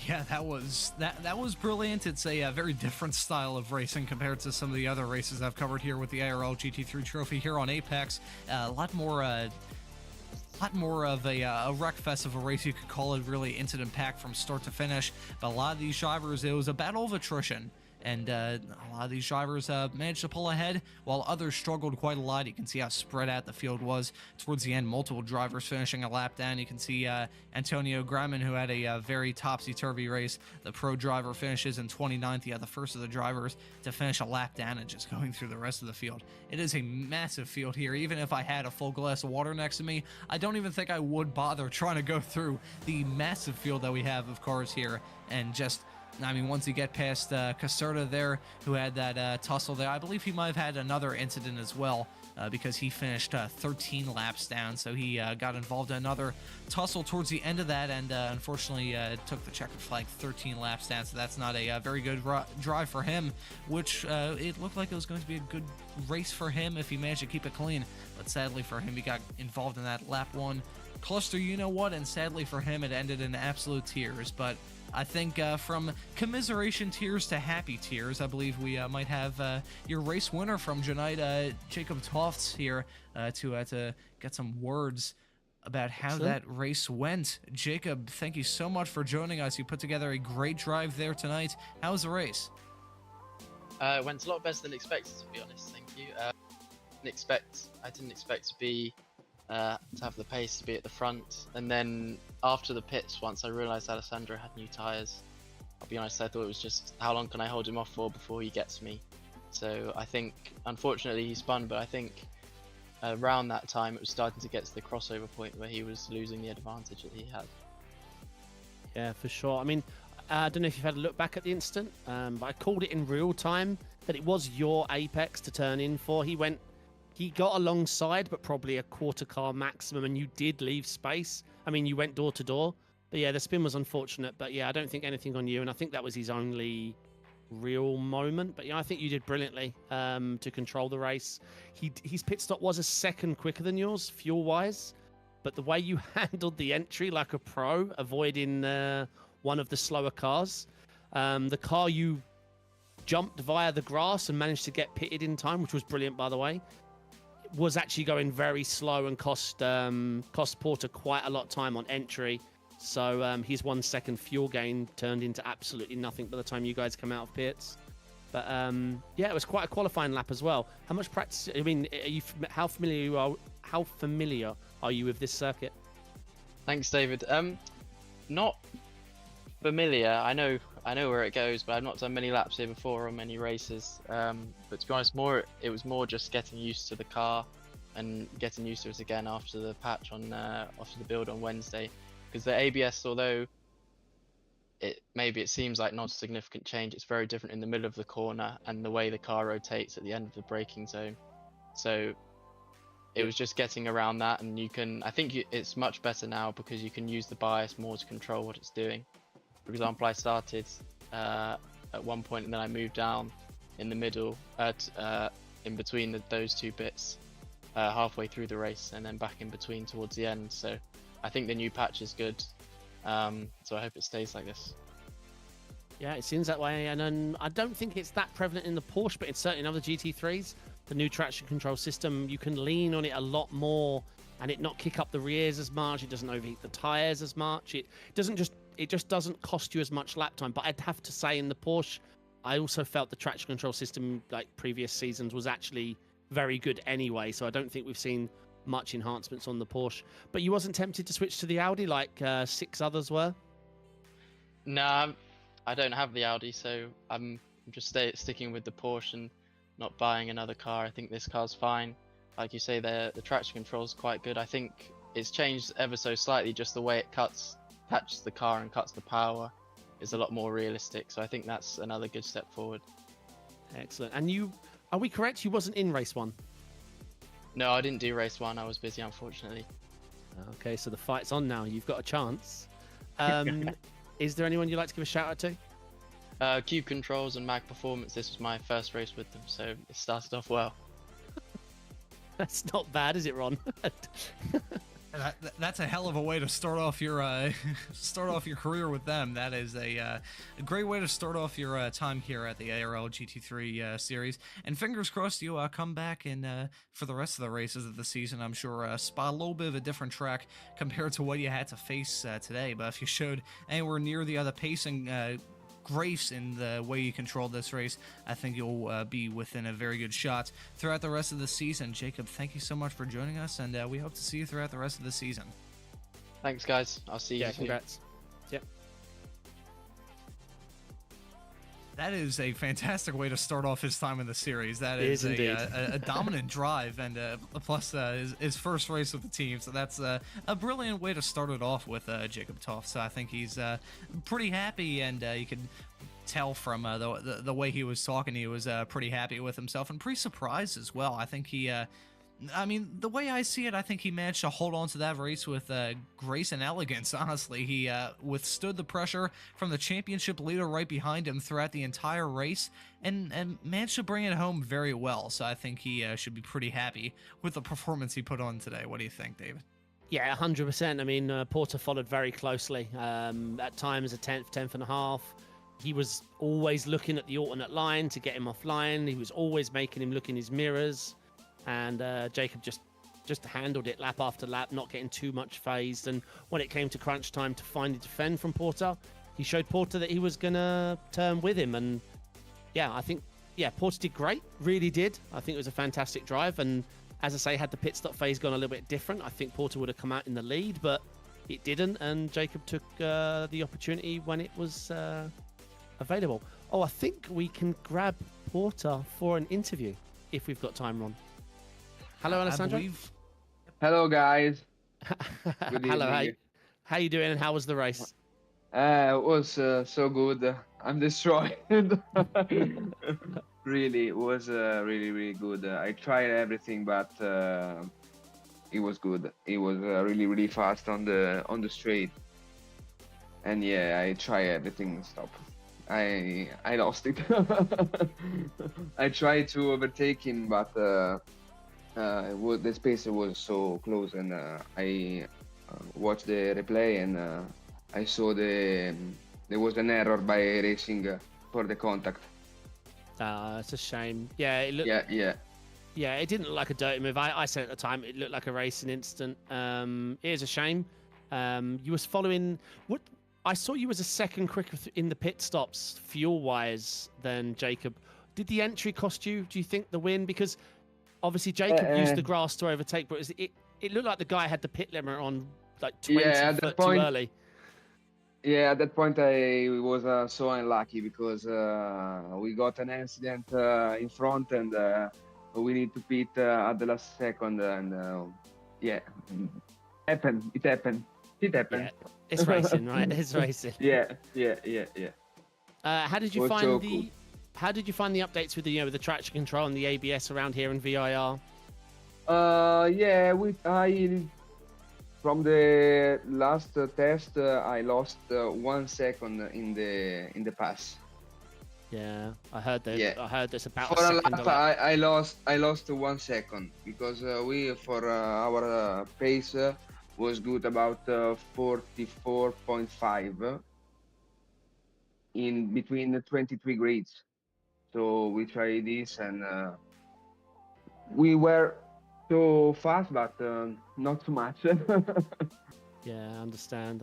Yeah, that was brilliant. It's a very different style of racing compared to some of the other races I've covered here with the ARL GT3 trophy here on Apex. A lot more of a wreck fest of a race, you could call it, really incident packed from start to finish. But a lot of these drivers, it was a battle of attrition. And a lot of these drivers managed to pull ahead, while others struggled quite a lot. You can see how spread out the field was towards the end. Multiple drivers finishing a lap down. You can see Antonio Graman, who had a very topsy-turvy race. The pro driver finishes in 29th. He had the first of the drivers to finish a lap down and just going through the rest of the field. It is a massive field here. Even if I had a full glass of water next to me, I don't even think I would bother trying to go through the massive field that we have of cars here. And just, I mean, once you get past Caserta there, who had that tussle there, I believe he might have had another incident as well, because he finished 13 laps down, so he got involved in another tussle towards the end of that, and unfortunately took the checkered flag 13 laps down, so that's not a very good drive for him, which it looked like it was going to be a good race for him if he managed to keep it clean, but sadly for him, he got involved in that lap 1 cluster, you know what, and sadly for him, it ended in absolute tears. But I think from commiseration tears to happy tears, I believe we might have your race winner from tonight, Jacob Tofts, here to get some words about how that race went. Jacob, thank you so much for joining us. You put together a great drive there tonight. How was the race? It went a lot better than expected, to be honest. Thank you. I didn't expect to be to have the pace to be at the front, and then after the pits, once I realised Alessandro had new tyres, I'll be honest, I thought it was just how long can I hold him off for before he gets me. So I think, unfortunately, he spun, but I think around that time it was starting to get to the crossover point where he was losing the advantage that he had. Yeah, for sure. I mean, I don't know if you've had a look back at the incident, but I called it in real time that it was your apex to turn in for. He got alongside, but probably a quarter car maximum, and you did leave space. I mean, you went door to door. But yeah, the spin was unfortunate. But yeah, I don't think anything on you, and I think that was his only real moment. But yeah, I think you did brilliantly to control the race. His pit stop was a second quicker than yours, fuel-wise. But the way you handled the entry like a pro, avoiding one of the slower cars, the car you jumped via the grass and managed to get pitted in time, which was brilliant, by the way, was actually going very slow and cost Porter quite a lot of time on entry. So his 1 second fuel gain turned into absolutely nothing by the time you guys come out of pits. But yeah, it was quite a qualifying lap as well. How much practice? I mean, how familiar are you with this circuit? Thanks, David. Not familiar. I know where it goes, but I've not done many laps here before or many races. But to be honest, it was more just getting used to the car and getting used to it again after the patch after the build on Wednesday. Because the ABS, although it seems like not a significant change, it's very different in the middle of the corner and the way the car rotates at the end of the braking zone. So it was just getting around that, and I think it's much better now because you can use the bias more to control what it's doing. For example, I started at one point and then I moved down in the middle, in between those two bits, halfway through the race, and then back in between towards the end. So I think the new patch is good. So I hope it stays like this. Yeah, it seems that way, and I don't think it's that prevalent in the Porsche, but it's certainly in other GT3s. The new traction control system, you can lean on it a lot more and it not kick up the rears as much. It doesn't overheat the tires as much. It just doesn't cost you as much lap time. But I'd have to say in the Porsche, I also felt the traction control system, like previous seasons, was actually very good anyway. So I don't think we've seen much enhancements on the Porsche. But you wasn't tempted to switch to the Audi like 6 others were? No, I don't have the Audi, so I'm just sticking with the Porsche and not buying another car. I think this car's fine. Like you say, the traction control is quite good. I think it's changed ever so slightly, just the way it catches the car and cuts the power is a lot more realistic. So I think that's another good step forward. Excellent. And are we correct? You wasn't in race 1? No, I didn't do race 1. I was busy, unfortunately. Okay, so the fight's on now. You've got a chance. Is there anyone you'd like to give a shout out to? Cube Controls and Mag Performance. This was my first race with them, so it started off well. That's not bad, is it, Ron? That's a hell of a way to start off your start off your career with them. That is a great way to start off your time here at the ARL GT3 series. And fingers crossed you come back and for the rest of the races of the season. I'm sure spot a little bit of a different track compared to what you had to face today. But if you showed anywhere near the other pacing grace in the way you control this race, I think you'll be within a very good shot throughout the rest of the season. Jacob, thank you so much for joining us, and we hope to see you throughout the rest of the season. Thanks, guys. I'll see you soon. Congrats. Yep. That is a fantastic way to start off his time in the series. That is a dominant drive, and plus his first race with the team. So that's a brilliant way to start it off with Jacob Toft. So I think he's pretty happy, and you can tell from the way he was talking, he was pretty happy with himself and pretty surprised as well. I think he... I mean, the way I see it, I think he managed to hold on to that race with grace and elegance, honestly. He withstood the pressure from the championship leader right behind him throughout the entire race and managed to bring it home very well. So I think he should be pretty happy with the performance he put on today. What do you think, David? Yeah, 100%. I mean, Porter followed very closely. At times, a 10th and a half. He was always looking at the alternate line to get him offline. He was always making him look in his mirrors. And Jacob just handled it lap after lap, not getting too much phased. And when it came to crunch time to finally defend from Porter, he showed Porter that he was going to turn with him. And yeah, I think, Porter did great, really did. I think it was a fantastic drive. And as I say, had the pit stop phase gone a little bit different, I think Porter would have come out in the lead, but it didn't. And Jacob took the opportunity when it was available. Oh, I think we can grab Porter for an interview if we've got time, Ron. Hello, Alessandro. Hello, guys. Good Hello, evening. how you doing and how was the race? It was so good. I'm destroyed. Really, it was really, really good. I tried everything, but it was good. It was really, really fast on the straight. And yeah, I tried everything. Stop. I lost it. I tried to overtake him, but the space was so close, and I watched the replay, and I saw there was an error by racing for the contact. It's a shame. Yeah, it looked. Yeah, it didn't look like a dirty move. I said at the time it looked like a racing incident. It is a shame. You was following what I saw. You was a second quicker in the pit stops fuel wise than Jacob. Did the entry cost you? Do you think the win? Because obviously, Jacob used the grass to overtake, but it looked like the guy had the pit limit on like 20 foot too early. Yeah, at that point I was so unlucky because we got an accident in front, and we need to pit at the last second, and it happened. Yeah, it's racing, right? It's racing. Yeah. How did you find the? How did you find the updates with the traction control and the ABS around here in VIR? From the last test, I lost 1 second in the pass. Yeah, I heard that. Yeah. I heard there's about For a a second. lap, I lost 1 second because our pace was good, about 44.5 in between the 23 grids. So we tried this, and we were so fast, but not too much. Yeah, understand.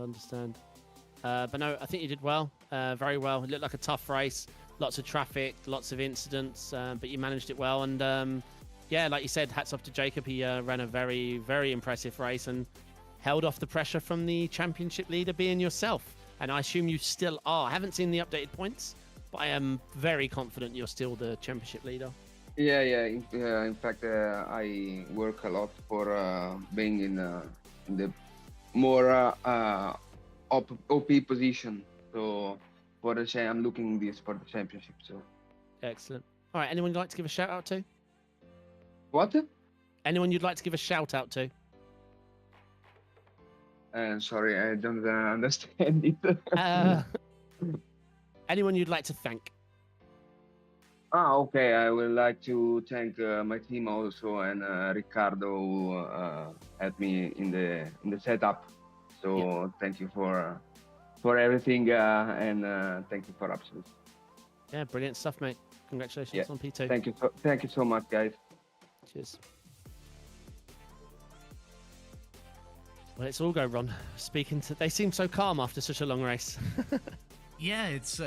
But no, I think you did well, very well. It looked like a tough race, lots of traffic, lots of incidents, but you managed it well. And yeah, like you said, hats off to Jacob. He ran a very, very impressive race and held off the pressure from the championship leader being yourself. And I assume you still are. I haven't seen the updated points, but I am very confident you're still the championship leader. Yeah. In fact, I work a lot for being in the more OP position. So I'm looking this for the championship. So excellent. All right. Anyone you'd like to give a shout out to? What? Anyone you'd like to give a shout out to? Sorry, I don't understand it. Anyone you'd like to thank? Okay. I would like to thank my team also and Ricardo who helped me in the setup. So thank you for everything and thank you for absolute. Yeah, brilliant stuff, mate. Congratulations Yeah. on P2. Thank you so much, guys. Cheers. Well, let's all go, Ron. They seem so calm after such a long race. Yeah, it's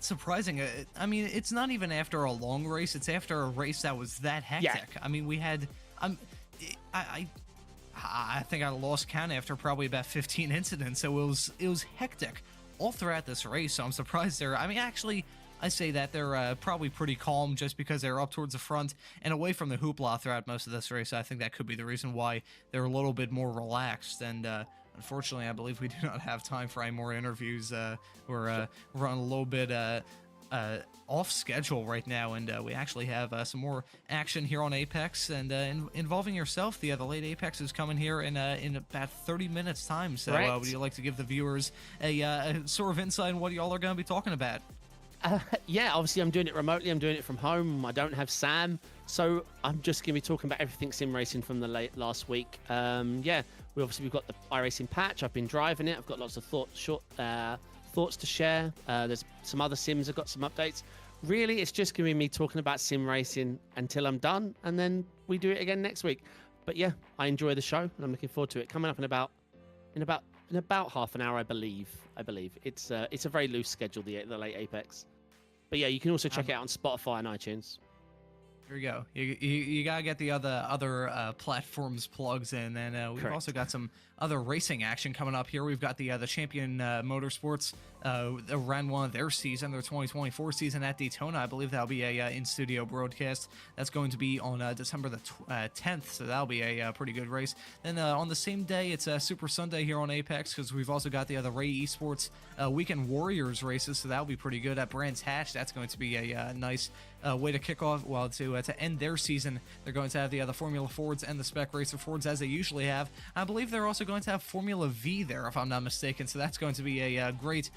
surprising. I mean, it's not even after a long race. It's after a race that was that hectic. I mean, we had I think I lost count after probably about 15 incidents. So it was hectic all throughout this race. So I'm surprised they're. I mean, actually, I say that they're probably pretty calm just because they're up towards the front and away from the hoopla throughout most of this race. I think that could be the reason why they're a little bit more relaxed. And unfortunately, I believe we do not have time for any more interviews. We're running a little bit off schedule right now, and we actually have some more action here on Apex and involving yourself. The late Apex is coming here in about 30 minutes time. So would you like to give the viewers a sort of insight on what y'all are going to be talking about? Yeah, obviously I'm doing it remotely. I'm doing it from home. I don't have Sam, so I'm just going to be talking about everything sim racing from the last week. Yeah, we've got the iRacing patch. I've been driving it. I've got lots of thoughts to share. There's some other sims. I've got some updates. Really, it's just going to be me talking about sim racing until I'm done, and then we do it again next week. But yeah, I enjoy the show, and I'm looking forward to it. Coming up in about half an hour, I believe. It's a very loose schedule, the late Apex. But yeah, you can also check it out on Spotify and iTunes. Here we go. You gotta get the other platforms plugs in, and we've also got some other racing action coming up here. We've got the Champion Motorsports around one of their season, their 2024 season at Daytona. I believe that'll be a in-studio broadcast. That's going to be on December the 10th, so that'll be a pretty good race. Then on the same day, it's Super Sunday here on Apex, because we've also got the other Ray Esports Weekend Warriors races, so that'll be pretty good at Brands Hatch. That's going to be a nice way to kick off, well, to end their season. They're going to have the Formula Fords and the Spec Racer Fords as they usually have. I believe they're also going to have Formula V there, if I'm not mistaken, so that's going to be a great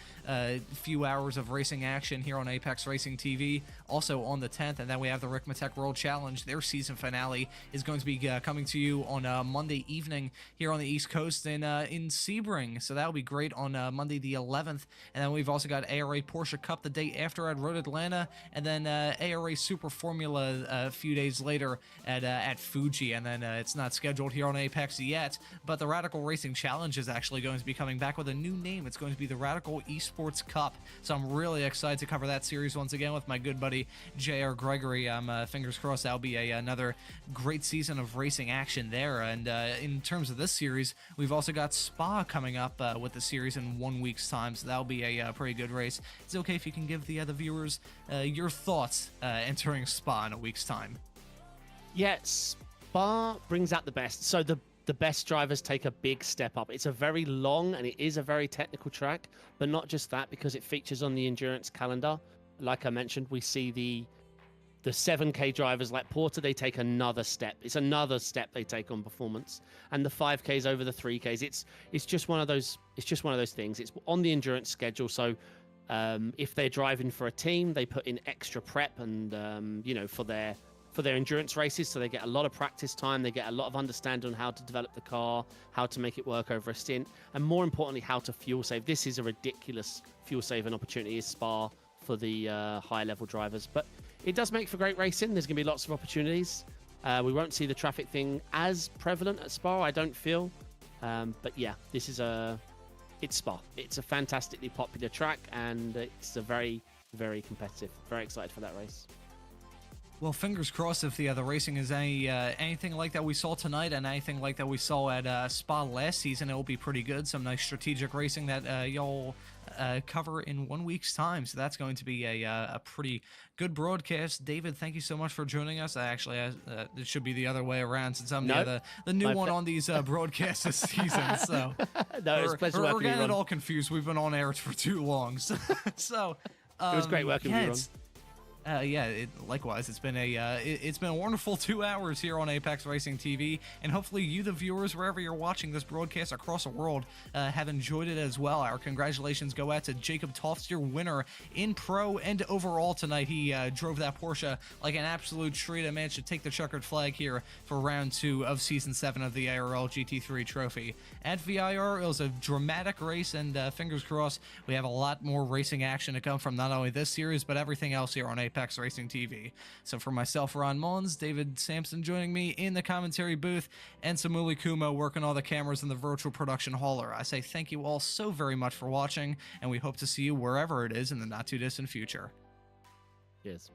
few hours of racing action here on Apex Racing TV, also on the 10th. And then we have the Rick Mattek World Challenge. Their season finale is going to be coming to you on Monday evening here on the East Coast in Sebring, so that'll be great on Monday the 11th. And then we've also got ARA Porsche Cup the day after at Road Atlanta, and then ARA Super Formula a few days later at Fuji. And then it's not scheduled here on Apex yet, but the Radical Racing Challenge is actually going to be coming back with a new name. It's going to be the Radical Esports Cup, so I'm really excited to cover that series once again with my good buddy J.R. Gregory. Fingers crossed that'll be another great season of racing action there. And in terms of this series, we've also got Spa coming up with the series in 1 week's time, so that'll be a pretty good race. It's okay if you can give the viewers your thoughts entering Spa in a week's time. Yeah, Spa brings out the best. So the best drivers take a big step up. It's a very long and it is a very technical track, but not just that, because it features on the endurance calendar. Like I mentioned, we see the 7K drivers like Porter, they take another step. It's another step they take on performance. And the 5Ks over the 3Ks, it's just one of those things. It's on the endurance schedule, so if they're driving for a team, they put in extra prep and for their endurance races, so they get a lot of practice time, they get a lot of understanding on how to develop the car, how to make it work over a stint, and more importantly, how to fuel save. This is a ridiculous fuel saving opportunity, is Spa, for the high level drivers, but it does make for great racing. There's going to be lots of opportunities. We won't see the traffic thing as prevalent at Spa, I don't feel, but yeah, this is it's Spa. It's a fantastically popular track, and it's a very, very competitive. Very excited for that race. Well, fingers crossed if the racing is anything like that we saw tonight and anything like that we saw at Spa last season, it will be pretty good. Some nice strategic racing that y'all cover in 1 week's time. So that's going to be a pretty good broadcast. David, thank you so much for joining us. Actually, it should be the other way around, since I'm the new one on these broadcasts this season. So no, it's a pleasure working with you, getting Ron. it all confused. We've been on air for too long. So it was great working with you, Ron. Yeah, likewise. It's been it's been a wonderful 2 hours here on Apex Racing TV, and hopefully you, the viewers, wherever you're watching this broadcast across the world, have enjoyed it as well. Our congratulations go out to Jacob Toft, your winner in pro and overall tonight. He drove that Porsche like an absolute treat and managed to take the checkered flag here for round 2 of season 7 of the ARL GT3 trophy. At VIR, it was a dramatic race, and fingers crossed we have a lot more racing action to come from not only this series but everything else here on Apex Racing TV. So for myself, Ron Mullins, David Sampson joining me in the commentary booth, and Samuli Kumo working all the cameras in the virtual production hauler, I say thank you all so very much for watching, and we hope to see you wherever it is in the not too distant future. Cheers.